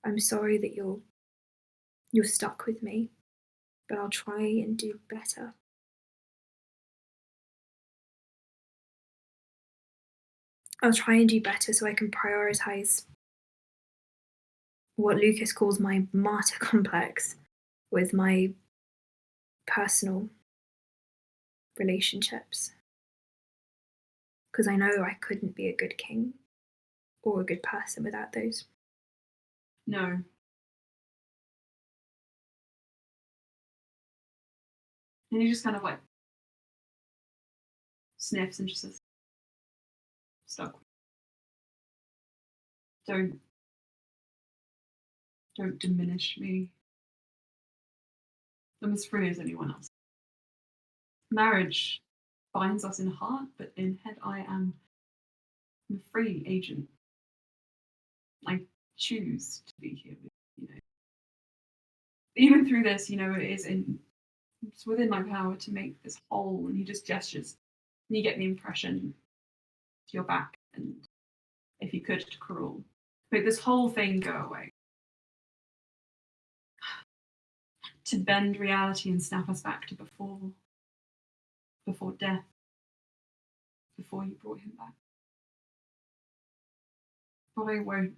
I'm sorry that you're stuck with me, but I'll try and do better. I'll try and do better so I can prioritize what Lucas calls my martyr complex with my personal relationships. Because I know I couldn't be a good king or a good person without those. No. And he just kind of like sniffs and just says, stuck. Don't diminish me. I'm as free as anyone else. Marriage binds us in heart, but in head I'm a free agent. I choose to be here with you. Even through this, it's within my power to make this whole. And he just gestures, and you get the impression to your back, and if you could, to Karul, make this whole thing go away. To bend reality and snap us back to before death, before you brought him back. But I won't,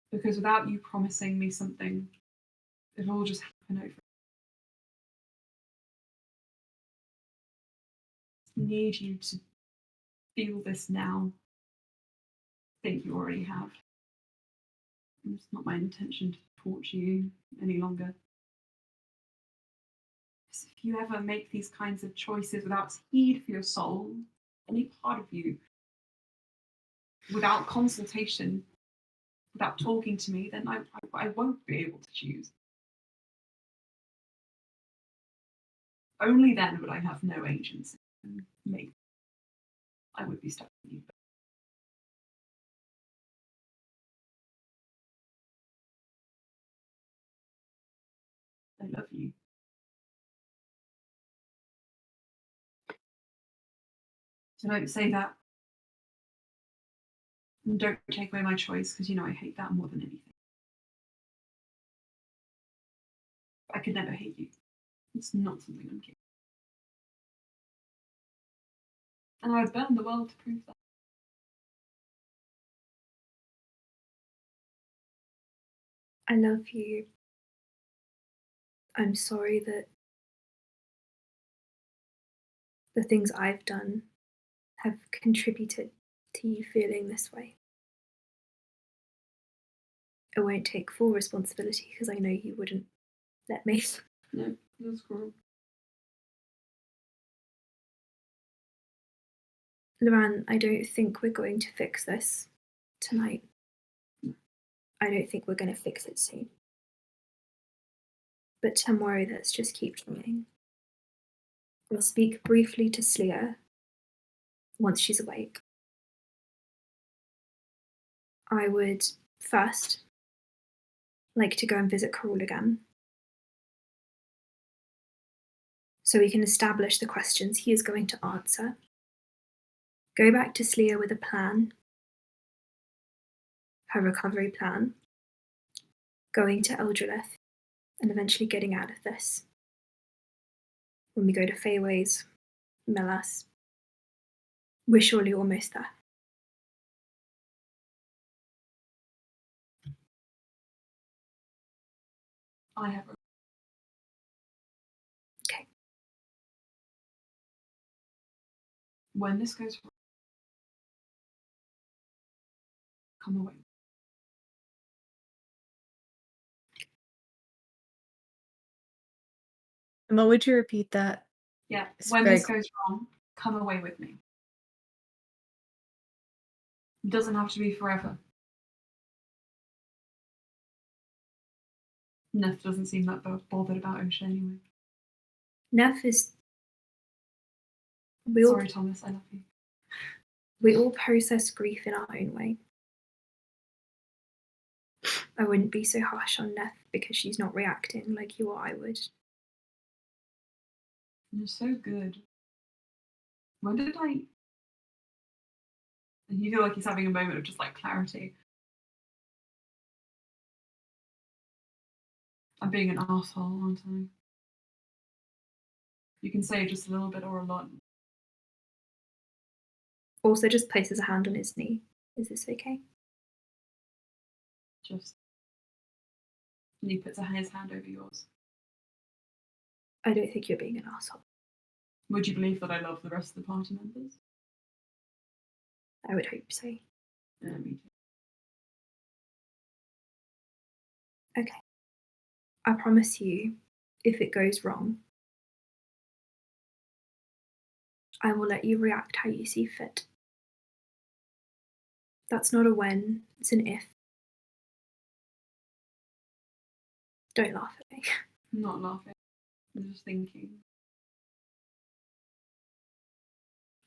because without you promising me something, it all just and over. I need you to feel this now. I think you already have. It's not my intention to torture you any longer. If you ever make these kinds of choices without heed for your soul, any part of you, without consultation, without talking to me, then I won't be able to choose. Only then would I have no agency. And maybe I would be stuck with you. I love you. So don't say that. And don't take away my choice, because you know I hate that more than anything. I could never hate you. It's not something I'm capable of. And I would burn the world to prove that. I love you. I'm sorry that the things I've done have contributed to you feeling this way. I won't take full responsibility because I know you wouldn't let me. No, that's cool. Loran, I don't think we're going to fix this tonight. I don't think we're going to fix it soon. But tomorrow, let's just keep trying. We'll speak briefly to Slia once she's awake. I would first like to go and visit Carol again, so we can establish the questions he is going to answer. Go back to Slia with a plan, her recovery plan, going to Eldrelith, and eventually getting out of this. When we go to Feyways, Melas, we're surely almost there. I have. Okay. When this goes wrong, come away. Emma, would you repeat that? Yeah, It's when very this goes wrong, come away with me. It doesn't have to be forever. Neff doesn't seem that bothered about Osha anyway. Neff is. Sorry, Thomas, I love you. We all process grief in our own way. I wouldn't be so harsh on Neff because she's not reacting like you or I would. You're so good. When did I... You feel like he's having a moment of just like clarity. I'm being an asshole, aren't I? You can say just a little bit or a lot. Also just places a hand on his knee. Is this okay? Just... And he puts his hand over yours. I don't think you're being an asshole. Would you believe that I love the rest of the party members? I would hope so. Yeah, me too. Okay. I promise you, if it goes wrong, I will let you react how you see fit. That's not a when, it's an if. Don't laugh at me. I'm not laughing. I'm just thinking.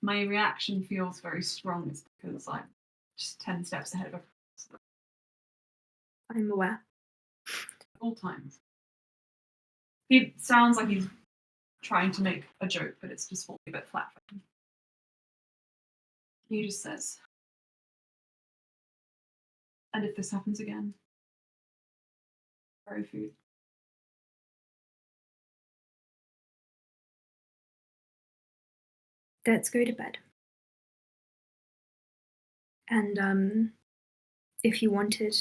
My reaction feels very strong. It's because I'm just 10 steps ahead of everyone else I'm aware. at all times. He sounds like he's trying to make a joke, but it's just falling a bit flat for him. He just says, and if this happens again, very food. Let's go to bed. And if you wanted,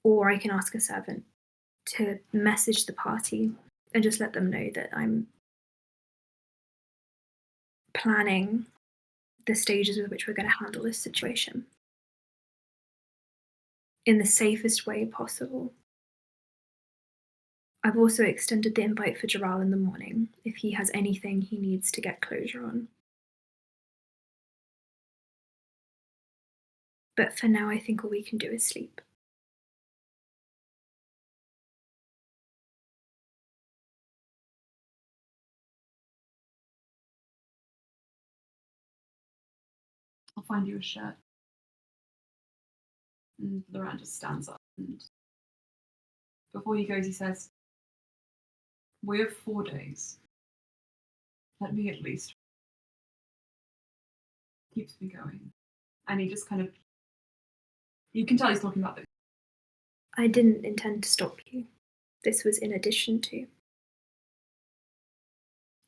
or I can ask a servant, to message the party and just let them know that I'm planning the stages with which we're going to handle this situation in the safest way possible. I've also extended the invite for Jaral in the morning if he has anything he needs to get closure on. But for now, I think all we can do is sleep. I'll find you a shirt. And Laurent just stands up, and before he goes, he says, "We have 4 days. Let me at least." Keeps me going. And he just kind of, you can tell he's talking about this. I didn't intend to stop you. This was in addition to.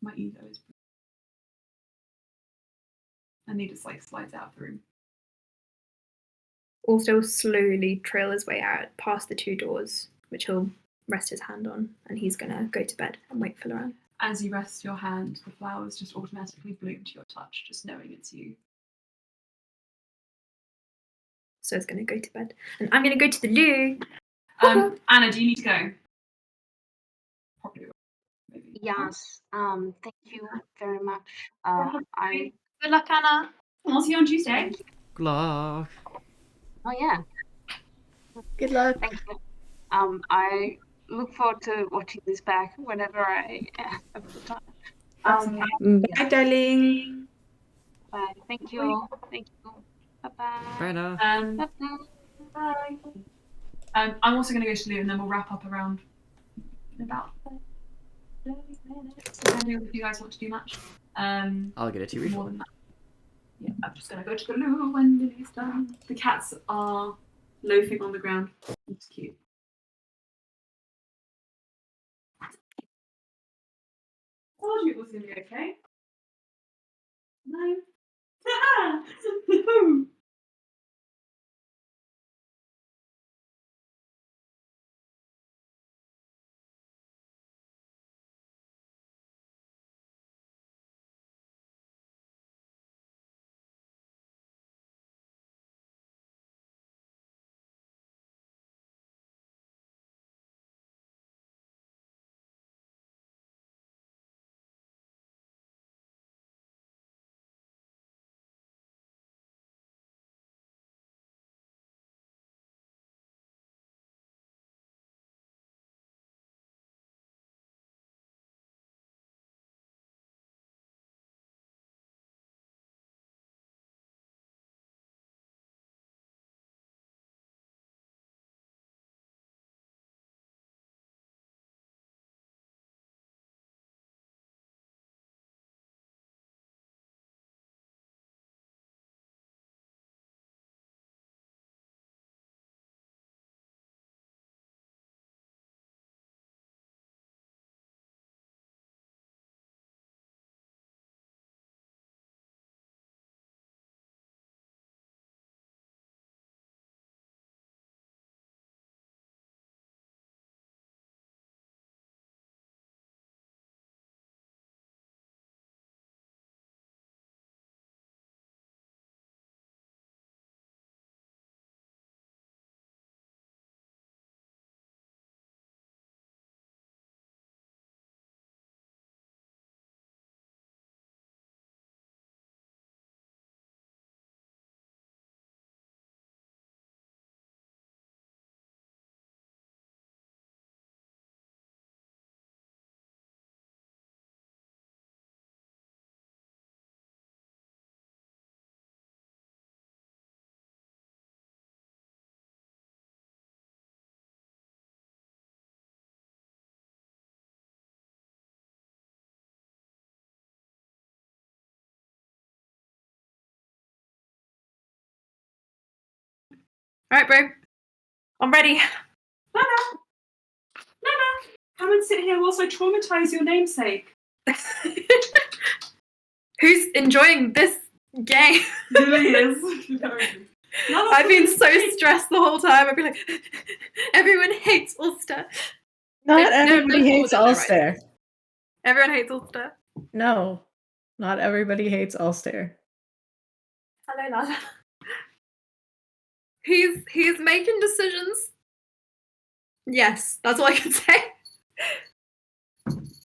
My ego is. And he just like slides out of the room. Also slowly trail his way out past the 2 doors, which he'll rest his hand on, and he's gonna go to bed and wait for Laurent. As you rest your hand, the flowers just automatically bloom to your touch, just knowing it's you. So it's gonna go to bed. And I'm gonna go to the loo. Anna, do you need to go? Probably. Maybe. Yes. Thank you very much. I Good luck, Anna. I'll see you on Tuesday. thank you. Good luck. Oh yeah. Good luck. Thank you. I look forward to watching this back whenever I have the time. That's okay. Bye, darling. Bye. Thank you. Thank you. Bye bye. Fair enough. Bye Bye. I'm also going to go to Lou, and then we'll wrap up around in about 30 minutes, depending on if you guys want to do much. I'll get a tea More refill. than that. Yeah, I'm just going to go to the loo when Lily's done. The cats are loafing on the ground. It's cute. I told you it was going to be okay. No. No. All right, bro. I'm ready. Nana! Come and sit here whilst I traumatize your namesake. Who's enjoying this game? Lily is. I've been so stressed the whole time. I've been like, everyone hates Ulster. Not No, everybody no, hates no, no, right. Ulster. Everyone hates Ulster. No, not everybody hates Ulster. Hello, Lala. He's making decisions. Yes, that's all I can say.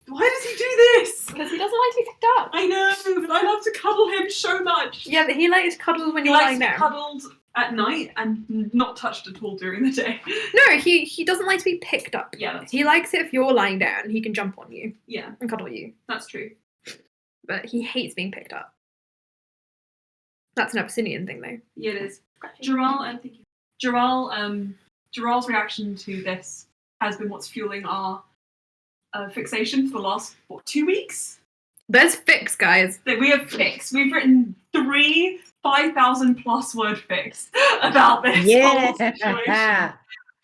Why does he do this? Because he doesn't like to be picked up. I know, but I love to cuddle him so much. Yeah, but he likes cuddles when He you're likes lying to be down. cuddled at night and not touched at all during the day. No, he doesn't like to be picked up. Yeah, that's He likes it if you're lying down. He can jump on you yeah, and cuddle you. that's true. But he hates being picked up. That's an Abyssinian thing, though. Yeah, it is. Gerald, and thank you. Gerald's reaction to this has been what's fueling our fixation for the last 2 weeks. There's fics, guys. That we have fics. We've written 3 5,000+ word fics about this whole situation,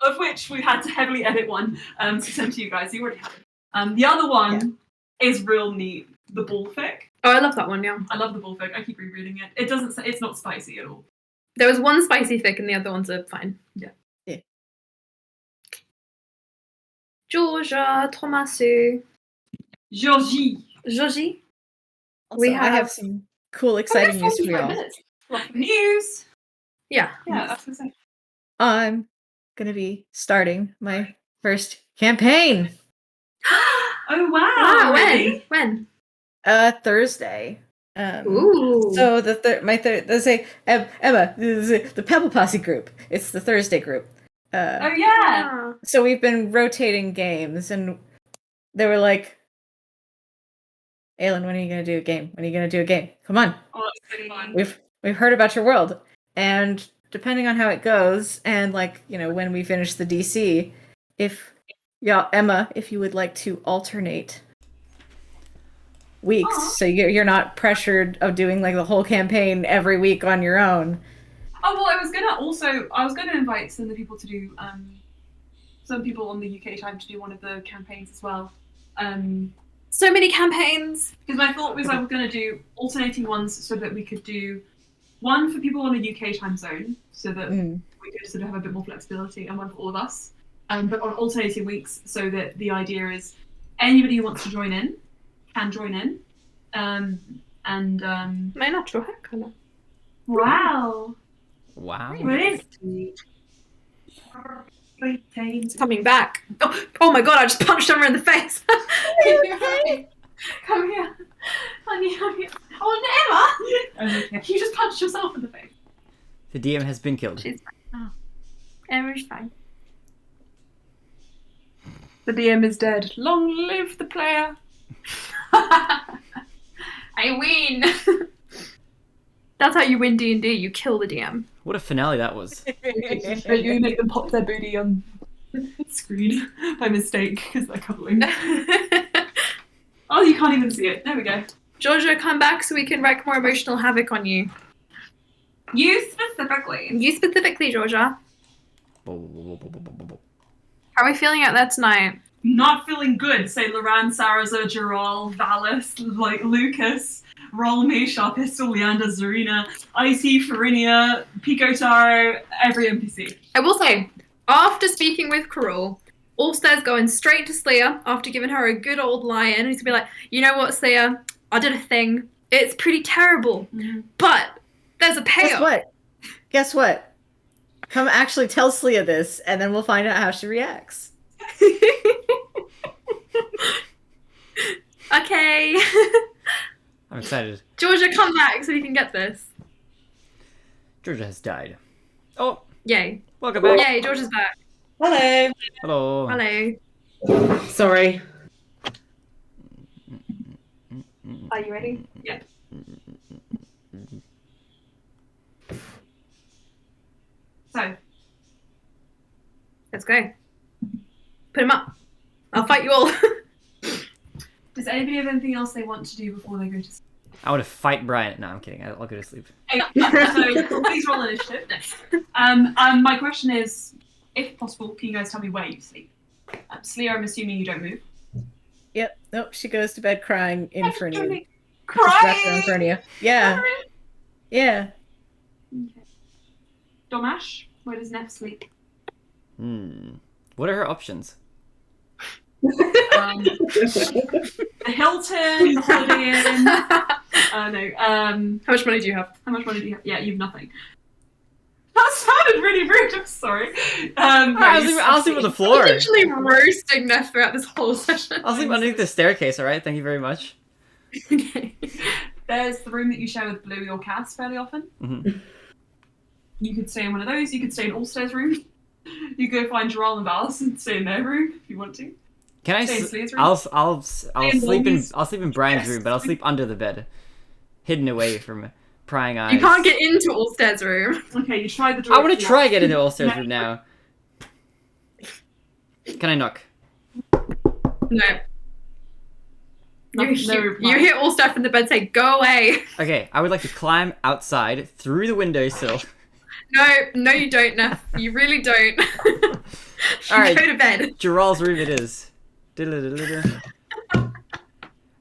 of which we had to heavily edit one to send to you guys. You already have it. The other one is real neat. The bull fic. Oh, I love that one, yeah. I love the bull fic. I keep rereading it. It doesn't. It's not spicy at all. There was one spicy fic and the other ones are fine. Yeah. Georgia, Tomasu, Georgie. Georgie. Also, I have some cool, exciting news for y'all. News. Yeah. Yeah, that's what I was I'm gonna be starting my first campaign. Oh wow! Wow, Really? when? Thursday. Ooh. So let's say Emma, the Pebble Posse group. It's the Thursday group. Oh yeah. So we've been rotating games, and they were like, "Aylin, when are you gonna do a game? When are you gonna do a game? Come on, Oh, that's so fun. we've heard about your world." And depending on how it goes, and when we finish the DC, if Emma, if you would like to alternate weeks, so you're not pressured of doing like the whole campaign every week on your own. Oh well, I was gonna invite some of the people to do some people on the UK time to do one of the campaigns as well. So many campaigns. Because my thought was I was going to do alternating ones so that we could do one for people on a UK time zone, so that we could sort of have a bit more flexibility, and one for all of us. But on alternating weeks, so that the idea is anybody who wants to join in can join in. My natural hair colour. Wow. Wow. Really? It's coming back. Oh my god, I just punched Emma in the face. Okay. Come here. Honey, come here. Oh, Emma! Okay. You just punched yourself in the face. The DM has been killed. She's fine. Oh. Emma's fine. The DM is dead. Long live the player. I win. That's how you win D&D. You kill the DM. What a finale that was. You make them pop their booty on screen by mistake because they're cuddling. Oh, you can't even see it. There we go. Georgia, come back so we can wreak more emotional havoc on you. You specifically. You specifically, Georgia. How How are we feeling out there tonight? Not feeling good, say Loran, Saraza, Gerald, Valis, like Lucas, Rolme, Sharpistol, Leander, Zarina, Icy, Farinia, Pico Taro, every NPC. I will say, after speaking with Karul, Ulster's going straight to Slayer after giving her a good old lie-in. And he's gonna be like, you know what, Slayer? I did a thing. It's pretty terrible, but there's a payoff. Guess what? Come actually tell Slia this, and then we'll find out how she reacts. Okay. I'm excited. Georgia, come back so we can get this. Georgia has died. Oh, Yay. welcome back. Yay, Georgia's back. Hello. Hello. Hello. Sorry. Are you ready? Yeah. So, Let's go. Put him up. I'll fight you all. does anybody have anything else they want to do before they go to sleep? I want to fight Brian. No, I'm kidding. I'll go to sleep. So please roll initiative. My question is, if possible, can you guys tell me where you sleep? Sleer, I'm assuming you don't move. Yep. Nope. She goes to bed crying in Fernia. Crying! Fernia. Yeah. Yeah. Okay. Domash, where does Neff sleep? What are her options? The Hilton, the Holiday Inn. No. How much money do you have? How much money do you have? Yeah, you have nothing. That sounded really rude. I'm sorry. I'll sleep on the floor. I'm literally roasting Neff throughout this whole session. I'll sleep underneath the staircase. All right. Thank you very much. Okay. There's the room that you share with Bluey or Cass fairly often. Mm-hmm. You could stay in one of those. You could stay in Allstairs' room. You go find Gerald and Valis and stay in their room if you want to. Can I? Stay in Slea's room. I'll sleep in Brian's Yes. room, but I'll sleep under the bed, hidden away from prying eyes. You can't get into Allstairs' room. Okay, you try the door. I want to try get into Allstairs' room now. Can I knock? No. No, You hear Allstar from the bed say, "Go away." Okay, I would like to climb outside through the windowsill. No, you don't, Neff. You really don't. All right. Go to bed. Gerald's room it is.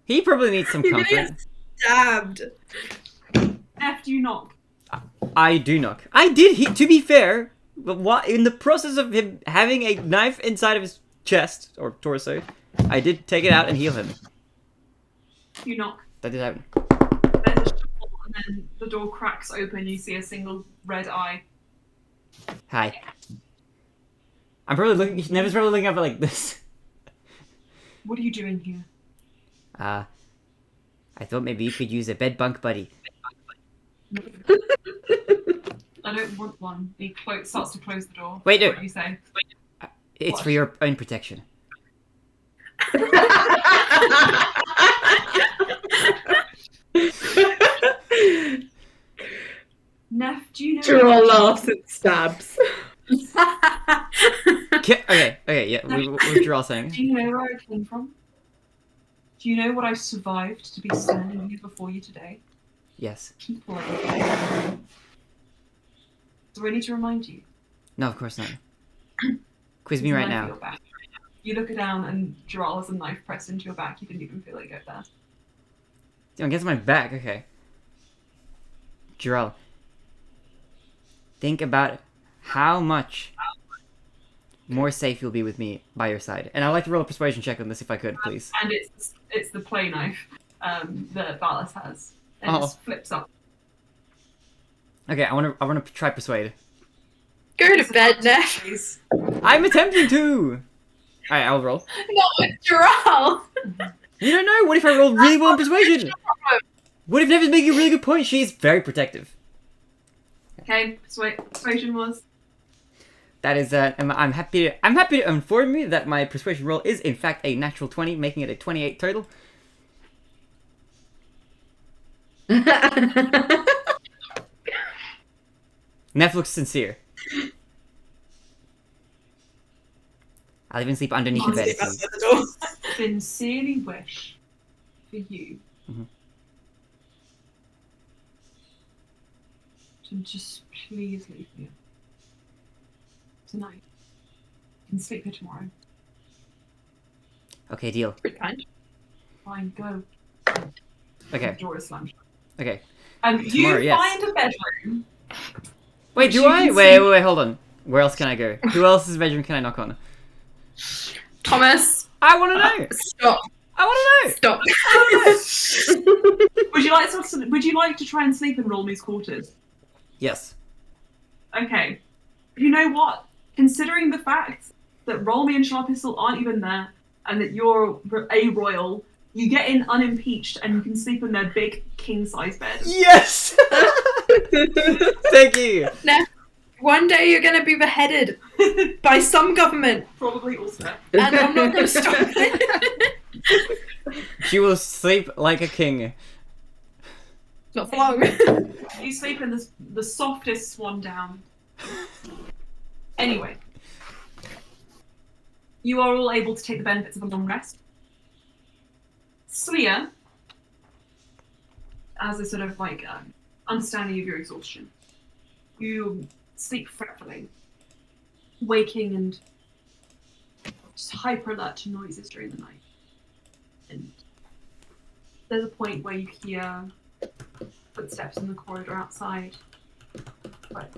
He probably needs some You're gonna comfort. get stabbed. F, do you knock? I do knock. I did. To be fair, but what in the process of him having a knife inside of his chest or torso, I did take it out and heal him. You knock. That did happen. There's a shuffle, and then the door cracks open. You see a single red eye. Hi. I'm probably looking. Never's probably looking up like this. What are you doing here? I thought maybe you could use a bed bunk buddy. I don't want one. He starts to close the door. Wait, no. What do you say? It's What? for your own protection. Neff, do you know? Gerald laughs and stabs. Okay, yeah. What was Gerald saying? Do you know where I came from? Do you know what I survived to be standing here before you today? Yes. People are. Do I need to remind you? No, of course not. Quiz me right now. You look down and Gerald has a knife pressed into your back. You didn't even feel it go there. Oh, against my back. Okay. Gerald, think about how much more safe you'll be with me by your side. And I'd like to roll a persuasion check on this if I could, please. And it's the play knife that Valis has. And it just flips up. Okay, I want to try persuade. Go to bed, Neff. Please. I'm attempting to. All right, I'll roll. Not with Gerald. You don't know. What if I roll really well in persuasion? What if Never's making a really good point? She's very protective. Okay, persuasion was. That is, I'm happy to inform you that my persuasion roll is in fact a natural 20, making it a 28 total. Neff looks sincere. I'll even sleep underneath the bed. Please. Sincerely wish for you to just please leave me tonight. You can sleep here tomorrow. Okay, deal. Pretty kind. Fine, go. Okay. The door is slammed shut. Okay. And Tomorrow, you yes. find a bedroom. Wait, Which do you I? can Wait, hold on. Where else can I go? Who else's bedroom can I knock on? Thomas, I want to know. stop. I want to know. Stop. Would you like to try and sleep in Rolmy's quarters? Yes. Okay. You know what? Considering the fact that Rolmy and Sharpistol aren't even there, and that you're a royal, you get in unimpeached and you can sleep in their big king-size bed. Yes. Thank you. Neff, one day you're going to be beheaded by some government, Probably also. and I'm not going to stop it. She will sleep like a king. Not for long. You sleep in the softest swan down. Anyway. You are all able to take the benefits of a long rest. Sleer, as a sort of like understanding of your exhaustion, you sleep fretfully, waking and just hyper alert to noises during the night. And there's a point where you hear footsteps in the corridor outside, but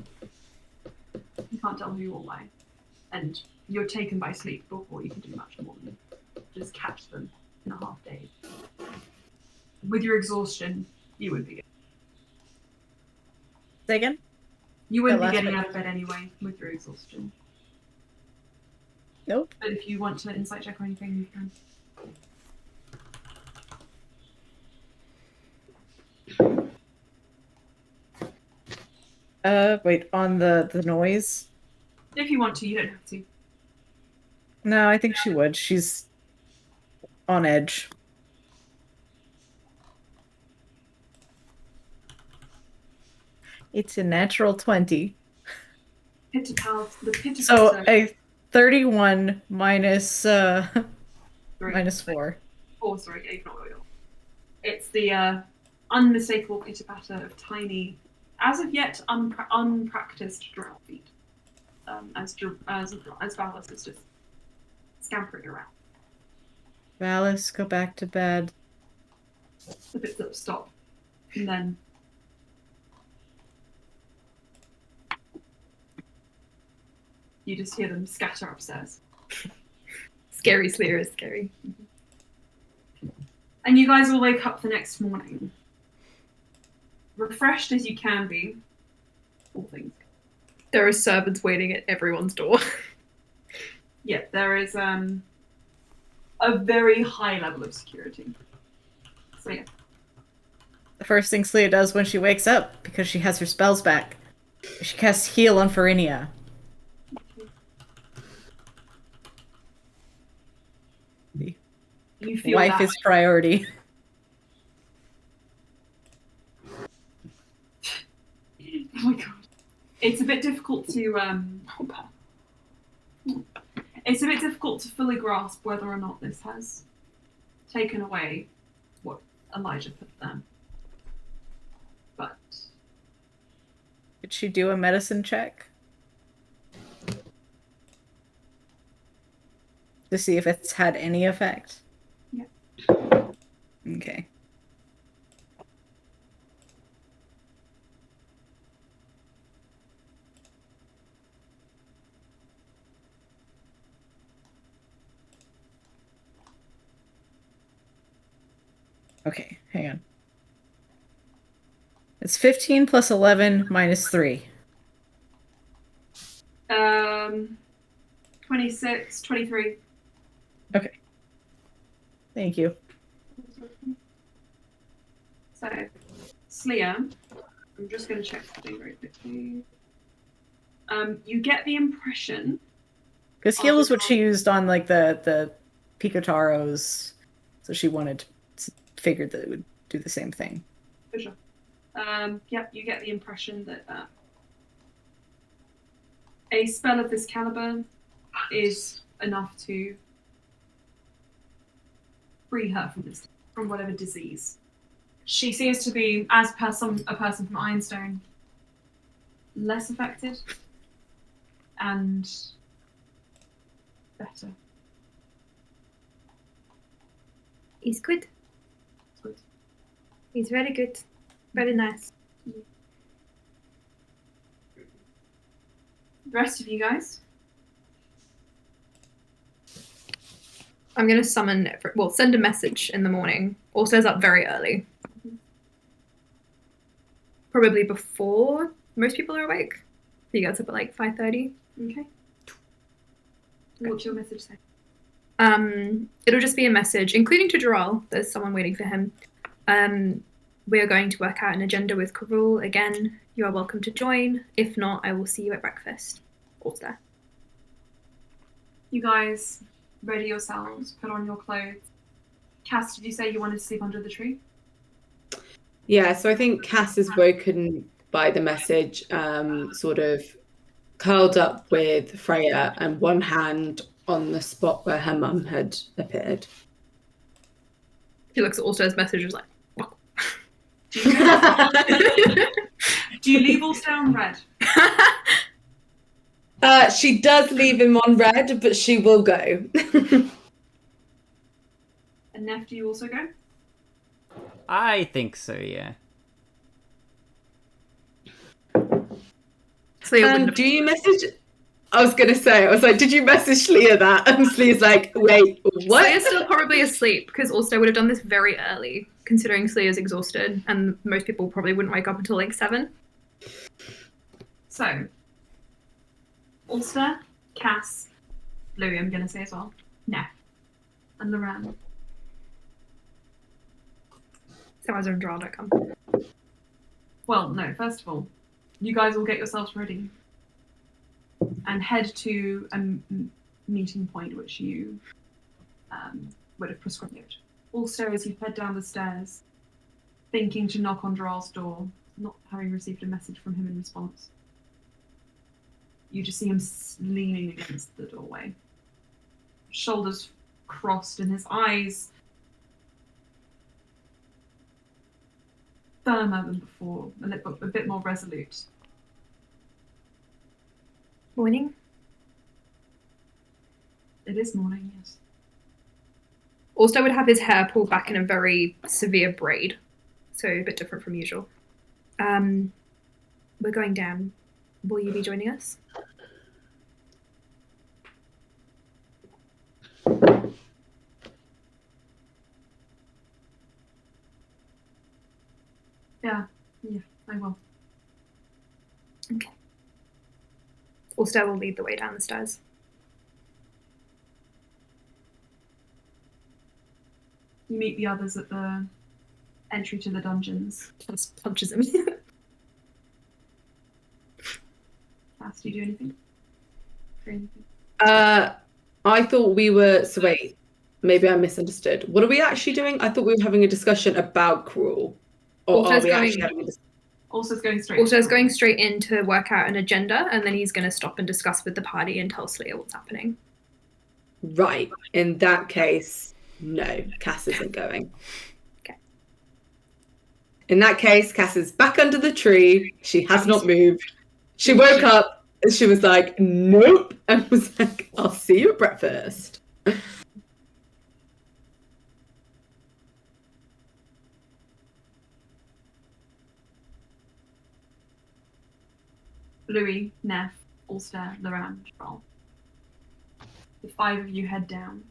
you can't tell who or why. And you're taken by sleep before you can do much more than just catch them in a half day. With your exhaustion, you would be good. Say again? You wouldn't That be last getting bit. out of bed anyway with your exhaustion. Nope. But if you want to insight check or anything, you can. Wait, on the noise? If you want to, you don't have to. No, I think she would. She's on edge. It's a natural 20. The pitter So a 31 minus Three. minus 4. Oh, sorry, yeah, you've not got it all. It's the unmistakable pitter patter of tiny, as of yet unpracticed drow feet. As Valis is just scampering around. Valis, go back to bed. The bits that stop, and then you just hear them scatter upstairs. Scary Slayer is scary. And you guys all wake up the next morning, refreshed as you can be. All things. There are servants waiting at everyone's door. Yeah, there is a very high level of security. So yeah. The first thing Sleia does when she wakes up, because she has her spells back, she casts Heal on Farinia. You feel Life that. is priority. Oh my god. It's a bit difficult to it's a bit difficult to fully grasp whether or not this has taken away what Elijah put there. But Did she do a medicine check? To see if it's had any effect? Yeah. Okay. Okay, hang on. It's 15 plus 11 minus 3. 26, 23. Okay. Thank you. So, Sleia, I'm just going to check something very quickly. You get the impression. Because Heal is what she used on like the Picotaros, so she figured that it would do the same thing. For sure. Yep, you get the impression that a spell of this caliber is enough to free her from whatever disease. She seems to be, as per a person from Ironstone, less affected and better. He's good. Good. He's very good. Very nice. The rest of you guys? I'm going to send a message in the morning. Orso's up very early. Probably before most people are awake. He gets up at like 5:30. Okay. What's your message say? It'll just be a message, including to Joral. There's someone waiting for him. We are going to work out an agenda with Karul. Again, you are welcome to join. If not, I will see you at breakfast. Orso. You guys ready yourselves, put on your clothes. Cass, did you say you wanted to sleep under the tree? Yeah, so I think Cass is woken by the message, sort of curled up with Freya and one hand on the spot where her mum had appeared. She looks at Orso's message and is like, Do you leave Ulster on red? She does leave him on red, but she will go. And Neff, do you also go? I think so, yeah. Sleia wouldn't have- Do you message I was gonna say, I was like, did you message Leah that? And Leah's like, wait, what? Slea's still probably asleep because Ulster would have done this very early, considering Slea's exhausted, and most people probably wouldn't wake up until like 7. So, Ulster, Cass, Louis, I'm going to say as well, Neff, and Loran. So as Andrada come. Well, no, first of all, you guys will get yourselves ready and head to a meeting point which you would have prescribed. Also, as you head down the stairs, thinking to knock on Dral's door, not having received a message from him in response, you just see him leaning against the doorway, shoulders crossed, and his eyes firmer than before, a bit more resolute. Morning. It is morning, yes. Ulster would have his hair pulled back in a very severe braid, so a bit different from usual. We're going down. Will you be joining us? Yeah, I will. Okay. Ulster will lead the way down the stairs. You meet the others at the entry to the dungeons. Just punches him. Cass, do you do anything? For anything? I thought we were. So wait, maybe I misunderstood. What are we actually doing? I thought we were having a discussion about Cruel, or Ulster's are we actually going- having a discussion? Ulster's going straight. Ulster's going straight in to work out an agenda, and then he's going to stop and discuss with the party and tell Sleia what's happening. Right. In that case, no, Cass isn't going. Okay. In that case, Cass is back under the tree. She has not moved. She woke up and she was like, nope, and was like, I'll see you at breakfast. Louis, Neff, Ulster, Loran, Dral. The 5 of you head down.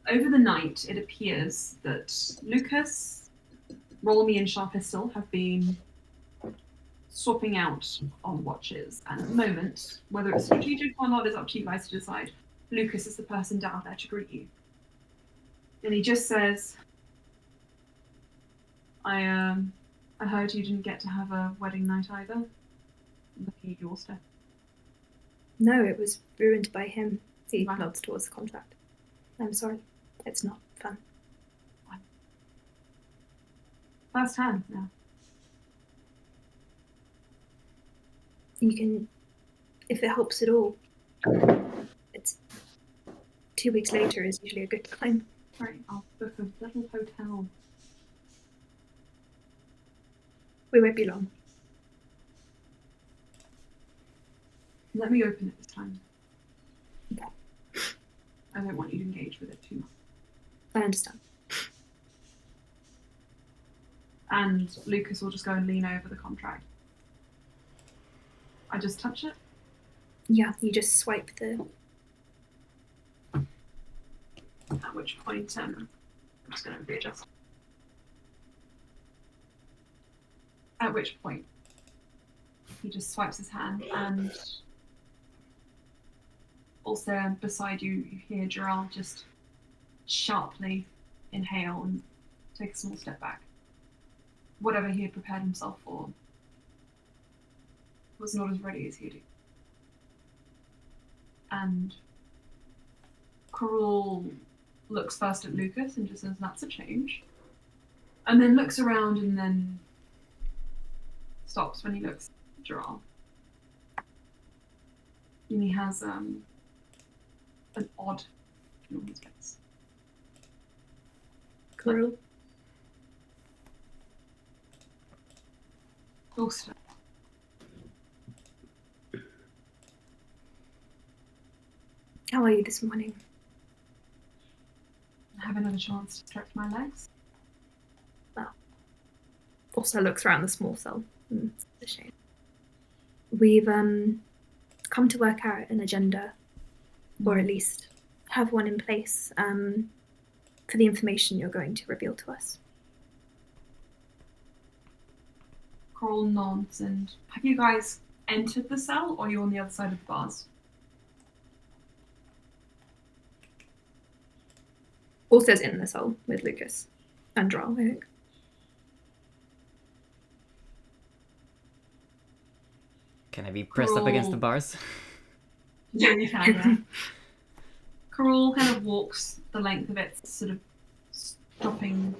Over the night, it appears that Lucas, Rolmy, and Sharpistol have been swapping out on watches, and at the moment, whether it's strategic or not is up to you guys to decide. Lucas is the person down there to greet you. And he just says, I heard you didn't get to have a wedding night either. I'm looking at your step. No, it was ruined by him. He Right. nods towards the contract. I'm sorry. It's not fun. First hand now. You can, if it helps at all, it's 2 weeks later is usually a good time. Right, I'll book a little hotel. We won't be long. Let me open it this time. Okay. I don't want you to engage with it too much. I understand. And Lucas will just go and lean over the contract. I just touch it. Yeah, you just swipe the... At which point, I'm just going to readjust. At which point, he just swipes his hand, and also beside you, you hear Gerald just sharply inhale and take a small step back. Whatever he had prepared himself for was not as ready as he'd. And Carol looks first at Lucas and just says, "That's a change." And then looks around and then stops when he looks at Gerald. And he has an odd look on his face. Cool. Ulster. How are you this morning? I have another chance to stretch my legs. Also looks around the small cell. It's a shame. We've come to work out an agenda, or at least have one in place for the information you're going to reveal to us. Coral nods, and have you guys entered the cell, or are you on the other side of the bars? Also in the cell with Lucas and Droll, I think. Can I be pressed up against the bars? Yeah, you can, yeah. Coral kind of walks the length of it, sort of stopping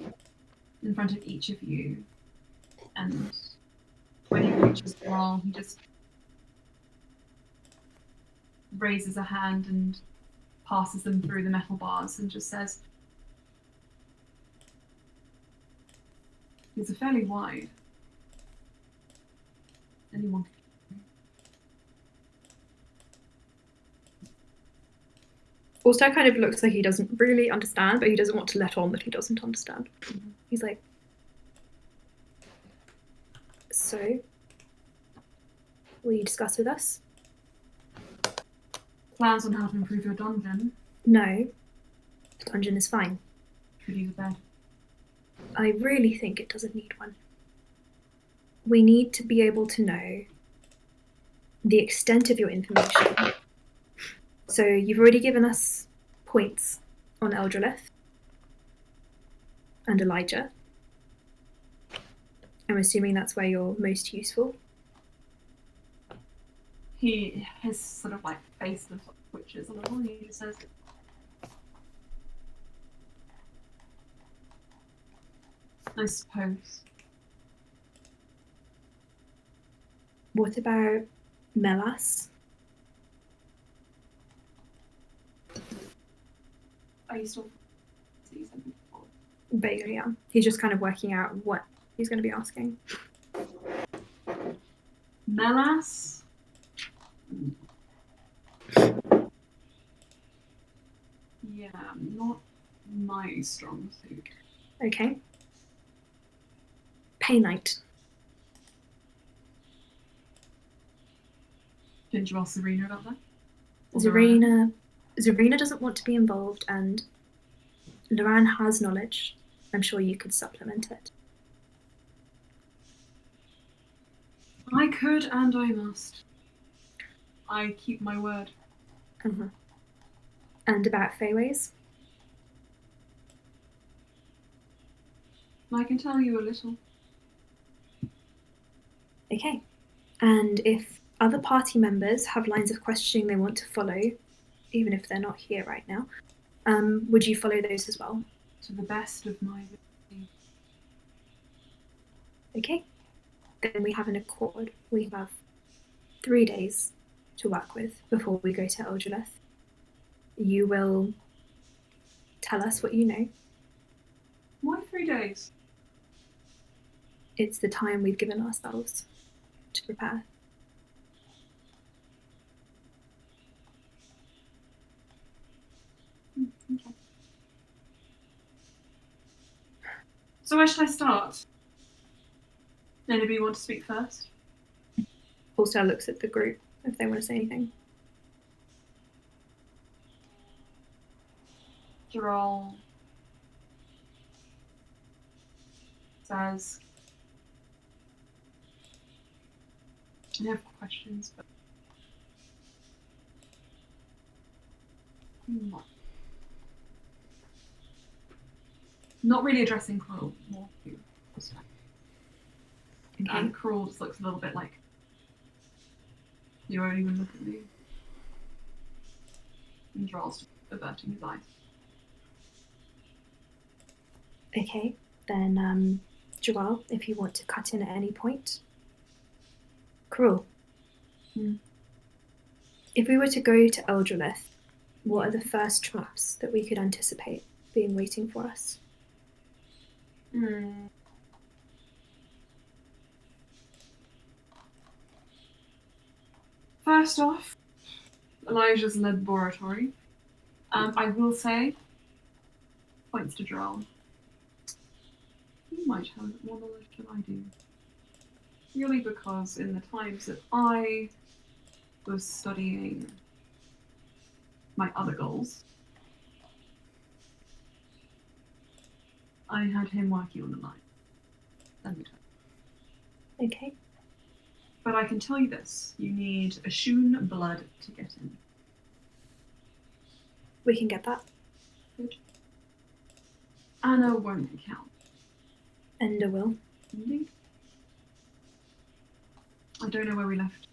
in front of each of you. And when he reaches Droll, he just raises a hand and passes them through the metal bars and just says, "These are fairly wide. Anyone could." Also kind of looks like he doesn't really understand, but he doesn't want to let on that he doesn't understand. He's like, "So, will you discuss with us?" Plans on how to improve your dungeon. No, the dungeon is fine. Could use a bed. I really think it doesn't need one. We need to be able to know the extent of your information. So you've already given us points on Eldrelith and Elijah. I'm assuming that's where you're most useful. His sort of like face sort of twitches a little, and he just says, "I suppose." What about Melas? Are you still see something before? Vaguely, yeah. He's just kind of working out what he's going to be asking. Melas? Yeah, not my strong suit. Okay. Pay Knight. Didn't you ask Serena about that? Or Zarina doesn't want to be involved, and Loran has knowledge. I'm sure you could supplement it. I could and I must. I keep my word. Uh-huh. And about Feyways? I can tell you a little. Okay. And if other party members have lines of questioning they want to follow, even if they're not here right now, would you follow those as well? To the best of my ability. Okay. Then we have an accord. We have 3 days to work with before we go to Eldrelith. You will tell us what you know. Why 3 days? It's the time we've given ourselves to prepare. Okay. So where should I start? Anybody want to speak first? Also looks at the group if they want to say anything. Droll says, I have questions, but not really addressing Cruel, more you. Okay. And Cruel just looks a little bit like, you won't even look at me. And Droll's just averting his eyes. Okay, then Joelle, if you want to cut in at any point. Cruel. If we were to go to Eldrelith, what are the first traps that we could anticipate being waiting for us? First off, Elijah's laboratory. I will say, points to Droll. You might have more knowledge than I do. Purely because in the times that I was studying my other goals, I had him working on the line. Let me tell you. Okay. But I can tell you this, you need a Shun blood to get in. We can get that. Good. Anna won't count. Ender will. Indeed. I don't know where we left.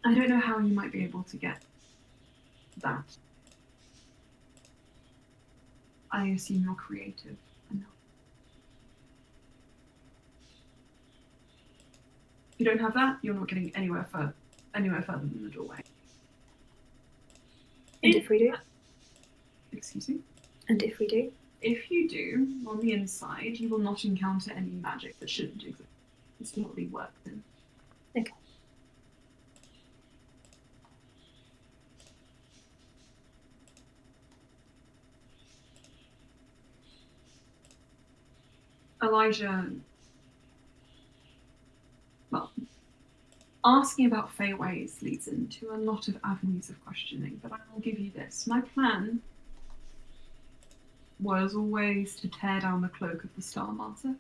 I don't know how you might be able to get that. I assume you're creative enough. If you don't have that, you're not getting anywhere further than the doorway. And if we do? Excuse me? And if we do? If you do, on the inside, you will not encounter any magic that shouldn't exist. It's not really worked in. Okay. Elijah, well, asking about Fey ways leads into a lot of avenues of questioning, but I will give you this. My plan was always to tear down the cloak of the Star Martyr,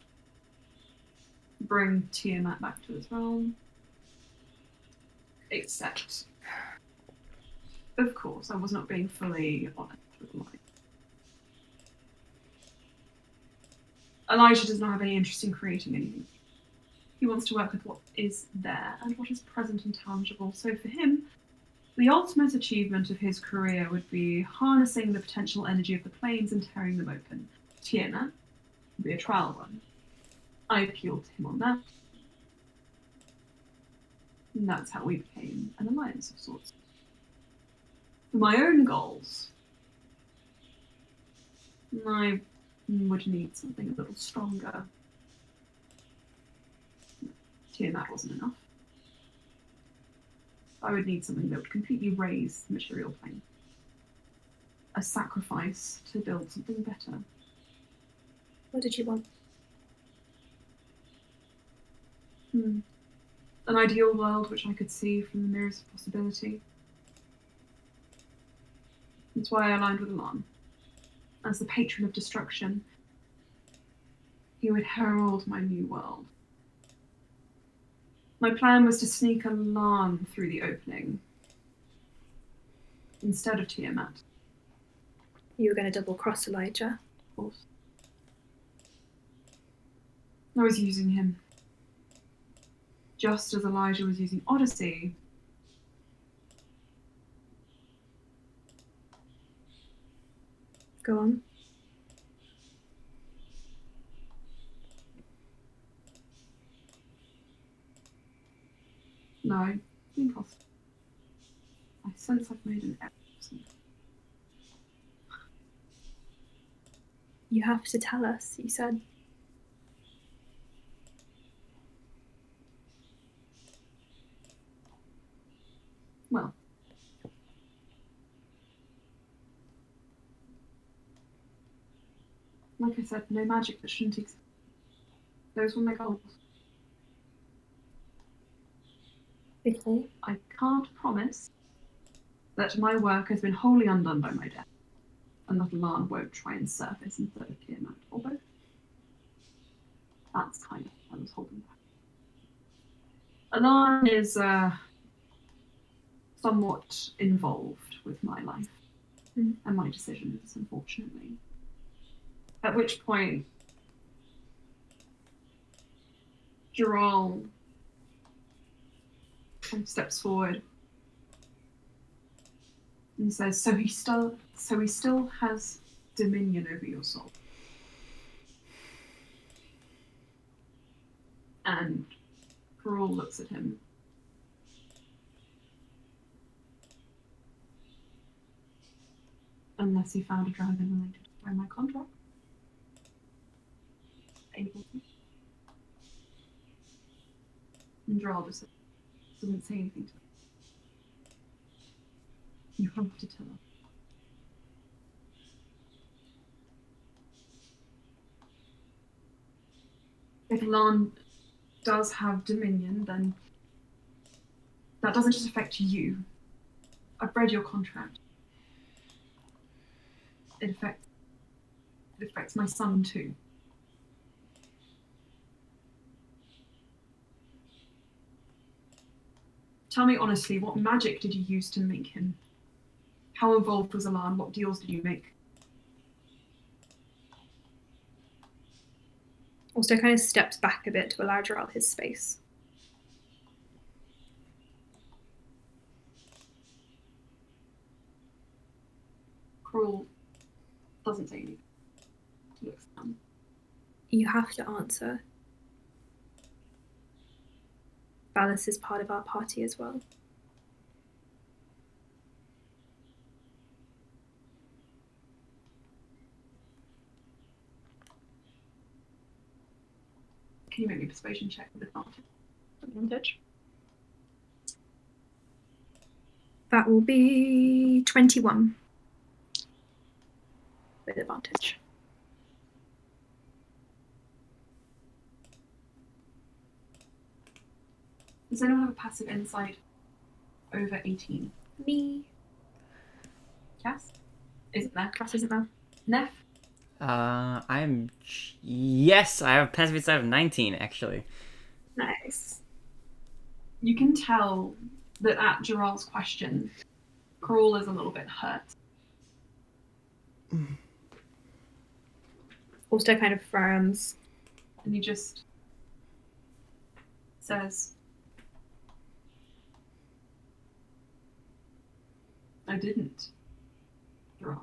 bring Tiamat back to his realm, except, of course, I was not being fully honest with Elijah. Elijah does not have any interest in creating anything. He wants to work with what is there and what is present and tangible. So for him, the ultimate achievement of his career would be harnessing the potential energy of the planes and tearing them open. Tiamat would be a trial run. I appealed to him on that. And that's how we became an alliance of sorts. For my own goals, I would need something a little stronger. Tiamat wasn't enough. I would need something that would completely raise the material plane. A sacrifice to build something better. What did you want? An ideal world which I could see from the mirrors of possibility. That's why I aligned with Alan. As the patron of destruction, he would herald my new world. My plan was to sneak Alan through the opening instead of Tiamat. You were going to double cross Elijah. Of course. I was using him. Just as Elijah was using Odyssey. Go on. No, impossible. I sense I've made an error. You have to tell us, you said. Well, like I said, no magic that shouldn't exist. Those were my goals. Okay. I can't promise that my work has been wholly undone by my death, and that Alan won't try and surface instead of Tiamat, or both. That's kind of what I was holding back. Alan is somewhat involved with my life and my decisions, unfortunately. At which point, Gerald steps forward and says, so he still has dominion over your soul. And Carol looks at him. Unless he found a dragon related to my contract. Able to. And Gerald just doesn't say anything to him. You have to tell her. If Lan does have dominion, then that doesn't just affect you. I've read your contract. It affects my son too. Tell me honestly, what magic did you use to make him? How involved was Alan? What deals did you make? Also kind of steps back a bit to allow Jarrell his space. Cruel doesn't say anything. Looks down. You have to answer. Valis is part of our party as well. Can you make me a persuasion check with advantage? That will be 21 with advantage. Does anyone have a passive insight over 18? Me. Cass? Isn't there? Cass isn't there. Neff? Yes, I have a passive insight of 19, actually. Nice. You can tell that at Jarrell's question, Cruel is a little bit hurt. Also kind of frowns. And he just says, I didn't. Jarrell.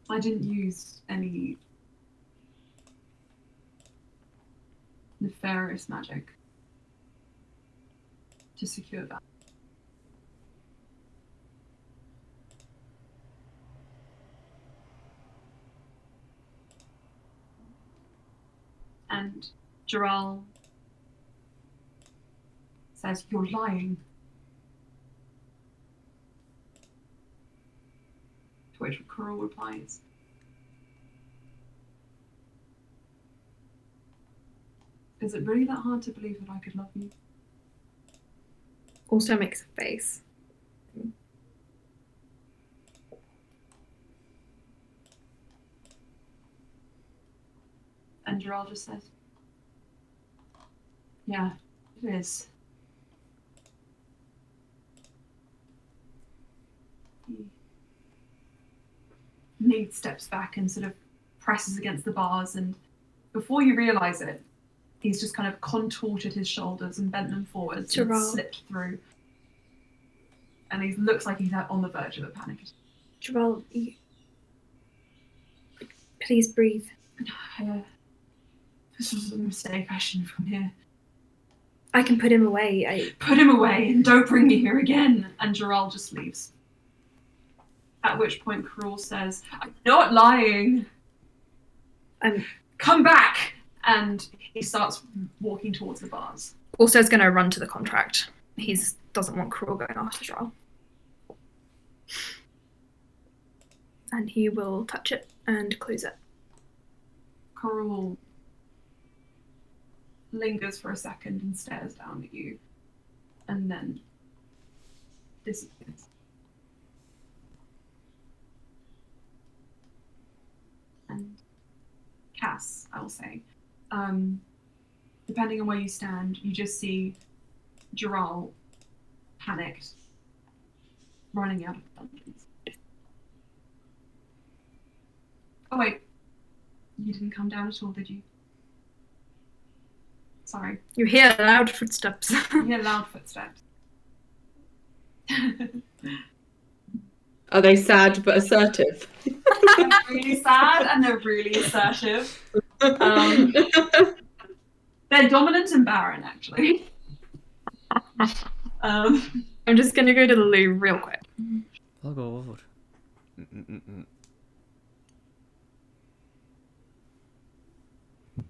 I didn't use any nefarious magic to secure that. And Jarrell says, you're lying. To which Coral replies, is it really that hard to believe that I could love you? Also makes a face. And Jarrell just says, yeah, it is. Nate steps back and sort of presses against the bars, and before you realise it, he's just kind of contorted his shoulders and bent them forwards and Jarrell. slipped through. And he looks like he's on the verge of a panic attack. Jarrell, please breathe. This was a mistake. I shouldn't have come here. I can put him away. Put him away and don't bring me here again. And Jarrell just leaves. At which point Cruel says, I'm not lying. Come back. And he starts walking towards the bars. Also is going to run to the contract. He doesn't want Cruel going after Jarrell. And he will touch it and close it. Cruel lingers for a second and stares down at you. And then disappears. And Cass, I'll say. Depending on where you stand, you just see Jarrell panicked, running out of dungeons. Oh wait, you didn't come down at all, did you? Sorry. You hear loud footsteps. You hear loud footsteps. Are they sad but assertive? They're really sad and they're really assertive. They're dominant and barren, actually. I'm just going to go to the loo real quick. I'll go over.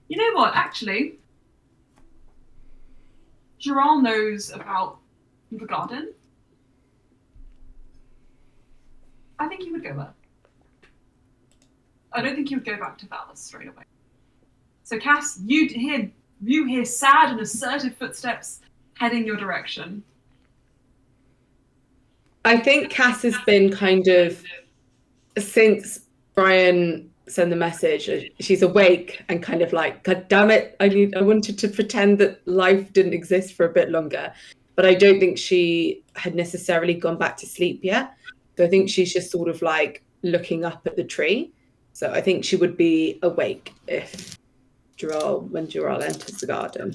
You know what, actually? Jarrell knows about the garden. I think he would go there. I don't think he would go back to Valis straight away. So Cass, you hear sad and assertive footsteps heading your direction. I think Cass has been kind of, since Brian sent the message, she's awake and kind of like, God damn it, I wanted to pretend that life didn't exist for a bit longer. But I don't think she had necessarily gone back to sleep yet. So I think she's just sort of like looking up at the tree. So I think she would be awake when Gerald enters the garden.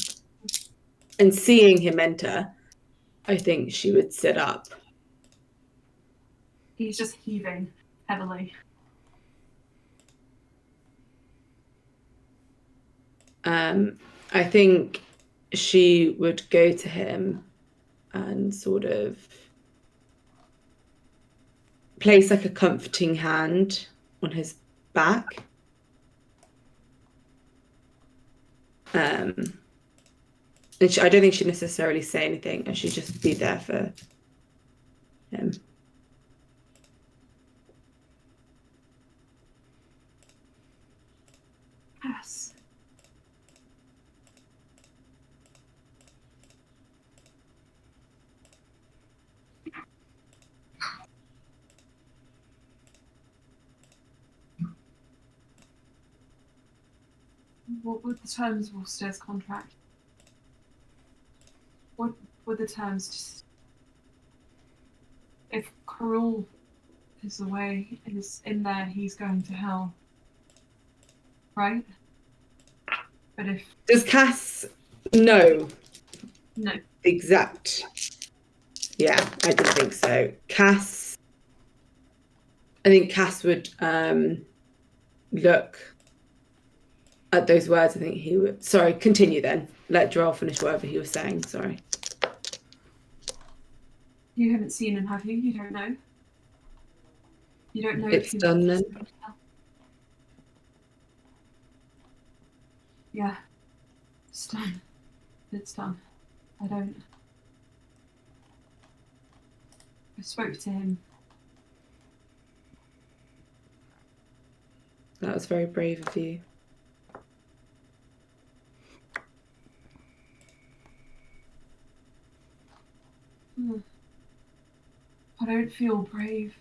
And seeing him enter, I think she would sit up. He's just heaving heavily. I think she would go to him and sort of place like a comforting hand on his back. And I don't think she'd necessarily say anything, and she'd just be there for him. Yes. What were the terms of Ulster's contract? What were the terms? Just if Carol is away, is in there, he's going to hell, right? But if Does Cass know no, the exact? Yeah, I didn't think so. I think Cass would look at those words. I think he would. Sorry, continue then. Let Joel finish whatever he was saying. Sorry. you haven't seen him, have you? You don't know. You don't know It's if he done was then. Yeah, it's done. It's done. I spoke to him. That was very brave of you. I don't feel brave.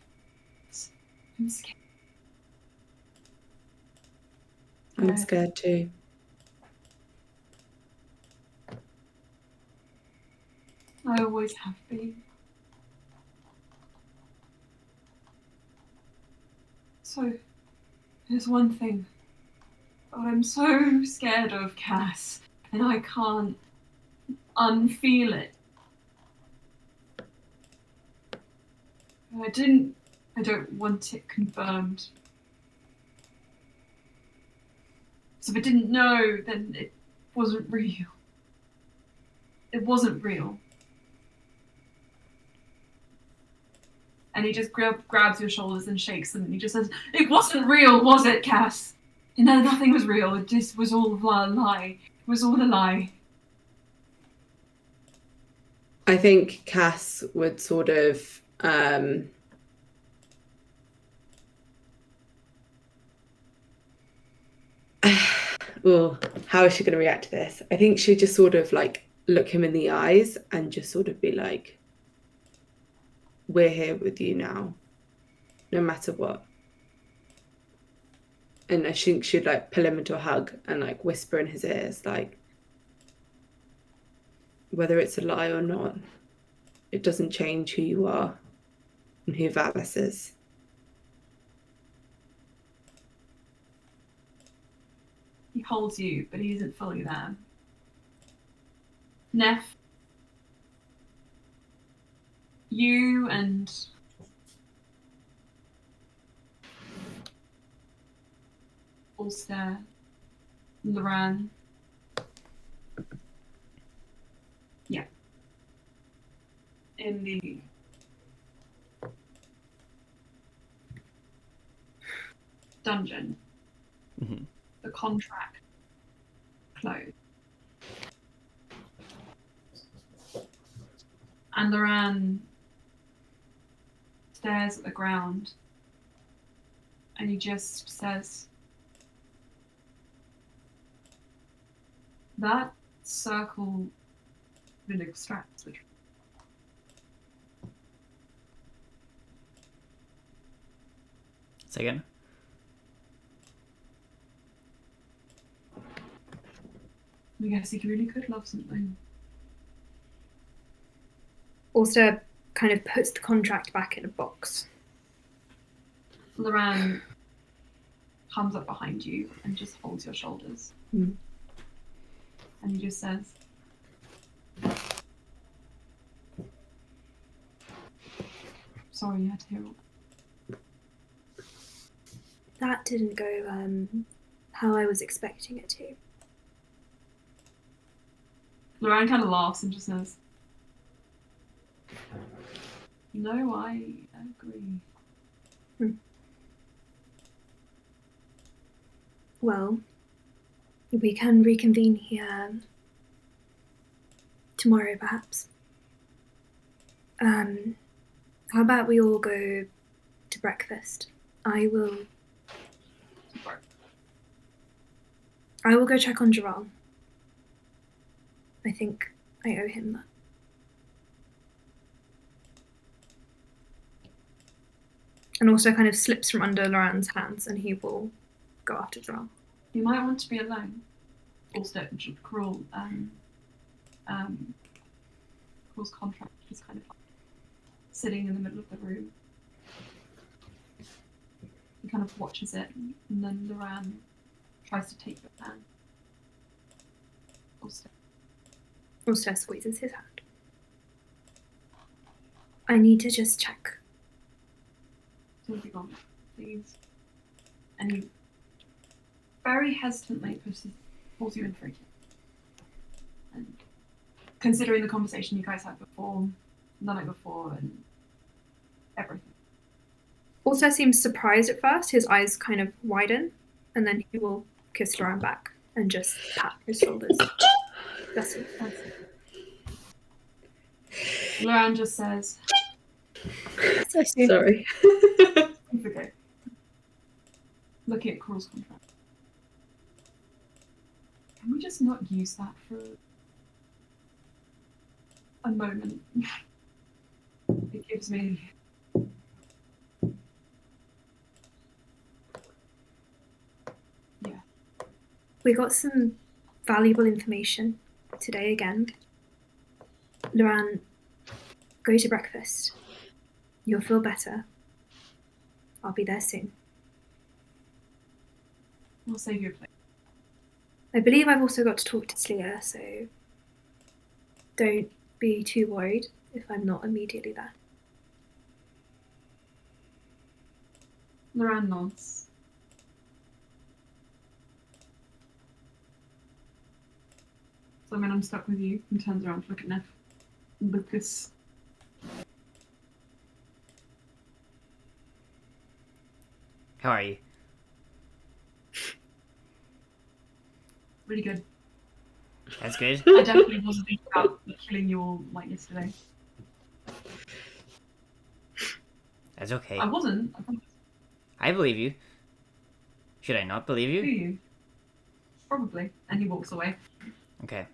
I'm scared. I'm scared too. I always have been. So, there's one thing that I'm so scared of, Cass, and I can't unfeel it. I don't want it confirmed. So if I didn't know, then it wasn't real. It wasn't real. And he just grabs your shoulders and shakes them, and he just says, "It wasn't real, was it, Cass? No, nothing was real. It just was all a lie. It was all a lie." I think Cass would sort of well, how is she going to react to this? I think she'd just sort of like look him in the eyes and just sort of be like, we're here with you now, no matter what. And I think she'd like pull him into a hug and like whisper in his ears, like, whether it's a lie or not, it doesn't change who you are and who Valis is. He holds you, but he isn't fully there. Neff, you and Ulster, Loran. Yeah. In the dungeon. Mm-hmm. The contract closed. And Loran stares at the ground and he just says, That circle really extracts the truth. Say again. I guess he really could love something. Ulster kind of puts the contract back in a box. Loran comes up behind you and just holds your shoulders. Mm. And he just says, sorry you had to hear all that. That didn't go how I was expecting it to. Loran kind of laughs and just says, no, I agree. Well, we can reconvene here tomorrow, perhaps. How about we all go to breakfast? I will go check on Gerald. I think I owe him that. And also kind of slips from under Loran's hands and he will go after Gerald. You might want to be alone. Also, Cruel's contract is kind of like sitting in the middle of the room. He kind of watches it, and then Loran tries to take your hand. Also squeezes his hand. I need to just check. So be gone, please. And he very hesitantly pulls you in for a kiss. And considering the conversation you guys had before, the night before, and everything. Also seems surprised at first. His eyes kind of widen, and then he will kiss Loran back and just pat his shoulders. That's it. Loran just says, Sorry. it's okay. Looking at Cruel's contract. Can we just not use that for a moment? It gives me... Yeah. We got some valuable information today again. Loran, go to breakfast. You'll feel better. I'll be there soon. We'll save you a place. I believe I've also got to talk to Slia, so don't be too worried if I'm not immediately there. Loran nods. So when I'm stuck with you, and turns around to look at Neff. Lucas. How are you? Really good. That's good. I definitely wasn't thinking about killing you all like yesterday. That's okay. I wasn't. I promise. I believe you. Should I not believe Do you? you? Probably. And he walks away. Okay.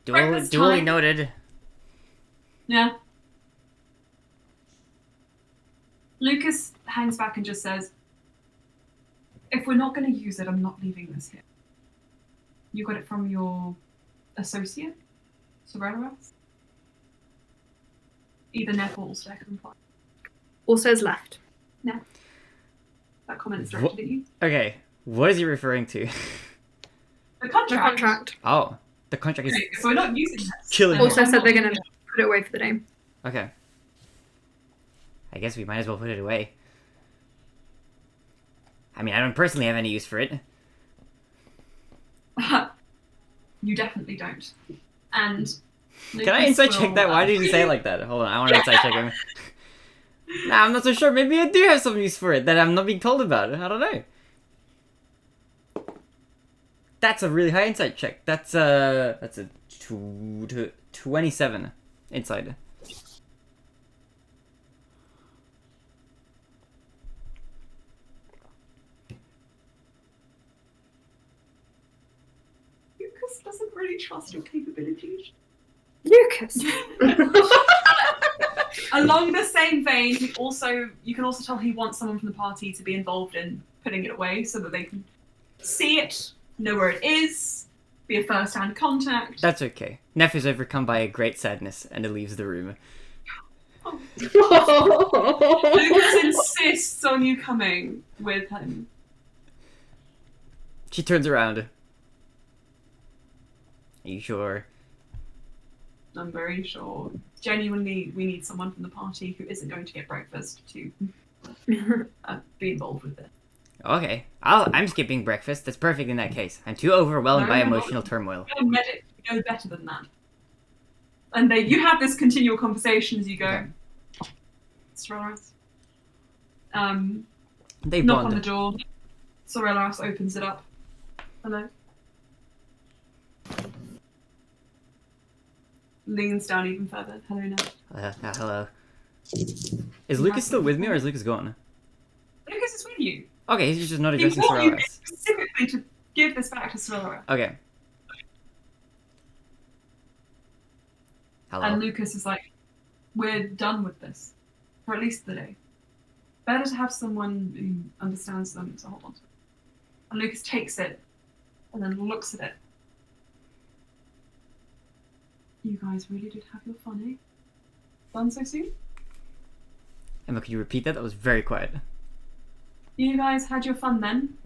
Breakfast Duly time. noted. Yeah. Lucas hangs back and just says, if we're not going to use it, I'm not leaving this here. You got it from your associate, Severus? Either Neff or Ulster, I can imply. Ulster's left. Neff. That comment is directed at you. Okay. What is he referring to? The contract. The contract. Oh, the contract is Okay, if we're not using this, killing then me. Also I'm said not they're using going to it. put it away for the day. Okay. I guess we might as well put it away. I mean, I don't personally have any use for it. You definitely don't. And Can I Lucas insight will, check that? Why did he say it like that? Hold on, I want to insight check him. Nah, I'm not so sure. Maybe I do have some use for it that I'm not being told about. I don't know. That's a really high insight check. That's a 27 inside. doesn't really trust your capabilities. Lucas. Along the same vein, you can also tell he wants someone from the party to be involved in putting it away so that they can see it, know where it is, be a first-hand contact. That's okay. Neff is overcome by a great sadness and leaves the room. Lucas insists on you coming with him. She turns around. Are you sure? I'm very sure. Genuinely, we need someone from the party who isn't going to get breakfast to be involved with it. Okay. I'm skipping breakfast. That's perfect in that case. I'm too overwhelmed by emotional turmoil. You're a medic. You know better than that. And you have this continual conversation as you go. Okay. Sorelaras. They Knock bond. on the door. Sorelaras opens it up. Hello. Leans down even further. Hello now. Hello. Is Lucas still with me or is Lucas gone? Lucas is with you. Okay, he's just not He addressing brought you Sorelaras. specifically to give this back to Sorelaras. Okay. Hello. And Lucas is like, we're done with this. For at least the day. Better to have someone who understands them to hold on to it. And Lucas takes it and then looks at it. You guys really did have your fun, eh? Done so soon? Emma, could you repeat that? That was very quiet. You guys had your fun then?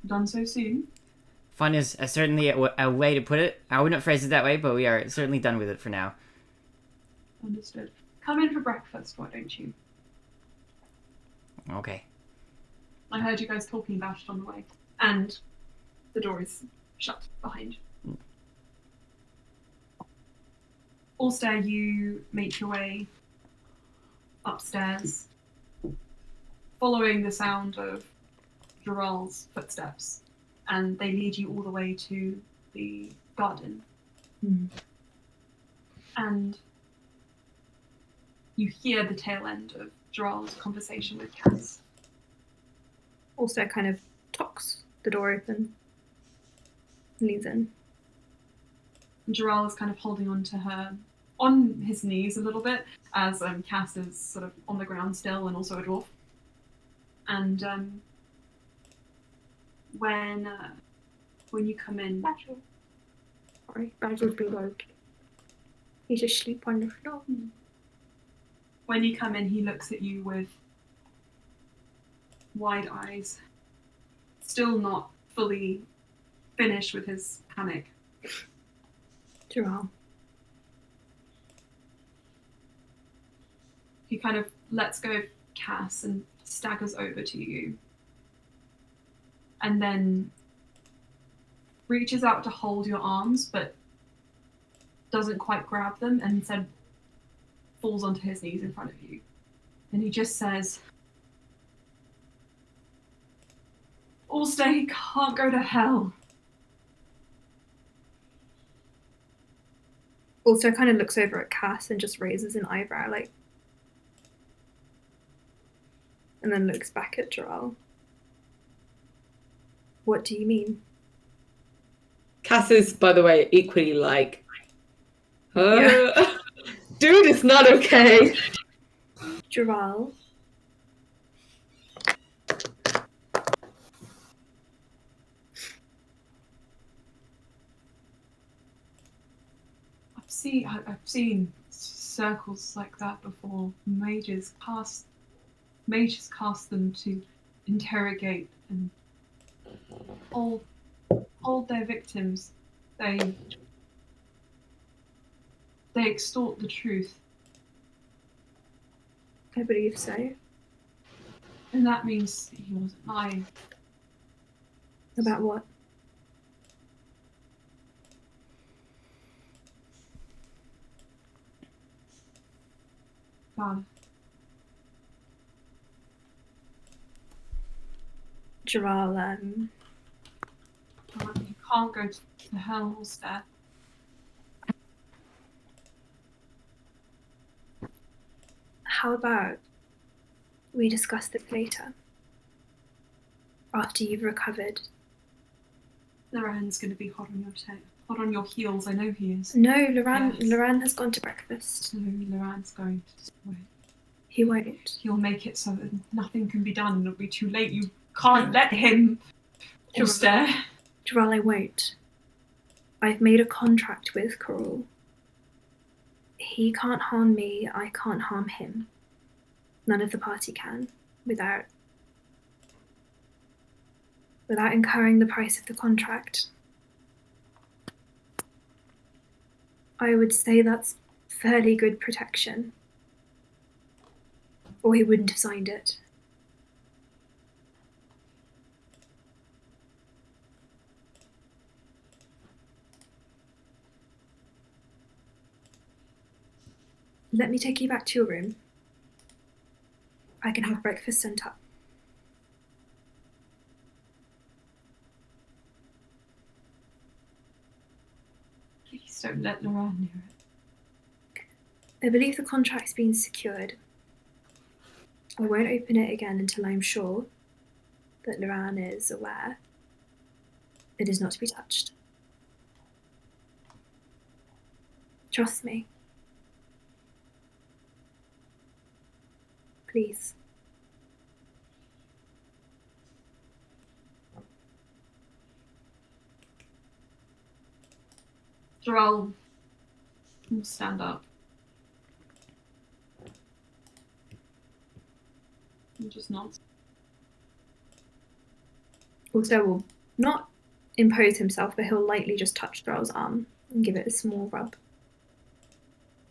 Done so soon? Fun is certainly a way to put it. I wouldn't phrase it that way, but we are certainly done with it for now. Understood. Come in for breakfast, why don't you? Okay. I heard you guys talking about it on the way. And the door is shut behind you. Allstair, you make your way upstairs, following the sound of Gerald's footsteps, and they lead you all the way to the garden. And you hear the tail end of Gerald's conversation with Cass. Also kind of talks the door open, leans in. Gerald is kind of holding on to her on his knees a little bit as Cass is sort of on the ground still and also a dwarf. And when you come in, Basil's been woke. He's asleep on the floor. when you come in, he looks at you with wide eyes, still not fully finished with his panic. Gerald. He kind of lets go of Cass and staggers over to you. And then reaches out to hold your arms, but doesn't quite grab them, and instead falls onto his knees in front of you. And he just says, Allstair, he can't go to hell. Also kind of looks over at Cass and just raises an eyebrow, like, and then looks back at Gerald. What do you mean? Cass is, by the way, equally like, Yeah. dude, it's not okay. Gerald. I've seen circles like that before. Mages cast them to interrogate and hold their victims. They extort the truth, I believe so. and that means he wasn't lying. About what? God, Gerald, God, you can't go to hell, Allstair. how about we discuss this later? After you've recovered Loran's going to be hot on your heels. I know he is. No, Loran. Yes. Loran has gone to breakfast. No, Loran's going to destroy it. He won't. He'll make it so that nothing can be done. It'll be too late. You can't let him. Ulster. Dural, I won't. I've made a contract with Carol. He can't harm me. I can't harm him. None of the party can, without incurring the price of the contract. I would say that's fairly good protection. Or he wouldn't have signed it. Let me take you back to your room. I can have breakfast sent up. Please don't let Loran near it. I believe the contract's been secured. I won't open it again until I'm sure that Loran is aware it is not to be touched. Trust me. Please. Dural will stand up. And just nods. Also will not impose himself, but he'll lightly just touch Dural's arm and give it a small rub.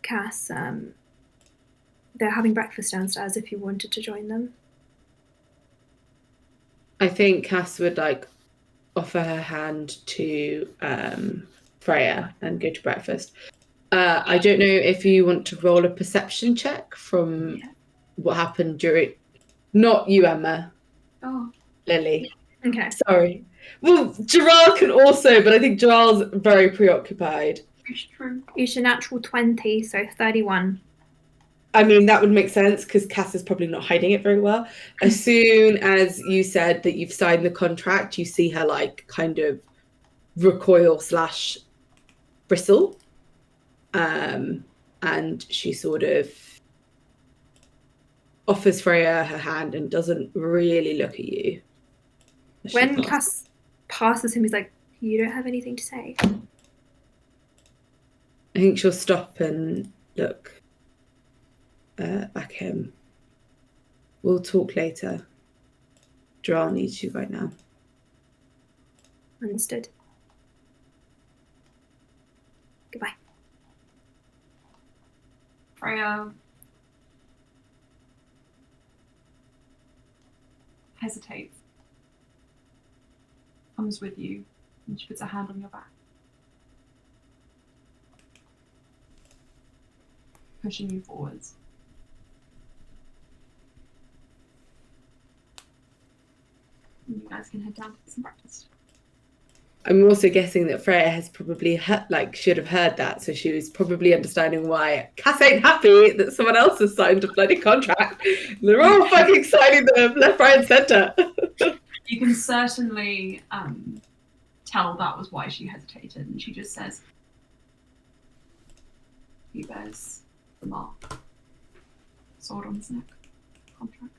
Cass, they're having breakfast downstairs if you wanted to join them. I think Cass would offer her hand to Freya and go to breakfast. I don't know if you want to roll a perception check from what happened during. Not you, Emma. Oh. Lily. Okay. Sorry. Well, Gerald can also, but I think Gerald's very preoccupied. It's true. It's a natural 20, so 31. I mean, that would make sense because Cass is probably not hiding it very well. As soon as you said that you've signed the contract, you see her kind of recoil / bristle. And she sort of offers Freya her hand and doesn't really look at you. When Cass passes him, he's like, you don't have anything to say? I think she'll stop and look back at him. We'll talk later. Dural needs you right now. Understood. Goodbye. Freya hesitates. Comes with you and she puts a hand on your back. Pushing you forwards. And you guys can head down to get some breakfast. I'm also guessing that Freya has probably should have heard that, so she was probably understanding why Cass ain't happy that someone else has signed a bloody contract. They're all fucking signing them left, right, and centre. You can certainly tell that was why she hesitated, and she just says, he bears the mark. Sword on his neck. Contract.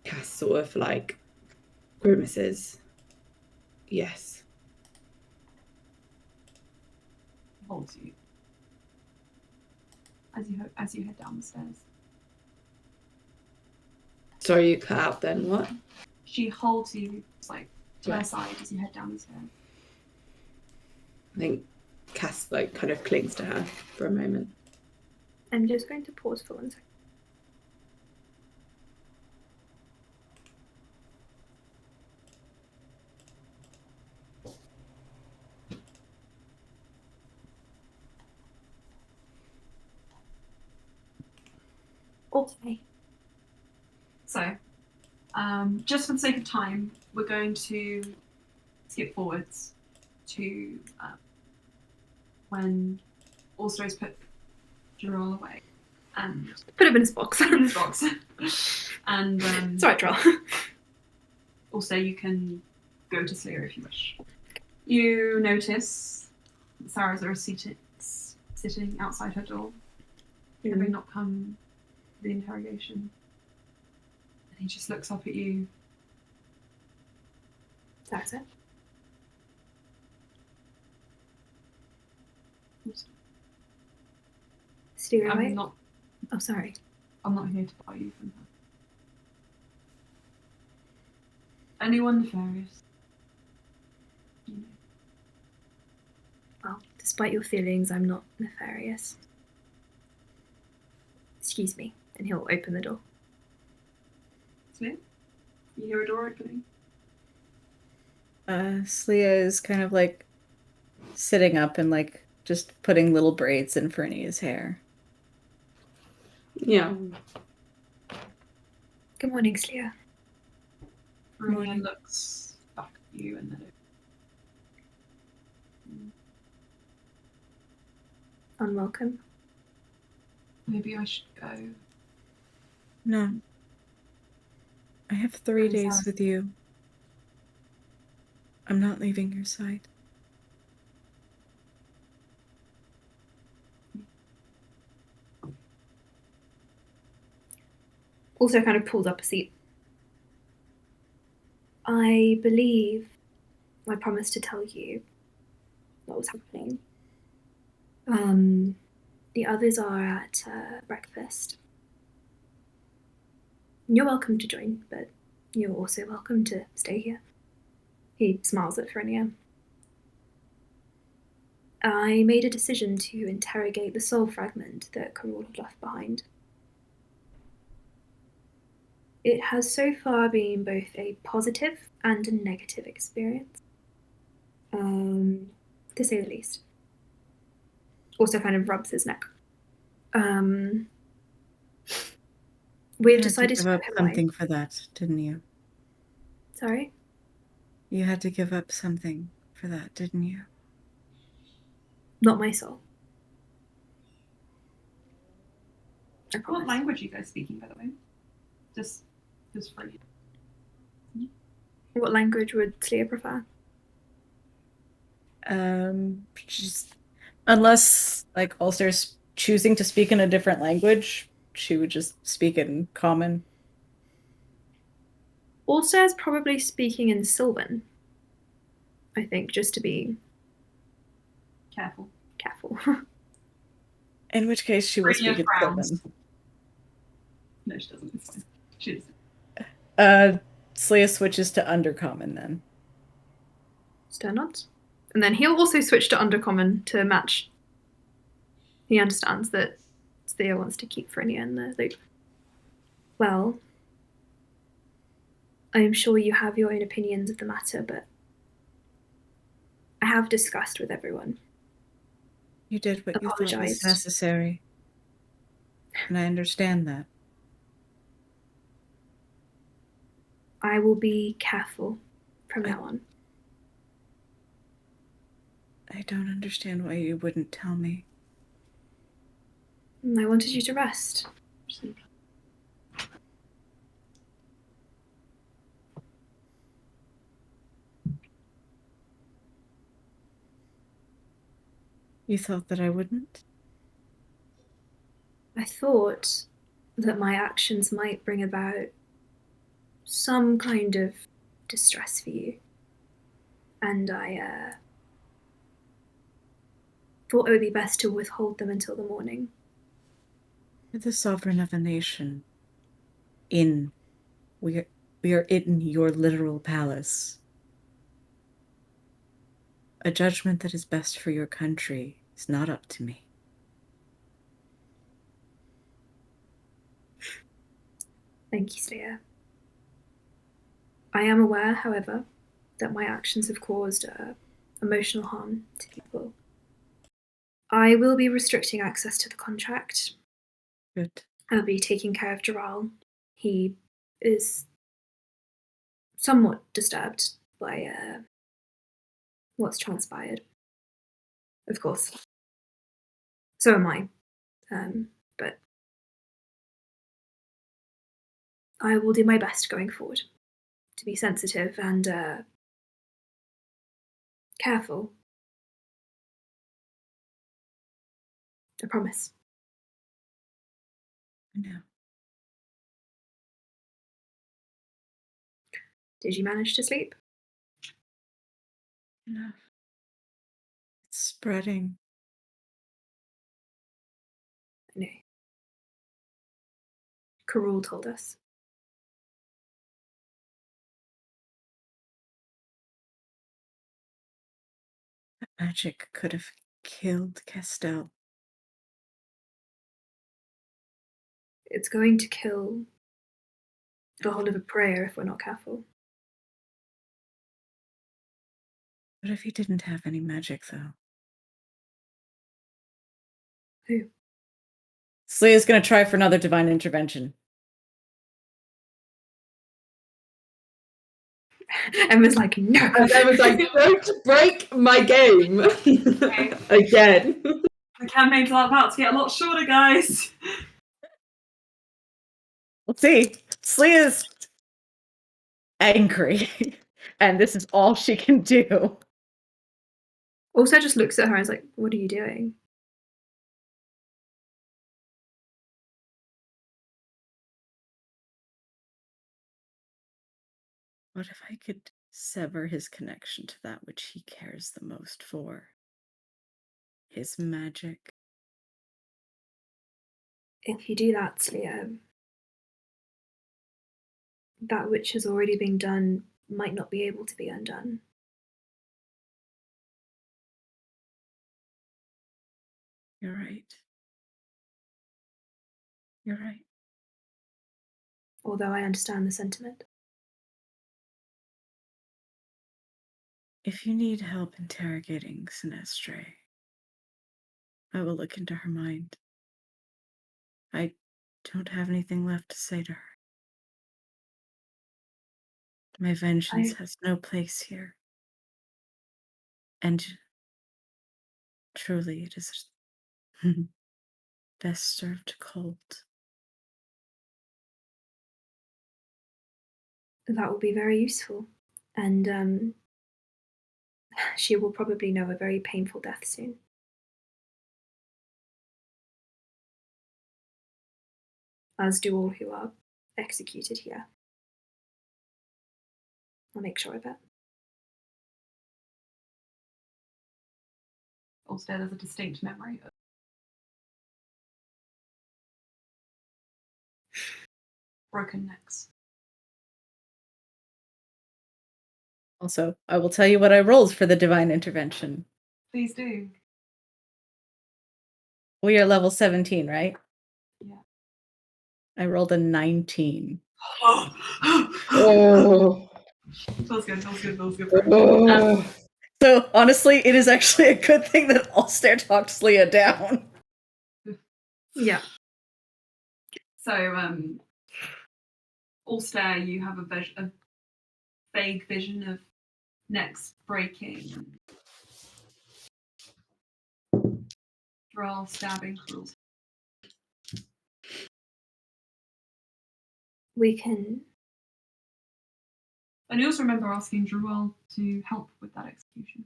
Cass sort of grimaces. Yes. Holds you as you head down the stairs. Sorry, you cut out then. What? She holds you to her side as you head down the stairs. I think Cass kind of clings to her for a moment. I'm just going to pause for 1 second. Okay. So, just for the sake of time, we're going to skip forwards to when Allstar's put Dural away and Put him in his box. in his box. And It's alright, Dural. Also, you can go to Slayer if you wish. You notice Sarah's sitting outside her door, having not come to the interrogation. And he just looks up at you. That's it. Steer away. Oh, sorry. I'm not here to buy you from her. Anyone nefarious? You know. Well, despite your feelings, I'm not nefarious. Excuse me. And he'll open the door. Slayer? You hear a door opening? Slia is kind of like sitting up and like just putting little braids in Fernia's hair. Yeah. Good morning, Slia. Marianne looks back at you and then Unwelcome. maybe I should go. No. I have 3 I'm days sorry. with you. I'm not leaving your side. Also kind of pulls up a seat. I believe I promised to tell you what was happening. The others are at breakfast. You're welcome to join, but you're also welcome to stay here. He smiles at Frenia. I made a decision to interrogate the soul fragment that Carol had left behind. It has so far been both a positive and a negative experience, to say the least. Also kind of rubs his neck. We've decided to give up give him something away. for that, didn't you? Sorry? You had to give up something for that, didn't you? Not my soul. I What promise. language are you guys speaking, by the way? Just for you. What language would Slia prefer? Just unless like Ulster's choosing to speak in a different language, she would just speak in common. Ulster's probably speaking in Sylvan. I think, just to be Careful. careful. In which case she will Frenia speak in frowns. Sylvan. No, she doesn't. It's fine. She doesn't. Slia switches to Undercommon then. Sternods. And then he'll also switch to Undercommon to match. He understands that Slia wants to keep Frenia in the loop. Well, I am sure you have your own opinions of the matter, but I have discussed with everyone. You did what you thought was Apologized. necessary. And I understand that. I will be careful from now on. I don't understand why you wouldn't tell me. I wanted you to rest. Sleep. You thought that I wouldn't? I thought that my actions might bring about some kind of distress for you. And I thought it would be best to withhold them until the morning. You're the sovereign of a nation. We are in your literal palace. A judgment that is best for your country is not up to me. Thank you, Slayer. I am aware, however, that my actions have caused emotional harm to people. I will be restricting access to the contract. Good. I'll be taking care of Jaral. He is somewhat disturbed by what's transpired. Of course. So am I. But I will do my best going forward to be sensitive and careful. I promise. I know. Did you manage to sleep? Enough. It's spreading. I know. Karul told us. That magic could have killed Castell. It's going to kill the whole of a prayer if we're not careful. What if he didn't have any magic, though? Who? Slea's going to try for another divine intervention. Emma's like, no. And Emma's like, don't break my game again. The campaign's about to get a lot shorter, guys. Let's see. Slea is angry, and this is all she can do. Also just looks at her and is like, what are you doing? What if I could sever his connection to that which he cares the most for? His magic. If you do that, Slea, that which has already been done might not be able to be undone. You're right. You're right. Although I understand the sentiment. If you need help interrogating Sinestre, I will look into her mind. I don't have anything left to say to her. My vengeance has no place here. And truly, it is best served cold. That will be very useful. And she will probably know a very painful death soon. As do all who are executed here. I'll make sure of it. Ulster has a distinct memory of broken necks. Also, I will tell you what I rolled for the divine intervention. Please do. We are level 17, right? Yeah. I rolled a 19. Oh. Feels good. So honestly, it is actually a good thing that Ulster talked Slea down. Yeah. So, Ulster, you have a vague vision of necks breaking, Droll stabbing Karul. We can And you also remember asking Druel to help with that execution.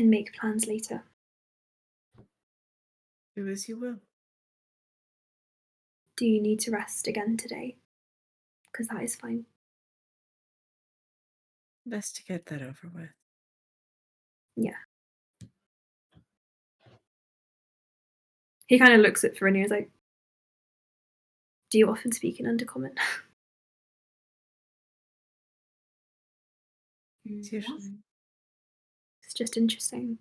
make plans later. Do as you will. Do you need to rest again today? Because that is fine. Best to get that over with. Yeah. He kind of looks at Farinha and is like, do you often speak in Undercommon? It's usually. It's just interesting.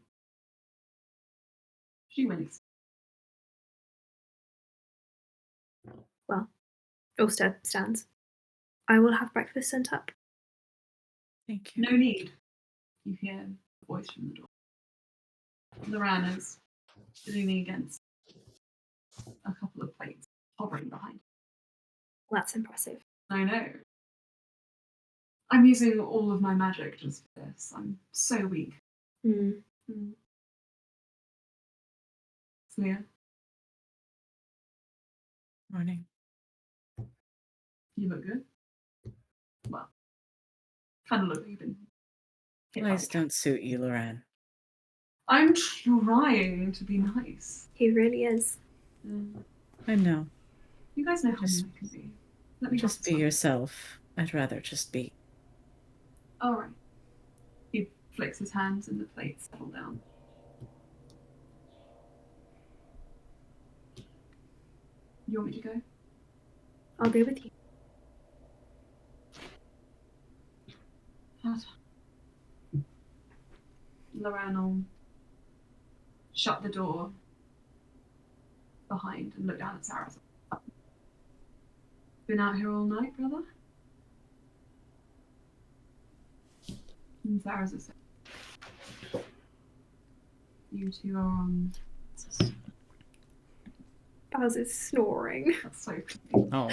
She wins. Well, Ulster stands. I will have breakfast sent up. Thank you. No need. You hear a voice from the door. Loran is leaning against a couple of plates, hovering behind. That's impressive. I know. I'm using all of my magic just for this. I'm so weak. Mm. Slea? Morning. You look good. Well, kind of look like you've been hit by Lies a cat. don't suit you, Loran. I'm trying to be nice. He really is. I know. You guys know how Just- nice I can be. Let me Just have be some. yourself. I'd rather just be. All right. He flicks his hands and the plates settle down. You want me to go? I'll go with you. Loran will shut the door behind and look down at Sarah. Been out here all night, brother? And Sarah's a You two are on. Baz is snoring. That's so creepy. Oh.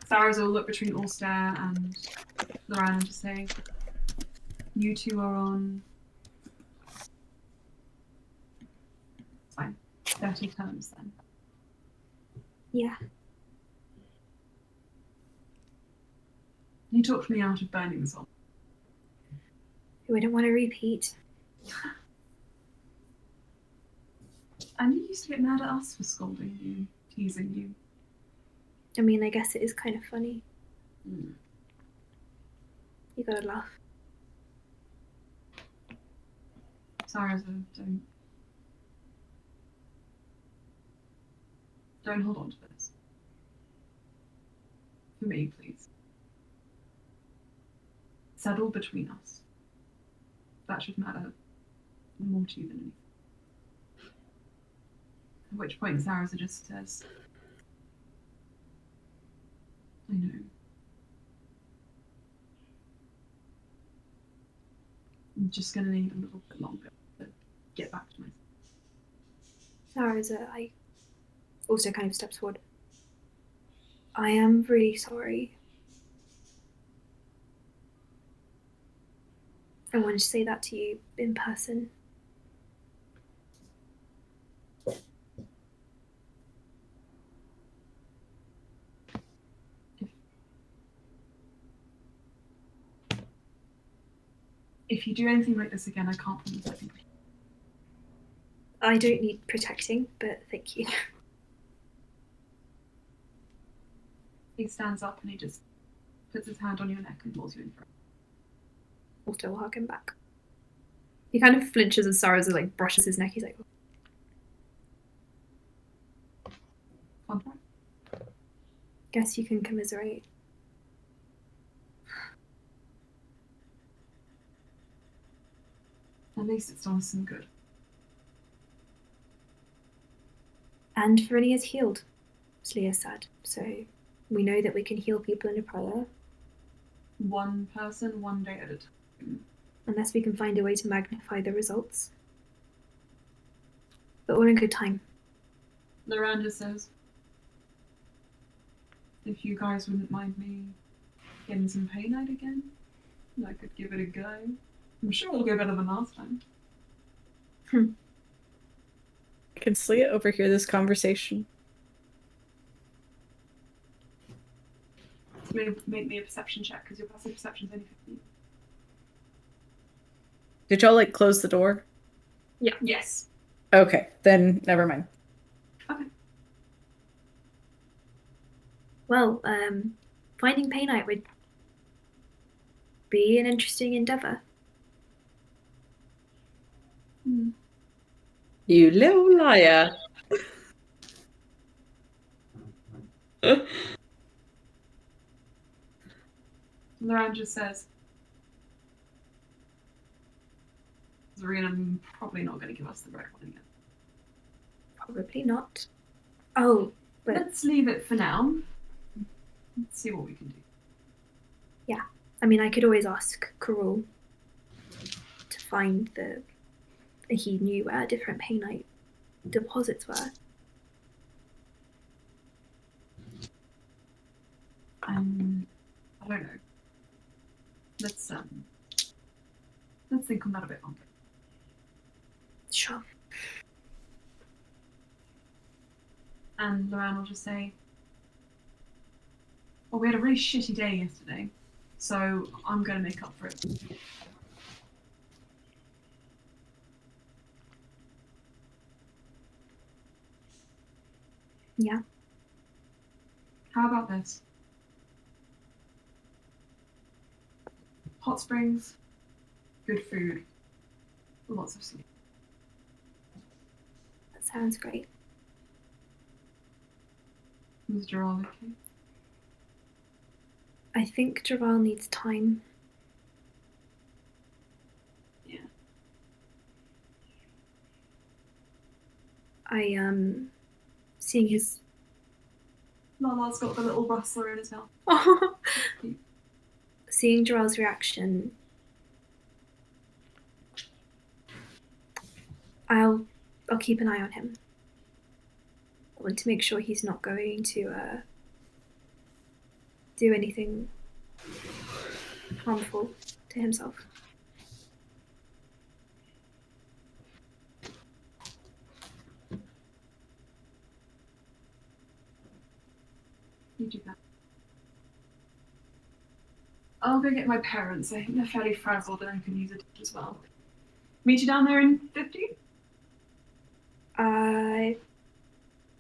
Sarah's will look between Ulster and Loran and just say, you two are on. Fine. 30 terms then. Yeah. You talked me out of burning the song. We don't want to repeat. And you used to get mad at us for scolding you, teasing you. I mean, I guess it is kind of funny. Mm. You gotta laugh. Sarah's don't hold on to this. For me, please. Settle between us. That should matter more to you than anything. At which point Sarah just says, I know. I'm just gonna need a little bit longer to get back to myself. Sarah I also kind of steps forward. I am really sorry. I wanted to say that to you in person. If you do anything like this again, I can't promise I'll be. I don't need protecting, but thank you. He stands up and he just puts his hand on your neck and pulls you in front. Also, will hug him back. He kind of flinches as Sarah's like brushes his neck. He's like, Contract? guess you can commiserate. At least it's done us some good. And Verenia is healed, Slia said. So we know that we can heal people in a prayer, One person, one day at a time. unless we can find a way to magnify the results. But all in good time. Loran just says, if you guys wouldn't mind me getting some painite again, I could give it a go. I'm sure it'll go better than last time. Can Slia overhear this conversation? So make me a perception check, because your passive perception's only 15. Did y'all like close the door? Yeah. Yes. Okay, then never mind. Okay. Well, finding painite would be an interesting endeavour. You little liar. Loran just says, Zarina probably not going to give us the right one again. Probably not. Oh, but Let's leave it for now. Let's see what we can do. I mean, I could always ask Karul to find the. He knew where different painite deposits were. I don't know. Let's think on that a bit longer. Sure. And Loran will just say, Well, we had a really shitty day yesterday, so I'm going to make up for it. Yeah. How about this? Hot springs, good food, lots of sleep. That sounds great. Is Gerald okay? I think Jaral needs time. Yeah. Seeing his Lala's got the little rustler in his mouth. seeing Jaral's reaction, I'll keep an eye on him. I want to make sure he's not going to do anything harmful to himself. You do that. I'll go get my parents. I think they're fairly frazzled and I can use it as well. Meet you down there in 50?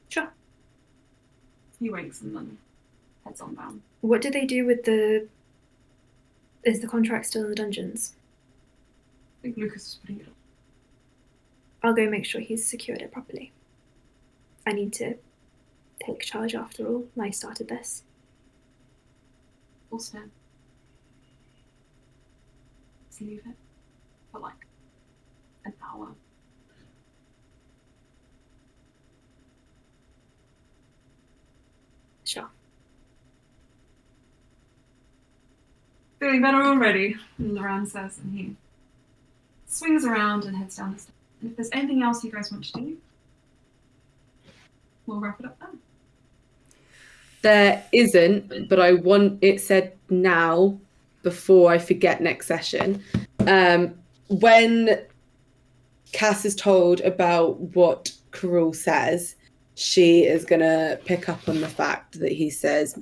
Sure. He winks and then heads on down. What do they do with the... Is the contract still in the dungeons? I think Lucas is putting it on. I'll go make sure he's secured it properly. I need to take charge after all. I started this. Full stand. Let's leave it for like an hour. Sure. Feeling better already, Loran says, and he swings around and heads down the stairs. And if there's anything else you guys want to do, we'll wrap it up then. There isn't, but I want it said now before I forget next session. When Cass is told about what Carul says, she is going to pick up on the fact that he says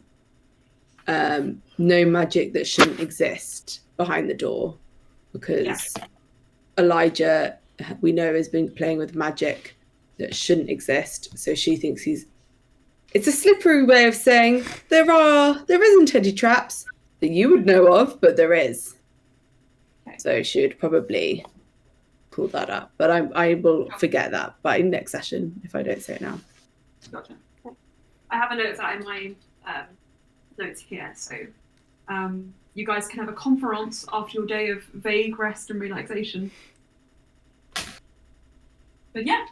no magic that shouldn't exist behind the door, because Elijah, we know, has been playing with magic that shouldn't exist. So she thinks it's a slippery way of saying there isn't any traps that you would know of, but there is. Okay. So she would probably pull that up, but I will forget that by next session if I don't say it now. Gotcha. I have a note that in my notes here, so you guys can have a conference after your day of vague rest and relaxation. But yeah.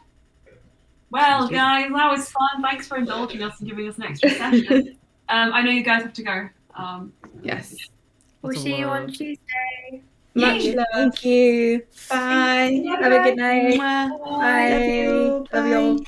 Well, guys, that was fun. Thanks for indulging us and giving us an extra session. I know you guys have to go. Yes. We'll see you on Tuesday. Much love. Thank you. Bye. Have a good night. Bye. Bye. Love you. Love you all.